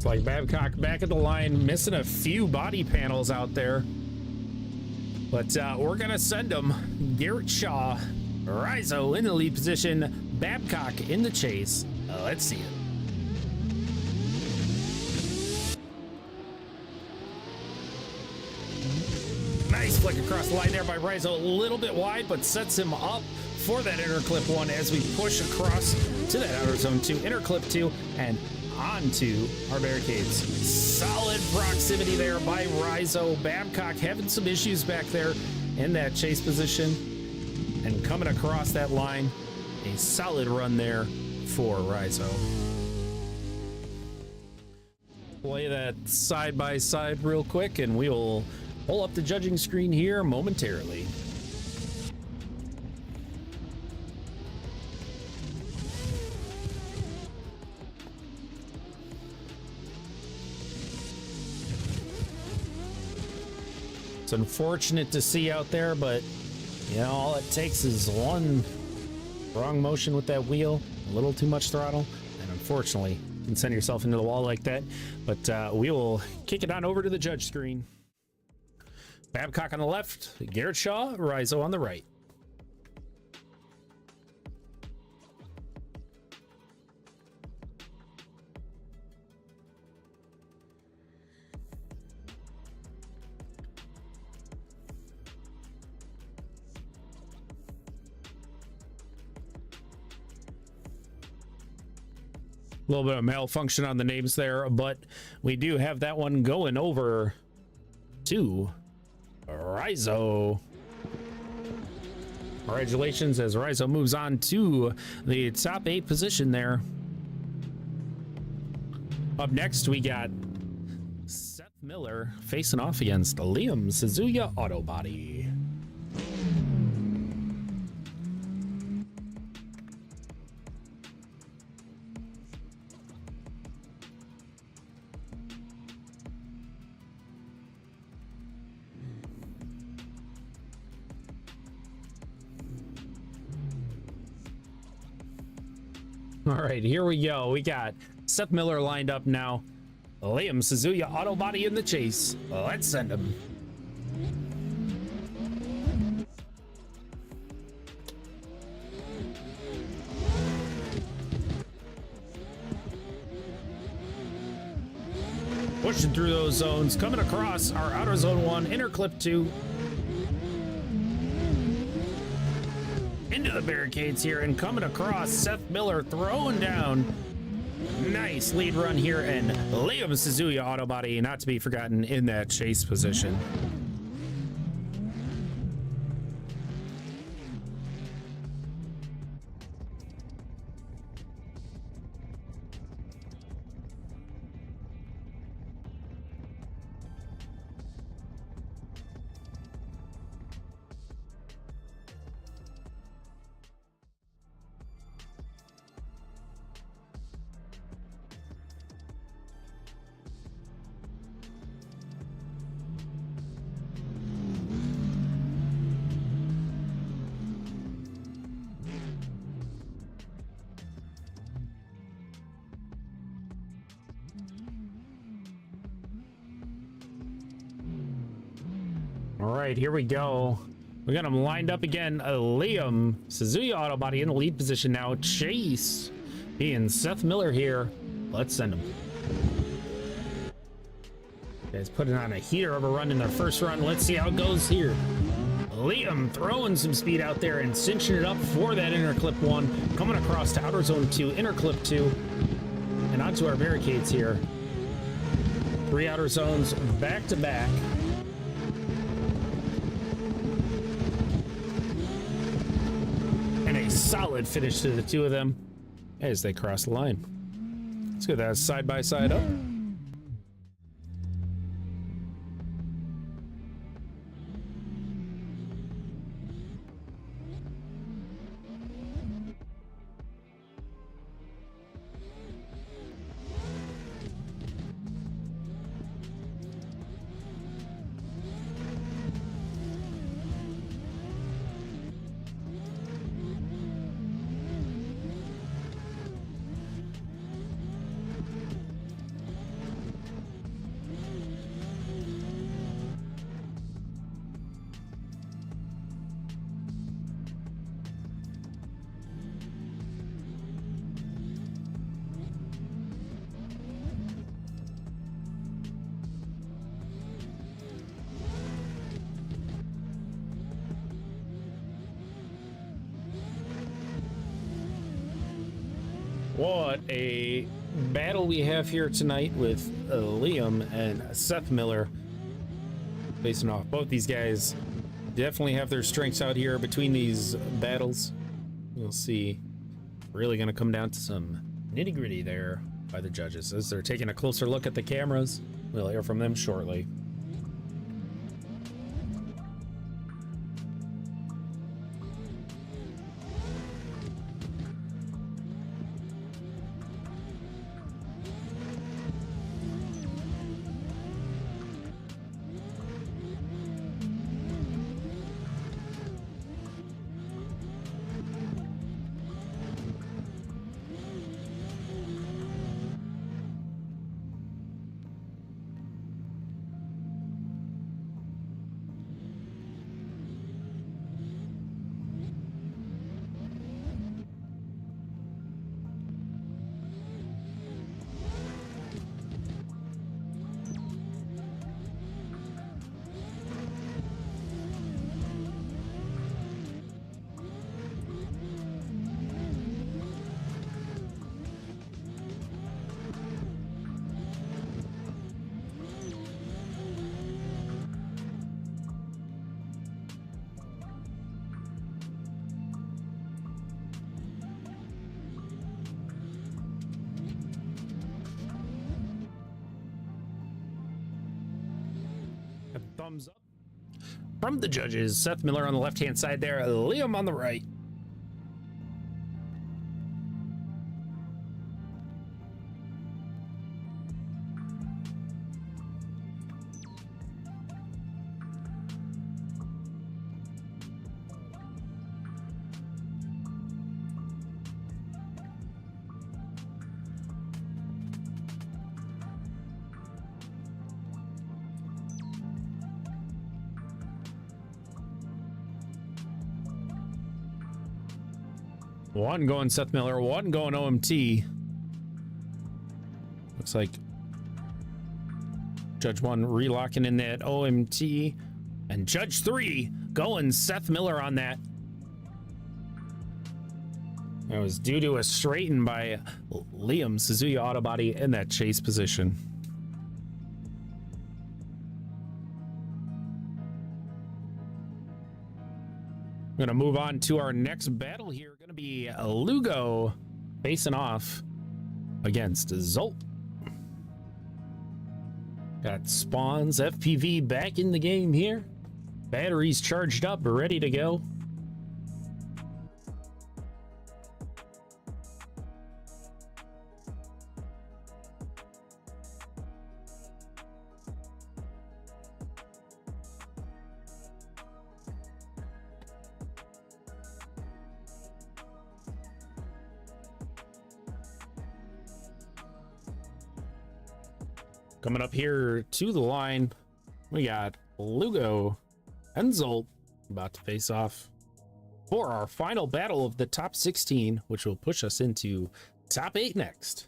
Like Babcock back at the line, missing a few body panels out there, but we're gonna send them. Garrett Shaw, Rizo in the lead position, Babcock in the chase. Let's see it. Nice flick across the line there by Rizo, a little bit wide, but sets him up for that inner clip 1 as we push across to that outer zone 2, inner clip 2, and onto our barricades. Solid proximity there by Rizo. Babcock having some issues back there in that chase position, and coming across that line, a solid run there for Rizo. Play that side by side real quick, and we will pull up the judging screen here momentarily. It's unfortunate to see out there, but you know, all it takes is one wrong motion with that wheel, a little too much throttle, and unfortunately you can send yourself into the wall like that. But we will kick it on over to the judge screen. Babcock on the left, Garrett Shaw, Rizo on the right. A little bit of malfunction on the names there, but we do have that one going over to Rizo. Congratulations as Rizo moves on to the top 8 position there. Up next, we got Seth Miller facing off against Liam Suzuya Auto Body. All right, here we go. We got Seth Miller lined up now. Liam Suzuya Auto Body in the chase. Let's send him. Pushing through those zones, coming across our outer zone 1, inner clip 2. Into the barricades here, and coming across, Seth Miller throwing down. Nice lead run here, and Liam Suzuya Auto Body, not to be forgotten, in that chase position. All right, here we go. We got him lined up again. Liam, Suzuki Auto Body in the lead position now. Chase, he and Seth Miller here. Let's send him. Guys putting on a heater of a run in their first run. Let's see how it goes here. Liam throwing some speed out there and cinching it up for that inner clip 1. Coming across to outer zone 2, inner clip 2. And onto our barricades here. 3 outer zones back to back. And a solid finish to the 2 of them as they cross the line. Let's get that side by side up. What a battle we have here tonight with Liam and Seth Miller facing off. Both these guys definitely have their strengths out here between these battles. You'll see really going to come down to some nitty gritty there by the judges as they're taking a closer look at the cameras. We'll hear from them shortly. Thumbs up from the judges. Seth Miller on the left-hand side there, Liam on the right. One going Seth Miller, one going OMT. Looks like Judge 1 relocking in that OMT. And Judge 3 going Seth Miller on that. That was due to a straighten by Liam Suzuki Auto Body in that chase position. We're going to move on to our next battle here. Going to be Lugo facing off against Zolt. Got Spawns FPV back in the game here. Batteries charged up, ready to go. Coming up here to the line, we got Lugo and Zolt about to face off for our final battle of the top 16, which will push us into top 8 next.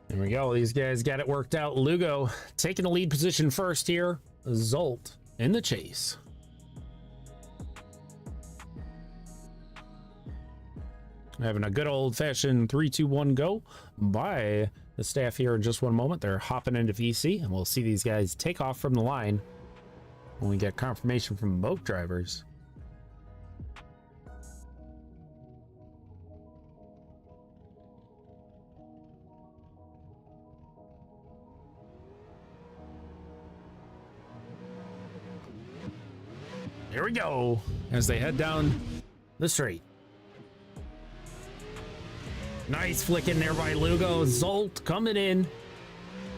There we go. These guys got it worked out. Lugo taking the lead position first here. Zolt in the chase. Having a good old-fashioned 3-2-1 go by the staff here in just one moment. They're hopping into VC, and we'll see these guys take off from the line when we get confirmation from both drivers. Here we go as they head down the straight. Nice flick in there by Lugo. Zolt coming in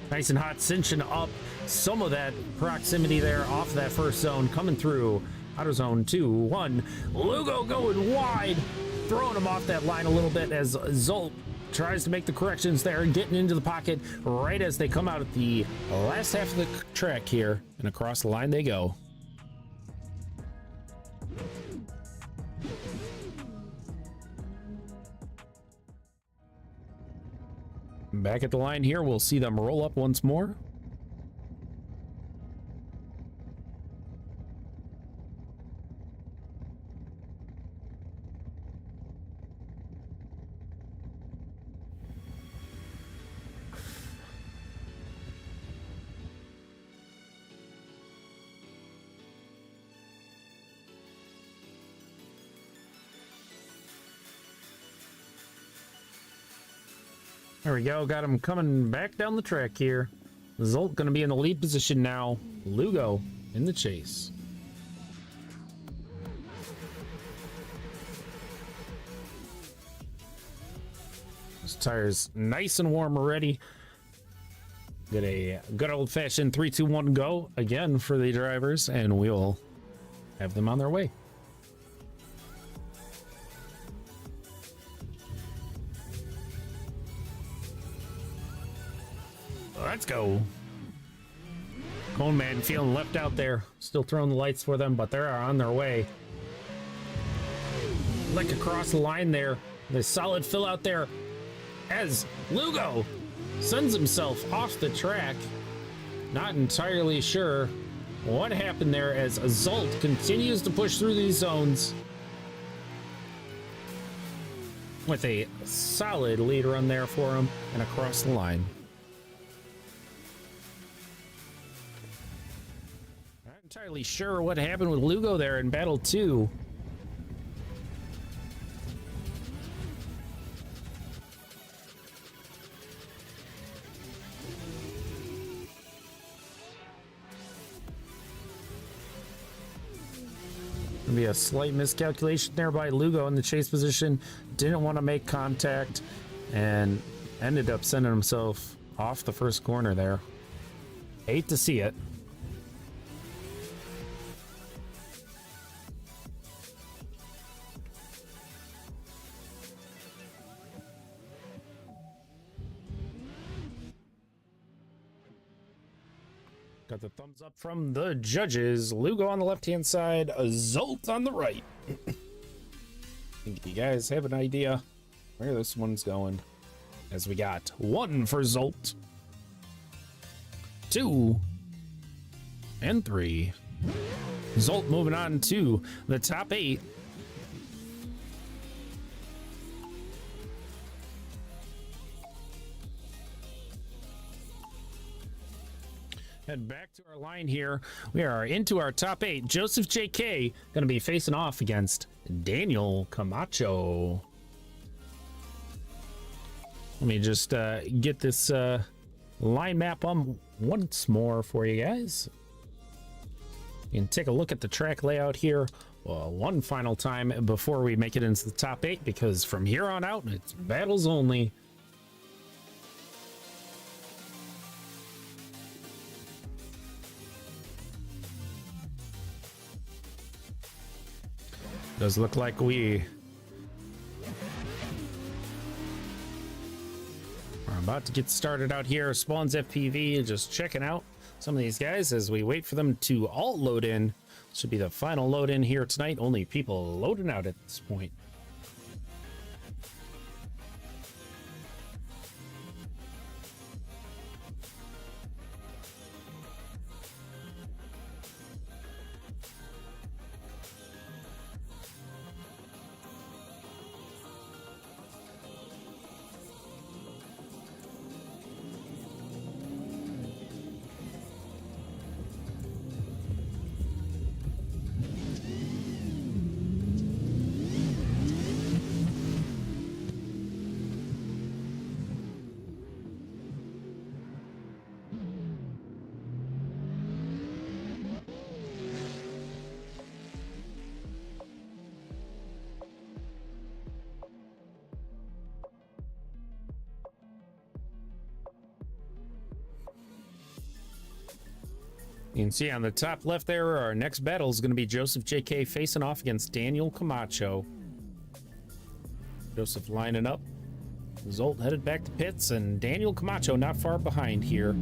nice and hot, cinching up some of that proximity there off that first zone, coming through out of zone 2-1. Lugo going wide, throwing him off that line a little bit as Zolt tries to make the corrections there, getting into the pocket right as they come out at the last half of the track here, and across the line they go. Back at the line here, we'll see them roll up once more. There we go, got him coming back down the track here. Zolt going to be in the lead position now. Lugo in the chase. This tire's nice and warm already. Get a good old-fashioned 3-2-1 go again for the drivers, and we'll have them on their way. Let's go. Cone Man feeling left out there. Still throwing the lights for them, but they're on their way. Lick across the line there. The solid fill out there as Lugo sends himself off the track. Not entirely sure what happened there as Zolt continues to push through these zones with a solid lead run there for him and across the line. Entirely sure what happened with Lugo there in battle 2. Gonna be a slight miscalculation there by Lugo in the chase position. Didn't want to make contact and ended up sending himself off the first corner there. Hate to see it. Got the thumbs up from the judges. Lugo on the left-hand side, Zolt on the right. Think you guys have an idea where this one's going? As we got 1 for Zolt, 2, and 3. Zolt moving on to the top 8. Head back to our line here. We are into our top 8. Joseph JK going to be facing off against Daniel Camacho. Let me just get this line map on once more for you guys. You can take a look at the track layout here one final time before we make it into the top 8, because from here on out, it's battles only. Does look like we are about to get started out here. Spawns FPV, just checking out some of these guys as we wait for them to all load in. Should be the final load in here tonight. Only people loading out at this point. You can see on the top left there, our next battle is going to be Joseph JK facing off against Daniel Camacho. Joseph lining up. Zolt headed back to pits, and Daniel Camacho not far behind here.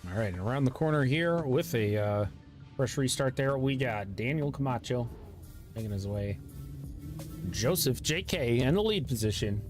All right, and around the corner here with a fresh restart there, we got Daniel Camacho making his way. Joseph JK in the lead position.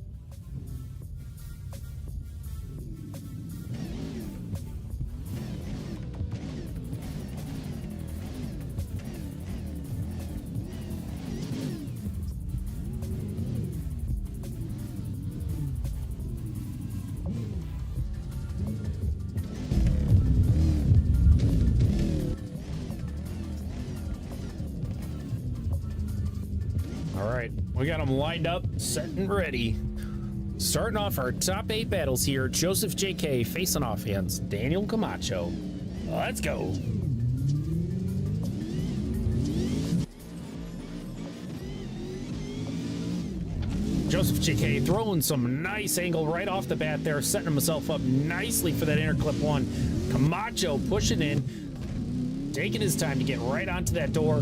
We got them lined up, set and ready. Starting off our top 8 battles here, Joseph JK facing off against Daniel Camacho. Let's go. Joseph JK throwing some nice angle right off the bat there, setting himself up nicely for that interclip one. Camacho pushing in, taking his time to get right onto that door.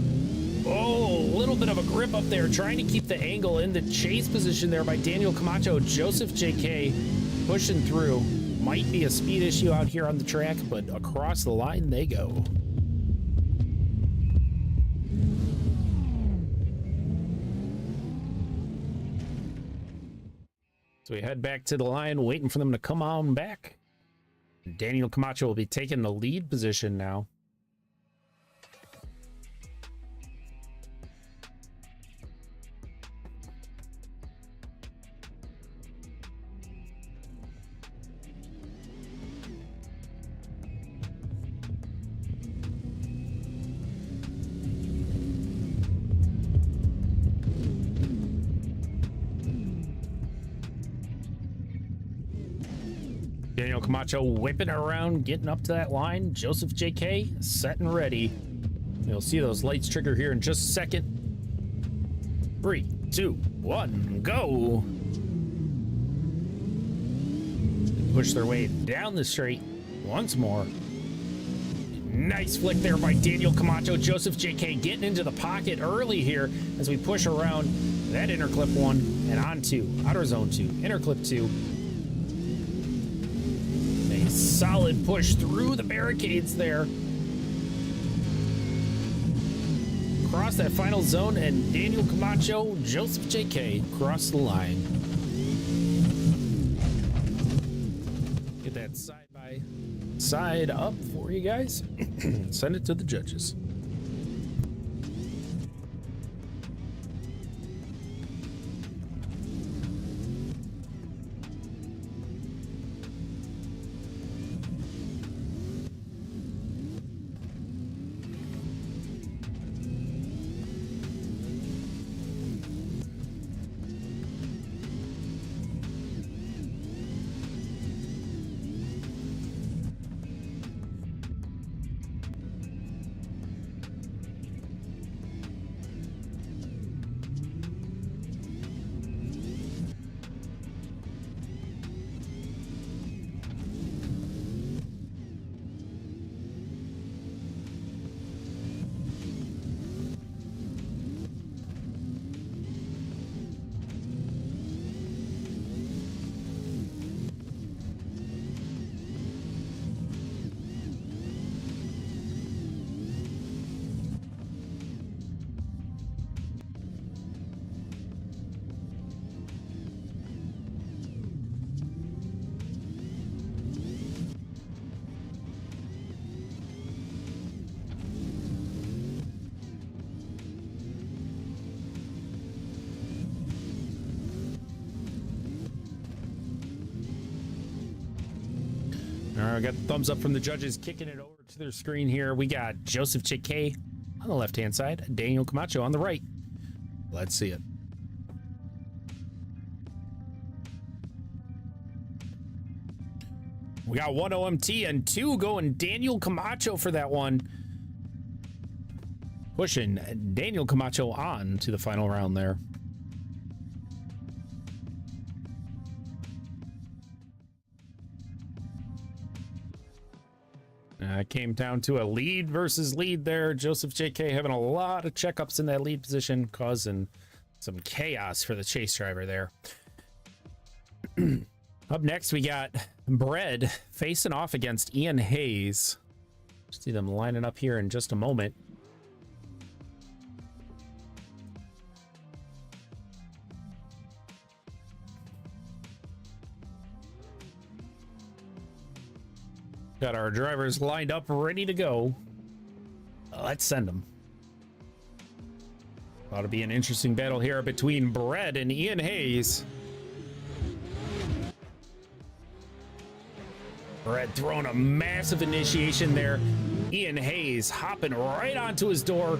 Oh, a little bit of a grip up there, trying to keep the angle in the chase position there by Daniel Camacho. Joseph JK pushing through. Might be a speed issue out here on the track, but across the line they go. So we head back to the line, waiting for them to come on back. Daniel Camacho will be taking the lead position now. Daniel Camacho whipping around, getting up to that line. Joseph JK set and ready. You'll see those lights trigger here in just a second. 3, 2, 1, go. Push their way down the straight once more. Nice flick there by Daniel Camacho. Joseph JK getting into the pocket early here as we push around that interclip 1 and onto outer zone 2, interclip 2. Solid push through the barricades there. Across that final zone, and Daniel Camacho, Joseph JK cross the line. Get that side by side up for you guys. Send it to the judges. All right, we got the thumbs up from the judges, kicking it over to their screen here. We got Joseph J.K. on the left-hand side, Daniel Camacho on the right. Let's see it. We got 1 OMT and 2 going Daniel Camacho for that one. Pushing Daniel Camacho on to the final round there. Came down to a lead versus lead there. Joseph J.K. having a lot of checkups in that lead position, causing some chaos for the chase driver there. Up next, we got Bread facing off against Ian Hayes. See them lining up here in just a moment. Got our drivers lined up, ready to go. Let's send them. Ought to be an interesting battle here between Bread and Ian Hayes. Bread throwing a massive initiation there. Ian Hayes hopping right onto his door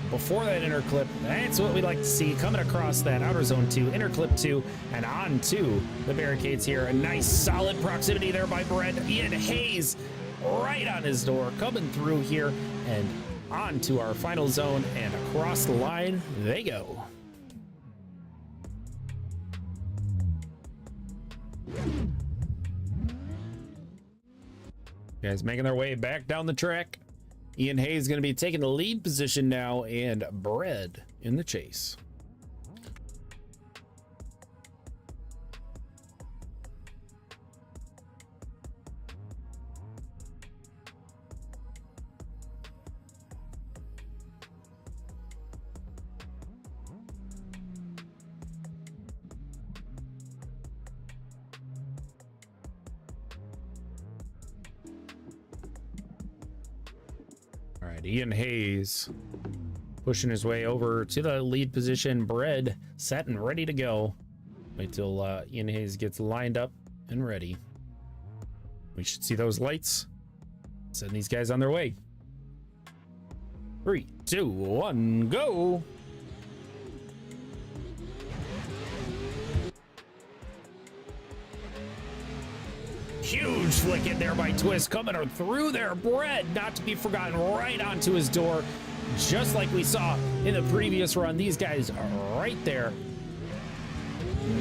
before that inner clip. That's what we like to see, coming across that outer zone 2, inner clip 2, and on to the barricades here. A nice solid proximity there by Bread. Ian Hayes right on his door, coming through here and on to our final zone, and across the line they go. Guys making their way back down the track. Ian Hayes is going to be taking the lead position now, and Bread in the chase. All right, Ian Hayes pushing his way over to the lead position. Bread set and ready to go. Wait till Ian Hayes gets lined up and ready. We should see those lights. Send these guys on their way. 3, 2, 1, go. Huge flick in there by Twist, coming through there. Bread, not to be forgotten, right onto his door. Just like we saw in the previous run, these guys are right there.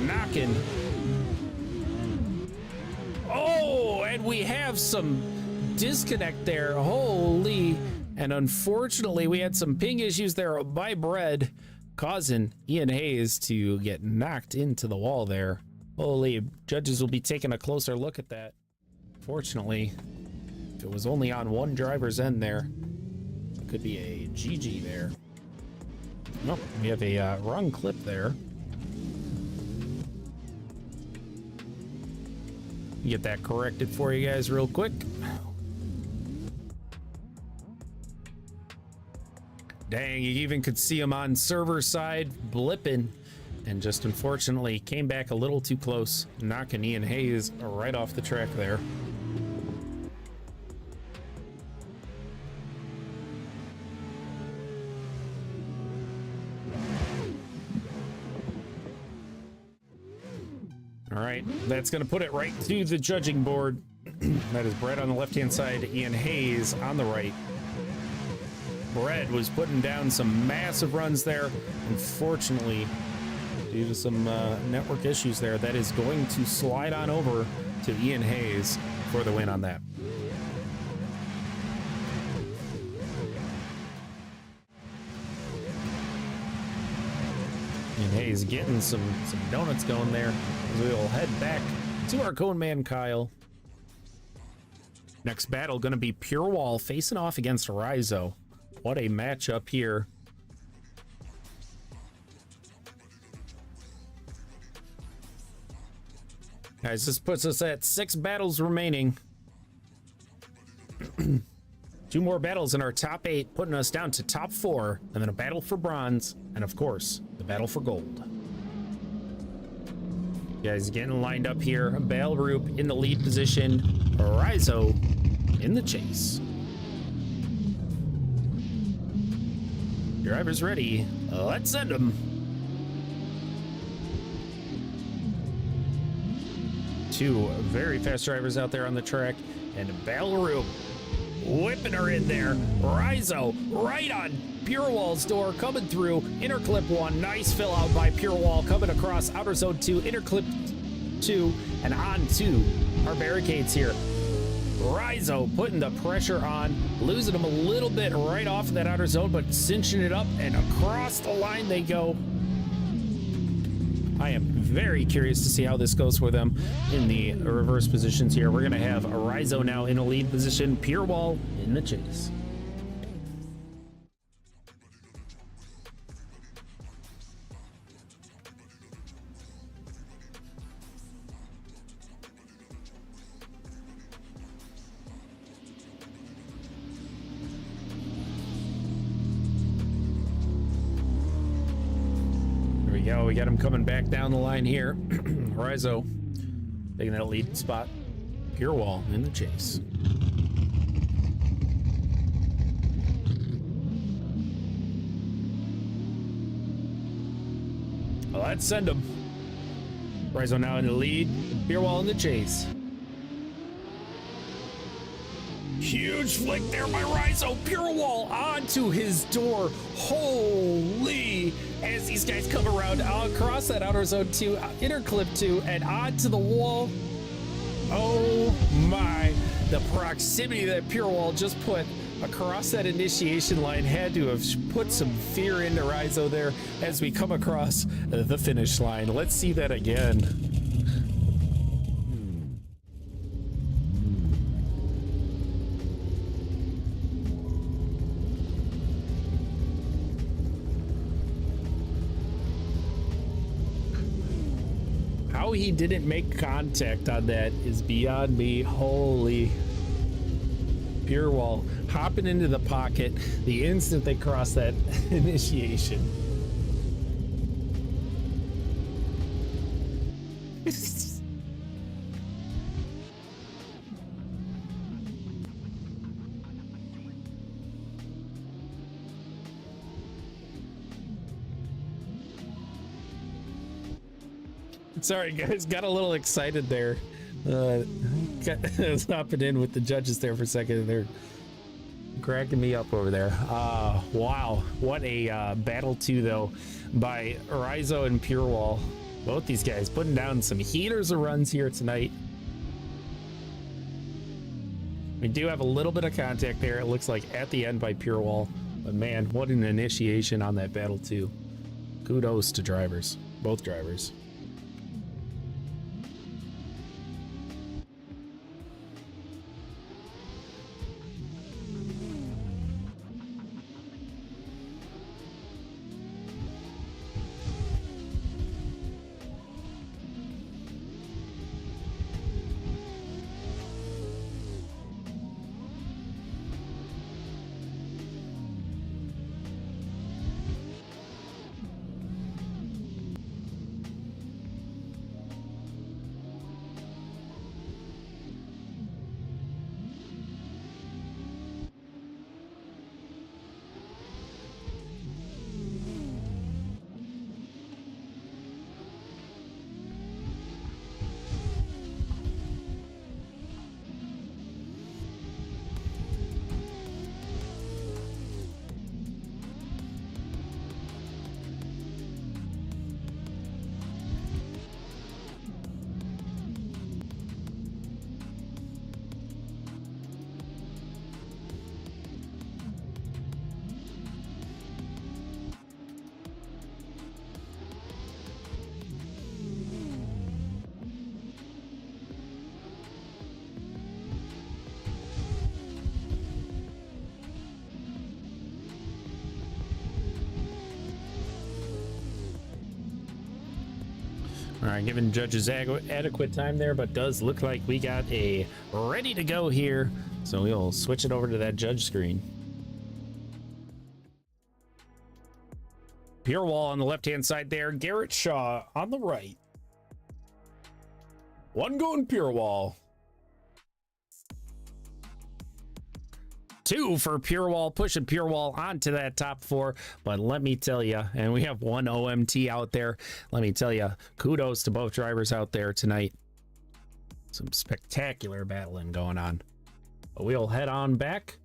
Knocking. Oh, and we have some disconnect there. Holy. And unfortunately, we had some ping issues there by Bread, causing Ian Hayes to get knocked into the wall there. Holy, judges will be taking a closer look at that. Fortunately, if it was only on one driver's end there, it could be a GG there. Nope, we have a wrong clip there. Get that corrected for you guys real quick. Dang, you even could see him on server side blipping, and just unfortunately came back a little too close, knocking Ian Hayes right off the track there. All right, that's going to put it right to the judging board. That is Bread on the left-hand side, Ian Hayes on the right. Bread was putting down some massive runs there. Unfortunately, due to some network issues there, that is going to slide on over to Ian Hayes for the win on that. Ian Hayes getting some donuts going there as we will head back to our cone man Kyle. Next battle going to be Pure Wall facing off against Rizo. What a matchup here. Guys, this puts us at 6 battles remaining. 2 more battles in our top 8, putting us down to top 4, and then a battle for bronze, and of course, the battle for gold. Guys, getting lined up here. Balroop in the lead position. Rizzo in the chase. Drivers ready. Let's send them. Two very fast drivers out there on the track, and Ballaroo whipping her in there. Rizzo right on Pure Wall's door, coming through. Interclip 1, nice fill out by Pure Wall, coming across outer zone 2, interclip 2, and on to our barricades here. Rizzo putting the pressure on, losing them a little bit right off of that outer zone, but cinching it up, and across the line they go. I am very curious to see how this goes for them in the reverse positions here. We're going to have Rizzo now in a lead position, Pure Wall in the chase. We got him coming back down the line here. Rizzo taking that lead spot. Pure Wall in the chase. Well, let's send him. Rizzo now in the lead. Pure Wall in the chase. Huge flick there by Rizzo. Pure Wall onto his door. Holy! As these guys come around across that outer zone 2, interclip 2, and onto the wall. Oh my! The proximity that Pure Wall just put across that initiation line had to have put some fear into Rizzo there as we come across the finish line. Let's see that again. How he didn't make contact on that is beyond me. Holy. Pure Wall hopping into the pocket the instant they cross that initiation. Sorry guys, got a little excited there. Hopping in with the judges there for a second. They're cracking me up over there. Wow, what a battle 2 though by Rizzo and Pure Wall. Both these guys putting down some heaters of runs here tonight. We do have a little bit of contact there, it looks like, at the end by Pure Wall. But man, what an initiation on that battle 2. Kudos to drivers, both drivers. All right, giving judges adequate time there, but does look like we got a ready to go here. So we'll switch it over to that judge screen. Pure Wall on the left-hand side there. Garrett Shaw on the right. One going Pure Wall. 2 for Pure Wall, pushing Pure Wall onto that top 4. But let me tell you, and we have one OMT out there. Let me tell you, kudos to both drivers out there tonight. Some spectacular battling going on. But we'll head on back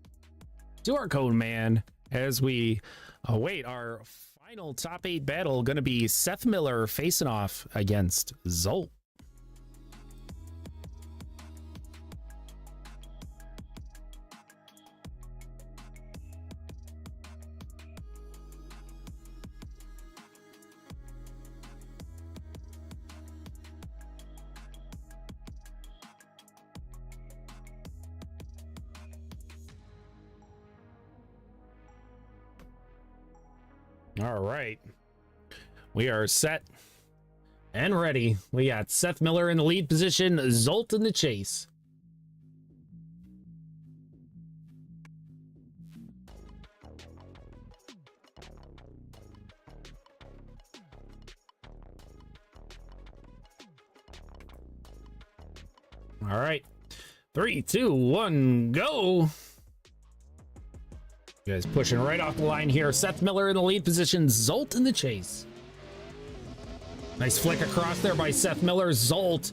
to our code man as we await our final top 8 battle. Going to be Seth Miller facing off against Zolt. All right, we are set and ready. We got Seth Miller in the lead position, Zolt in the chase. All right, 3, 2, 1, go. You guys pushing right off the line here. Seth Miller in the lead position, Zolt in the chase. Nice flick across there by Seth Miller. Zolt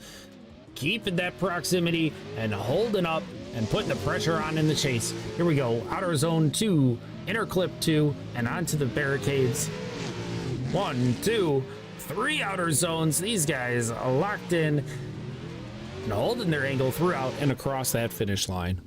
keeping that proximity and holding up and putting the pressure on in the chase. Here we go. Outer zone 2, inner clip 2, and onto the barricades. 1, 2, 3 outer zones. These guys are locked in and holding their angle throughout and across that finish line.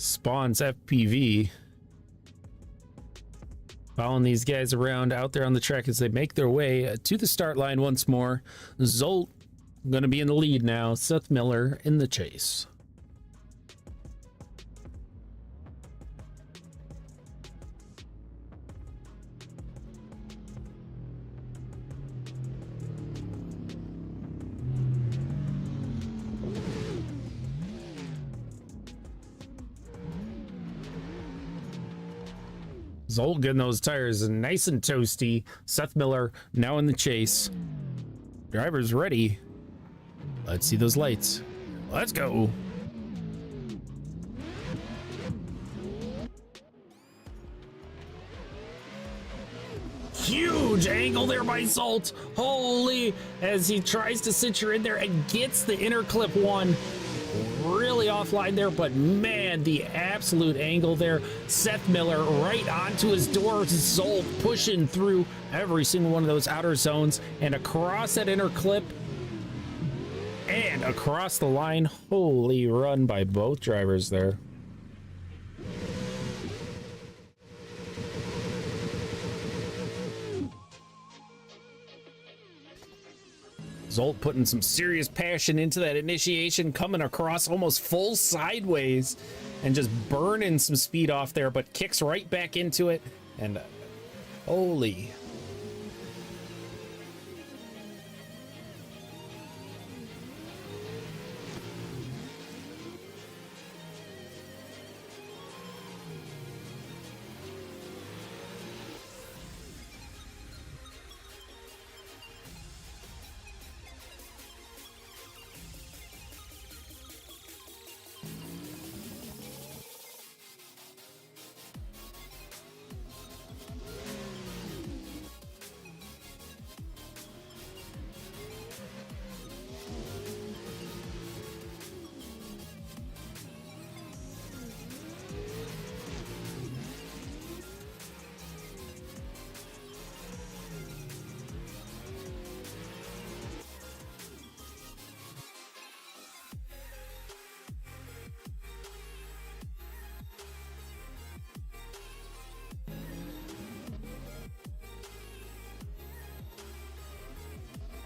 Spawns FPV following these guys around out there on the track as they make their way to the start line once more. Zolt going to be in the lead now. Seth Miller in the chase. Zolt getting those tires nice and toasty. Seth Miller now in the chase. Driver's ready. Let's see those lights. Let's go. Huge angle there by Zolt. Holy, as he tries to cinch her in there and gets the inner clip 1. Really offline there, but man, the absolute angle there. Seth Miller right onto his door. Zolt pushing through every single one of those outer zones and across that inner clip and across the line. Holy run by both drivers there. Zolt putting some serious passion into that initiation, coming across almost full sideways and just burning some speed off there, but kicks right back into it. And holy.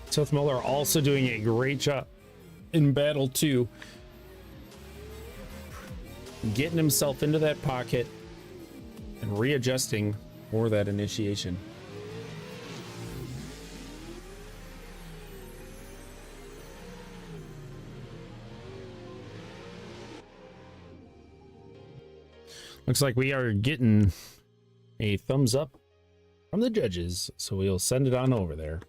Seth Miller also doing a great job in battle 2, getting himself into that pocket and readjusting for that initiation. Looks like we are getting a thumbs up from the judges, so we'll send it on over there.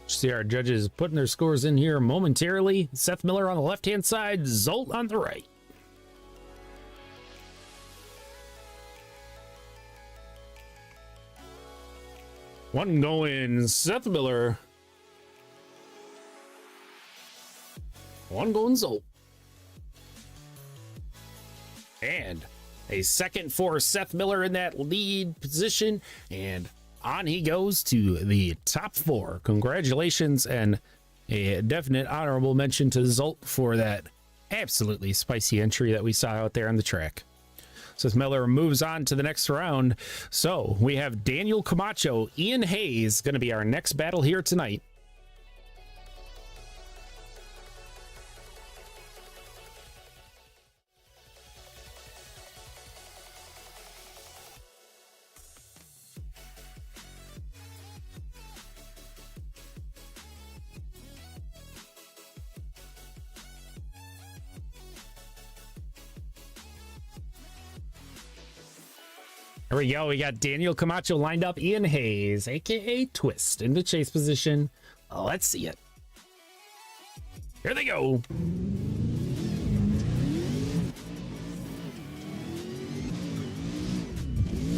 See our judges putting their scores in here momentarily. Seth Miller on the left-hand side, Zolt on the right. One going Seth Miller. One going Zolt. And a second for Seth Miller in that lead position. And on he goes to the top four. Congratulations and a definite honorable mention to Zolt for that absolutely spicy entry that we saw out there on the track. Seth Miller moves on to the next round. So we have Daniel Camacho, Ian Hayes going to be our next battle here tonight. There we go. We got Daniel Camacho lined up. Ian Hayes, aka Twist, in the chase position. Let's see it. Here they go.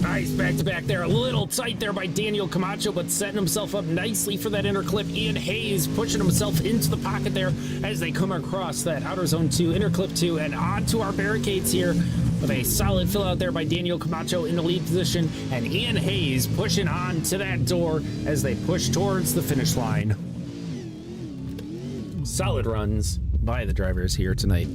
Nice back to back there. A little tight there by Daniel Camacho, but setting himself up nicely for that inner clip. Ian Hayes pushing himself into the pocket there as they come across that outer zone 2, inner clip 2, and onto our barricades here with a solid fill out there by Daniel Camacho in the lead position, and Ian Hayes pushing on to that door as they push towards the finish line. Solid runs by the drivers here tonight.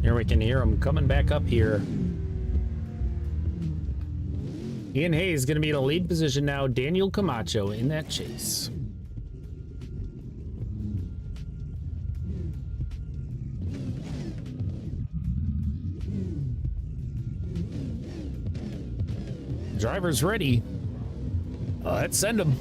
Here we can hear him coming back up here. Ian Hayes is going to be in the lead position now. Daniel Camacho in that chase. Driver's ready. Let's send him.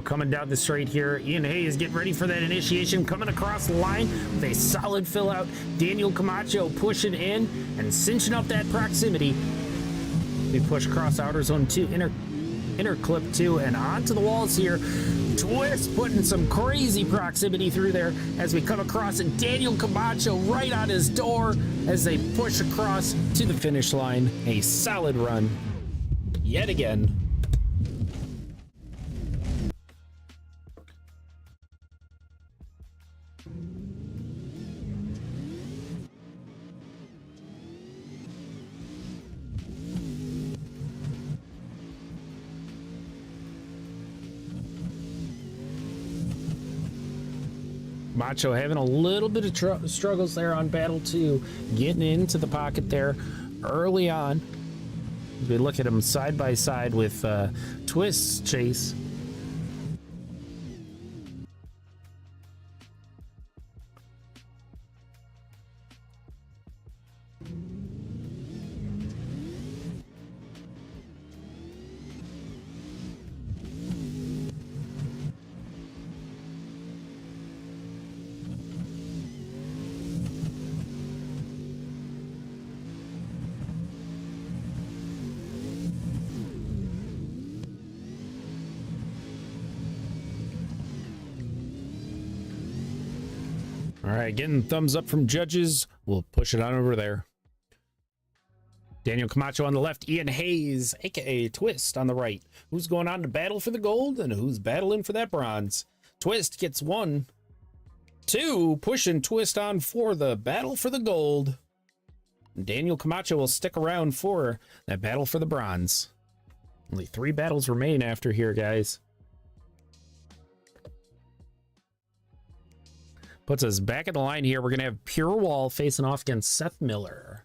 Coming down the straight here. Ian Hayes getting ready for that initiation. Coming across the line with a solid fill out. Daniel Camacho pushing in and cinching up that proximity. We push across outer zone 2, inner clip 2, and onto the walls here. Twist putting some crazy proximity through there as we come across it. Daniel Camacho right on his door as they push across to the finish line. A solid run yet again. Macho having a little bit of struggles there on battle 2, getting into the pocket there early on. We look at him side by side with Twist's chase. All right, getting thumbs up from judges. We'll push it on over there. Daniel Camacho on the left, Ian Hayes, aka Twist, on the right. Who's going on to battle for the gold and who's battling for that bronze? Twist gets 1, 2, pushing Twist on for the battle for the gold. Daniel Camacho will stick around for that battle for the bronze. Only 3 battles remain after here, guys. Puts us back in the line here. We're going to have Pure Wall facing off against Seth Miller.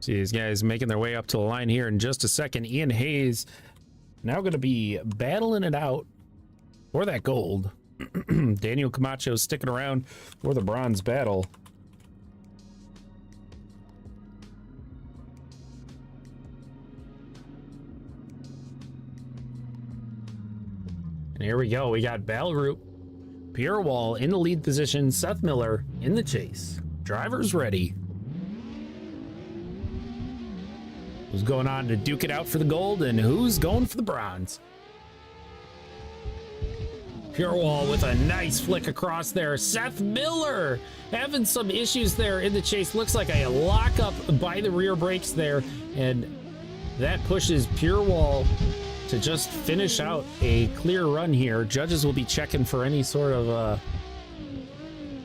See these guys making their way up to the line here in just a second. Ian Hayes now going to be battling it out for that gold. Daniel Camacho sticking around for the bronze battle. And here we go. We got Balroot, Pure Wall in the lead position, Seth Miller in the chase. Drivers ready. Who's going on to duke it out for the gold and who's going for the bronze? Pure Wall with a nice flick across there. Seth Miller having some issues there in the chase. Looks like a lockup by the rear brakes there. And that pushes Pure Wall to just finish out a clear run here. Judges will be checking for any sort of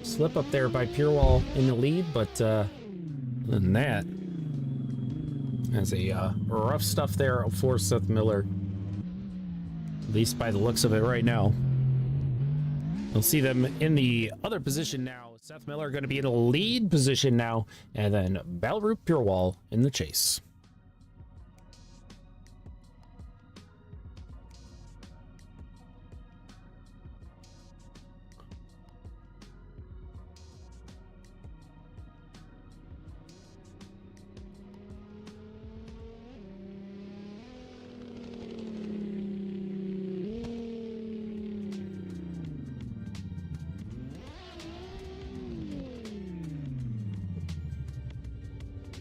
slip up there by Pure Wall in the lead. But other than that, has a rough stuff there for Seth Miller, at least by the looks of it right now. We'll see them in the other position now. Seth Miller going to be in the lead position now, and then Balroot Pure Wall in the chase.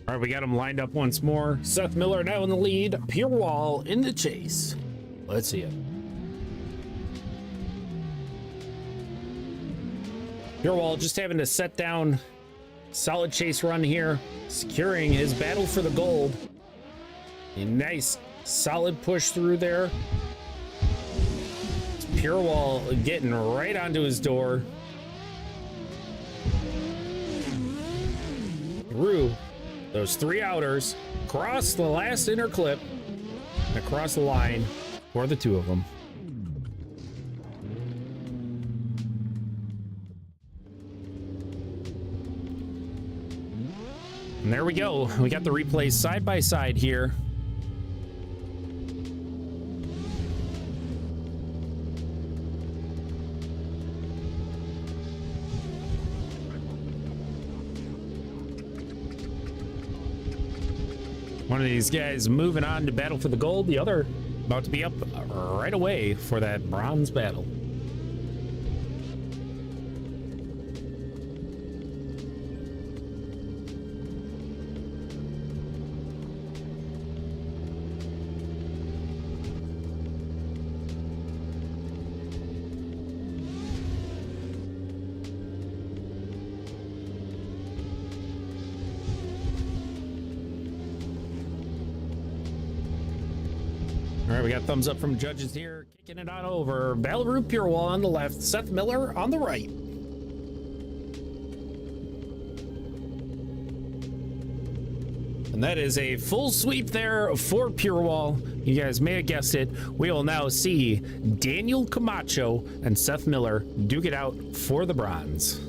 All right, we got them lined up once more. Seth Miller now in the lead. Pure Wall in the chase. Let's see it. Pure Wall just having to set down solid chase run here, securing his battle for the gold. A nice solid push through there. It's Pure Wall getting right onto his door. Through those 3 outers, across the last inner clip, across the line for the 2 of them. And there we go. We got the replays side by side here. One of these guys moving on to battle for the gold. The other about to be up right away for that bronze battle. All right, we got thumbs up from judges here. Kicking it on over. Balroot Pure Wall on the left. Seth Miller on the right. And that is a full sweep there for Pure Wall. You guys may have guessed it. We will now see Daniel Camacho and Seth Miller duke it out for the bronze.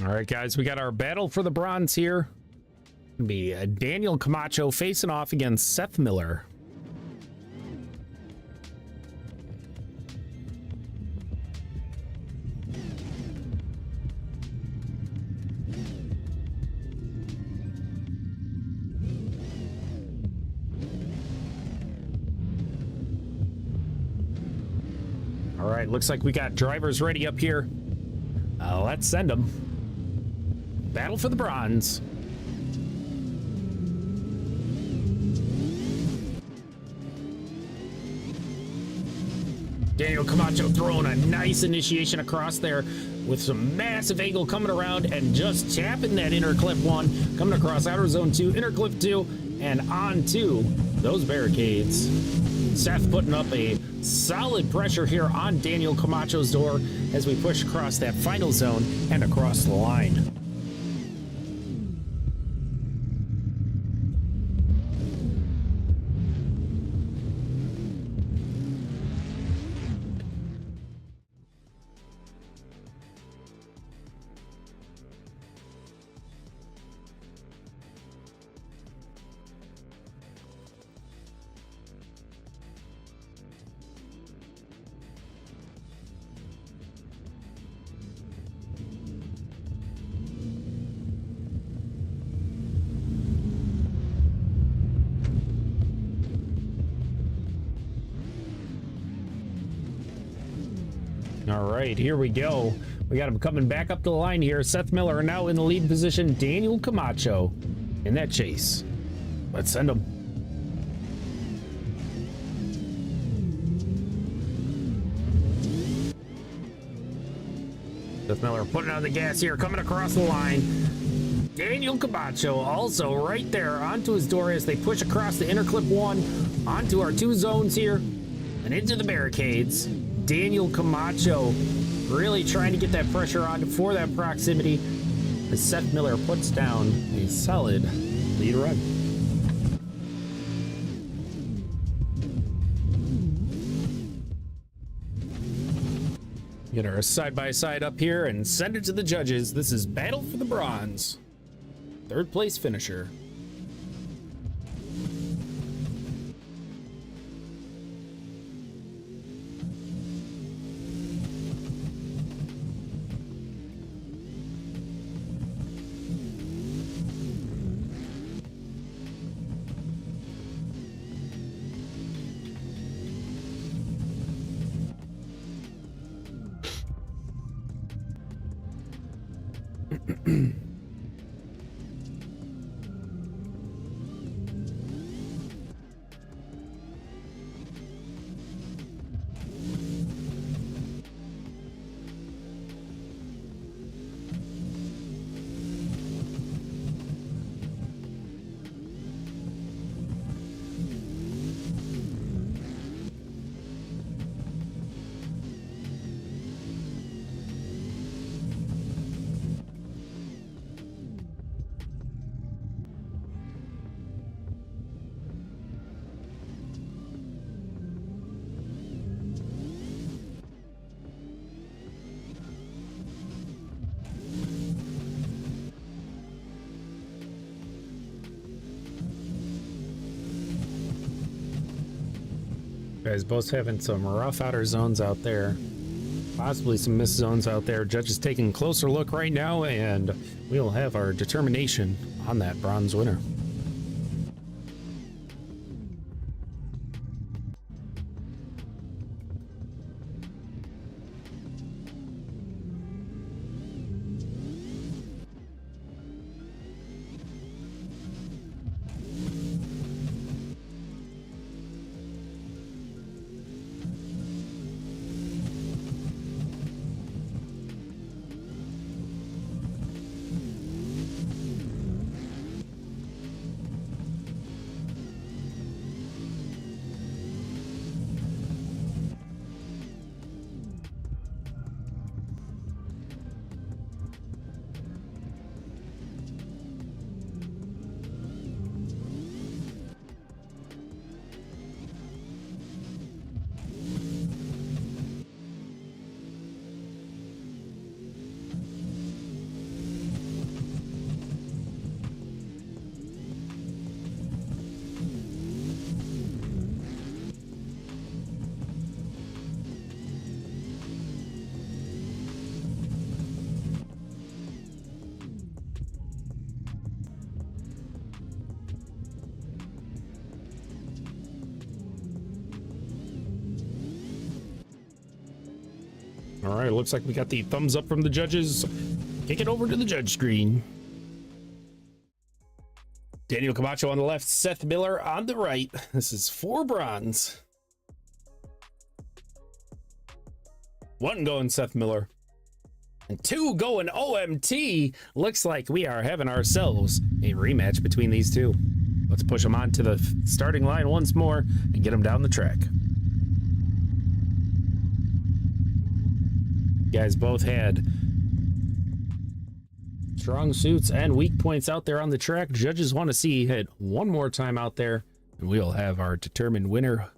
All right, guys, we got our battle for the bronze here. It'll be Daniel Camacho facing off against Seth Miller. right, looks like we got drivers ready up here. Let's send them. Battle for the bronze. Daniel Camacho throwing a nice initiation across there with some massive angle coming around and just tapping that inner clip 1, coming across outer zone 2, inner clip 2, and onto those barricades. Seth putting up a solid pressure here on Daniel Camacho's door as we push across that final zone and across the line. All right, here we go. We got him coming back up the line here. Seth Miller now in the lead position. Daniel Camacho in that chase. Let's send him. Seth Miller putting on the gas here, coming across the line. Daniel Camacho also right there onto his door as they push across the inner clip 1 onto our 2 zones here and into the barricades. Daniel Camacho really trying to get that pressure on for that proximity as Seth Miller puts down a solid lead run. Get our side-by-side up here and send it to the judges. This is Battle for the Bronze. 3rd place finisher. Guys both having some rough outer zones out there. Possibly some missed zones out there. Judges taking a closer look right now, and we'll have our determination on that bronze winner. All right, looks like we got the thumbs up from the judges. Kick it over to the judge screen. Daniel Camacho on the left, Seth Miller on the right. This is 4 bronze. 1 going Seth Miller. And 2 going OMT. Looks like we are having ourselves a rematch between these two. Let's push them on to the starting line once more and get them down the track. You guys both had strong suits and weak points out there on the track. Judges want to see it one more time out there, and we'll have our determined winner.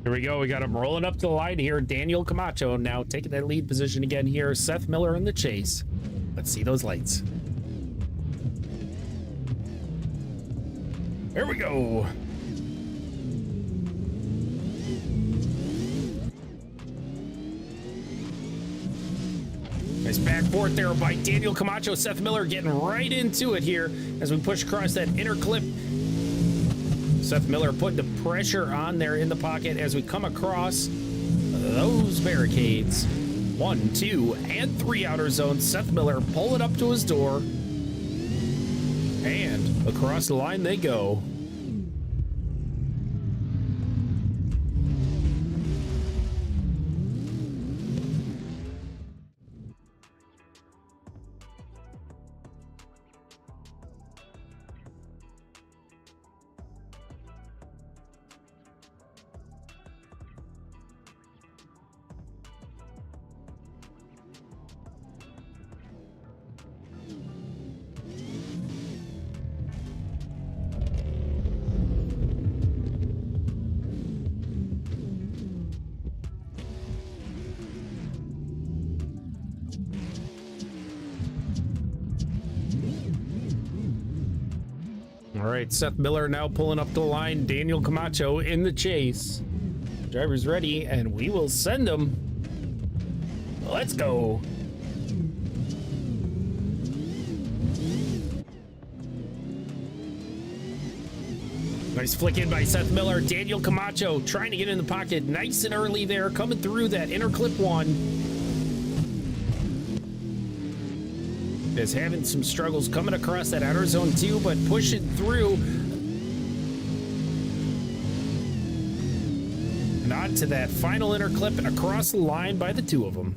Here we go. We got him rolling up to the line here. Daniel Camacho now taking that lead position again here. Seth Miller in the chase. Let's see those lights. Here we go. Nice back forth there by Daniel Camacho. Seth Miller getting right into it here as we push across that inner clip. Seth Miller putting the pressure on there in the pocket as we come across those barricades. 1, 2, and 3 outer zones. Seth Miller pulling up to his door. And across the line they go. All right, Seth Miller now pulling up the line. Daniel Camacho in the chase. Driver's ready, and we will send him. Let's go. Nice flick in by Seth Miller. Daniel Camacho trying to get in the pocket nice and early there, coming through that inner clip 1. Is having some struggles coming across that outer zone 2, but pushing through and on to that final inner clip and across the line by the 2 of them.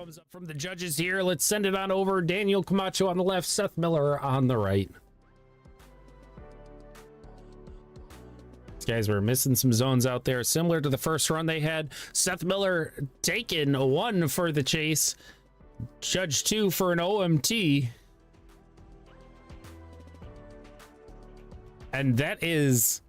thumbs up from the judges here. Let's send it on over. Daniel Camacho on the left, Seth Miller on the right. These guys were missing some zones out there, similar to the first run they had. Seth Miller taking 1 for the chase. Judge 2 for an OMT. And that is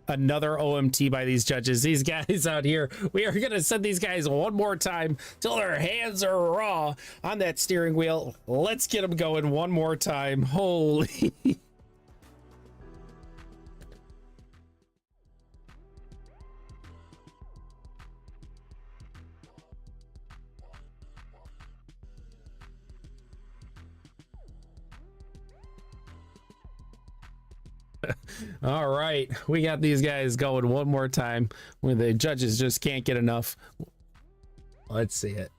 another OMT by these judges. These guys out here, we are going to send these guys one more time till their hands are raw on that steering wheel. Let's get them going one more time. Holy. All right, we got these guys going one more time when the judges just can't get enough. Let's see it.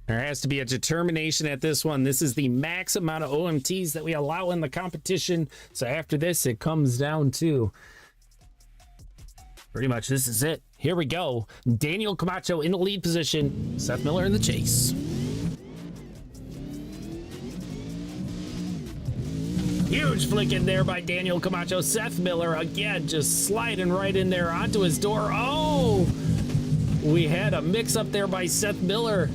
There has to be a determination at this one. This is the max amount of OMTs that we allow in the competition. So after this, it comes down to pretty much this is it. Here we go. Daniel Camacho in the lead position. Seth Miller in the chase. Huge flick in there by Daniel Camacho. Seth Miller again just sliding right in there onto his door. Oh, we had a mix up there by Seth Miller.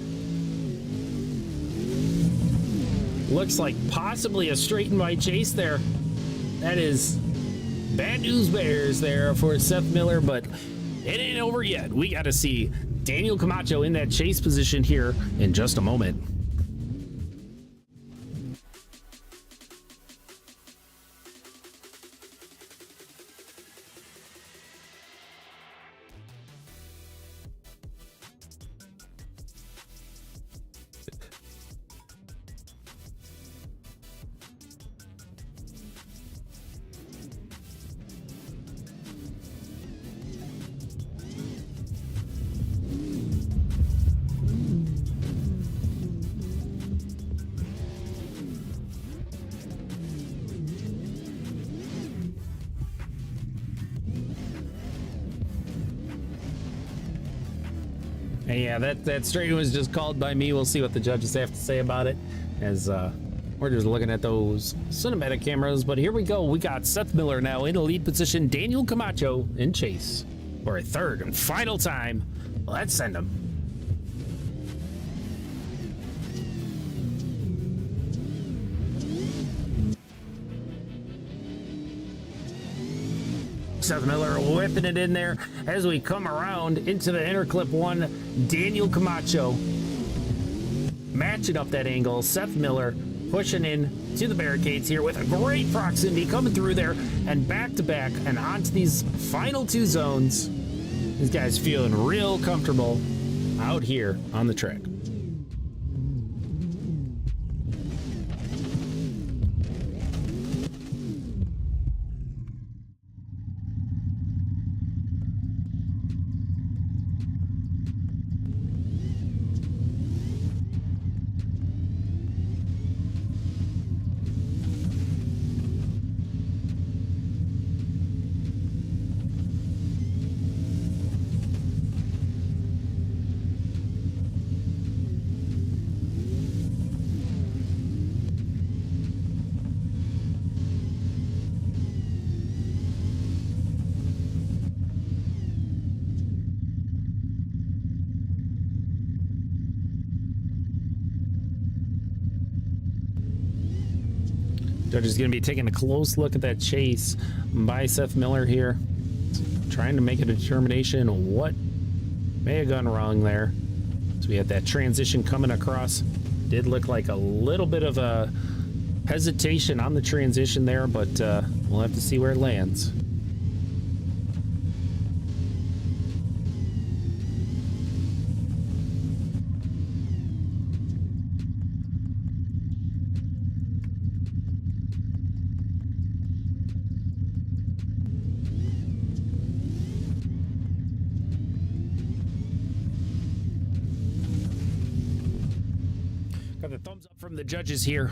Looks like possibly a straight and white chase there. That is bad news bears there for Seth Miller, but it ain't over yet. We got to see Daniel Camacho in that chase position here in just a moment. And yeah, that straight was just called by me. We'll see what the judges have to say about it, as we're just looking at those cinematic cameras. But here we go. We got Seth Miller now in the lead position. Daniel Camacho in chase for a third and final time. Let's send him. Seth Miller whipping it in there as we come around into the inner clip one. Daniel Camacho matching up that angle. Seth Miller pushing in to the barricades here with a great proximity coming through there and back to back and onto these final two zones. These guys feeling real comfortable out here on the track. Judge is going to be taking a close look at that chase by Seth Miller here, trying to make a determination of what may have gone wrong there. So we had that transition coming across. Did look like a little bit of a hesitation on the transition there, but we'll have to see where it lands. Got the thumbs up from the judges here.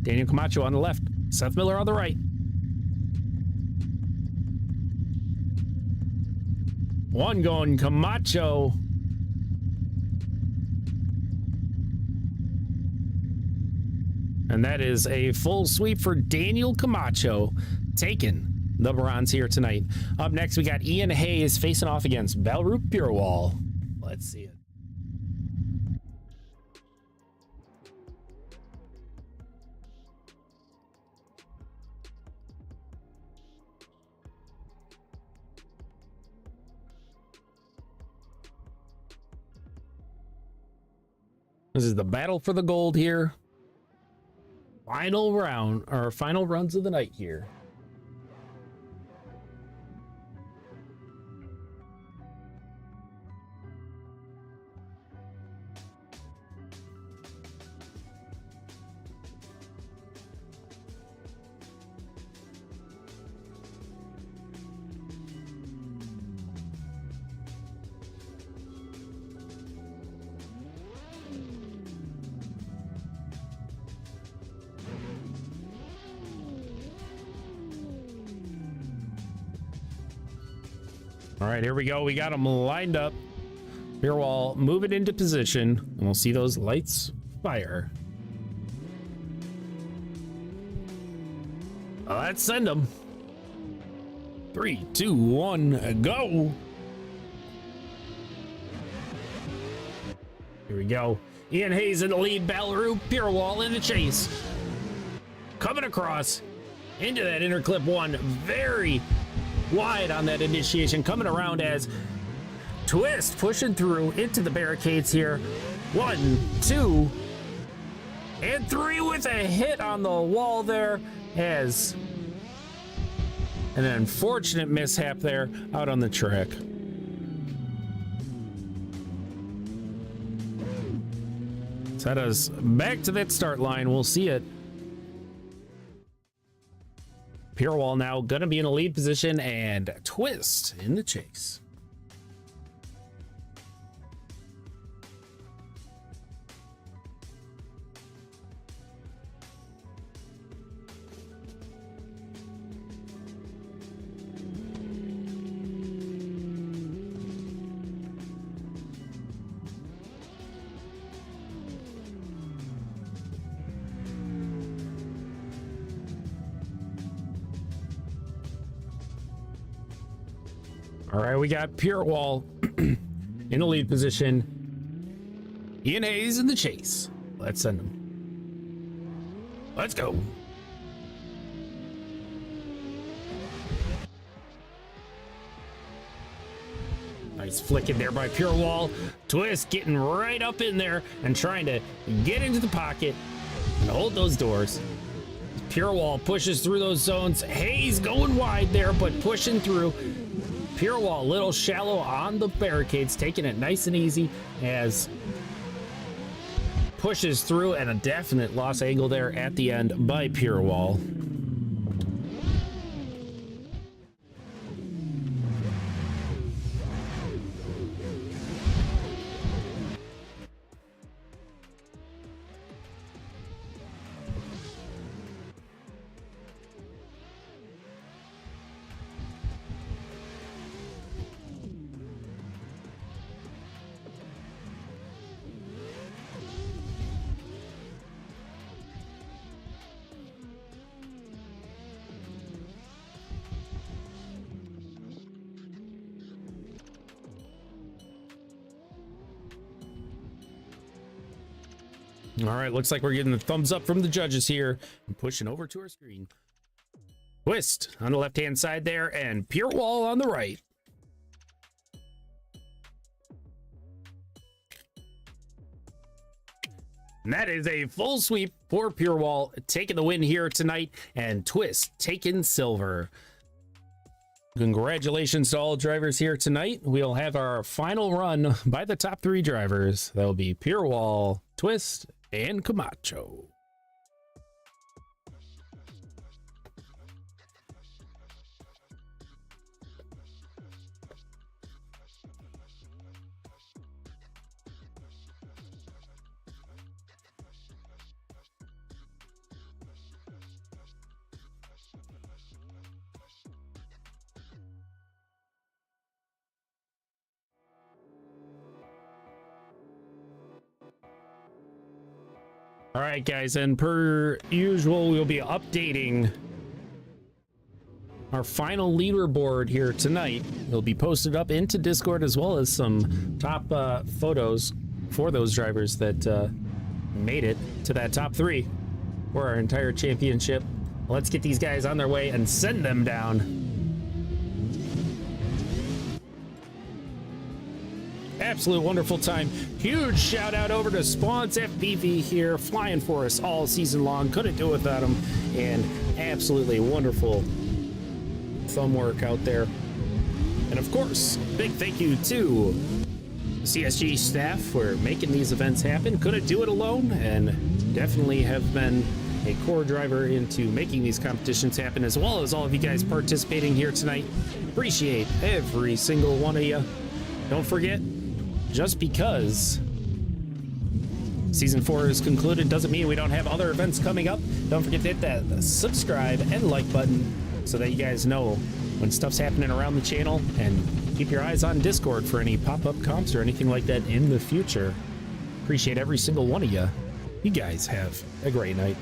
Daniel Camacho on the left, Seth Miller on the right. One going Camacho. And that is a full sweep for Daniel Camacho, taking the bronze here tonight. Up next, we got Ian Hayes facing off against Belroop Purewall. Let's see it. This is the battle for the gold here. Final round, or final runs of the night here. All right, here we go. We got them lined up. Purewall moving into position, and we'll see those lights fire. Let's send them. 3, 2, 1, go. Here we go. Ian Hayes in the lead, Belroop Purewall in the chase. Coming across into that inner clip one. Very wide on that initiation, coming around as Twist pushing through into the barricades here. 1, 2, and 3 with a hit on the wall there, as an unfortunate mishap there out on the track. Set us back to that start line. We'll see it. Purewall now gonna be in a lead position, and Twist in the chase. All right, we got Purewall in the lead position. Ian Hayes in the chase. Let's send him. Let's go. Nice flick in there by Purewall. Twist getting right up in there and trying to get into the pocket and hold those doors. Purewall pushes through those zones. Hayes going wide there, but pushing through. Purewall a little shallow on the barricades, taking it nice and easy as pushes through, and a definite loss angle there at the end by Purewall. All right, looks like we're getting the thumbs up from the judges here and pushing over to our screen. Twist on the left-hand side there, and Purewall on the right. And that is a full sweep for Purewall, taking the win here tonight, and Twist taking silver. Congratulations to all drivers here tonight. We'll have our final run by the top 3 drivers. That'll be Purewall, Twist, and Camacho. All right, guys, and per usual, we'll be updating our final leaderboard here tonight. It'll be posted up into Discord, as well as some top photos for those drivers that made it to that top 3 for our entire championship. Let's get these guys on their way and send them down. Absolute wonderful time. Huge shout out over to Spawns FPV here, flying for us all season long. Couldn't do it without him. And absolutely wonderful thumb work out there. And of course, big thank you to CSG staff for making these events happen. Couldn't do it alone, and definitely have been a core driver into making these competitions happen, as well as all of you guys participating here tonight. Appreciate every single one of you. Don't forget, just because season 4 is concluded doesn't mean we don't have other events coming up. Don't forget to hit that subscribe and like button so that you guys know when stuff's happening around the channel, and keep your eyes on Discord for any pop-up comps or anything like that in the future. Appreciate every single one of you. You guys have a great night.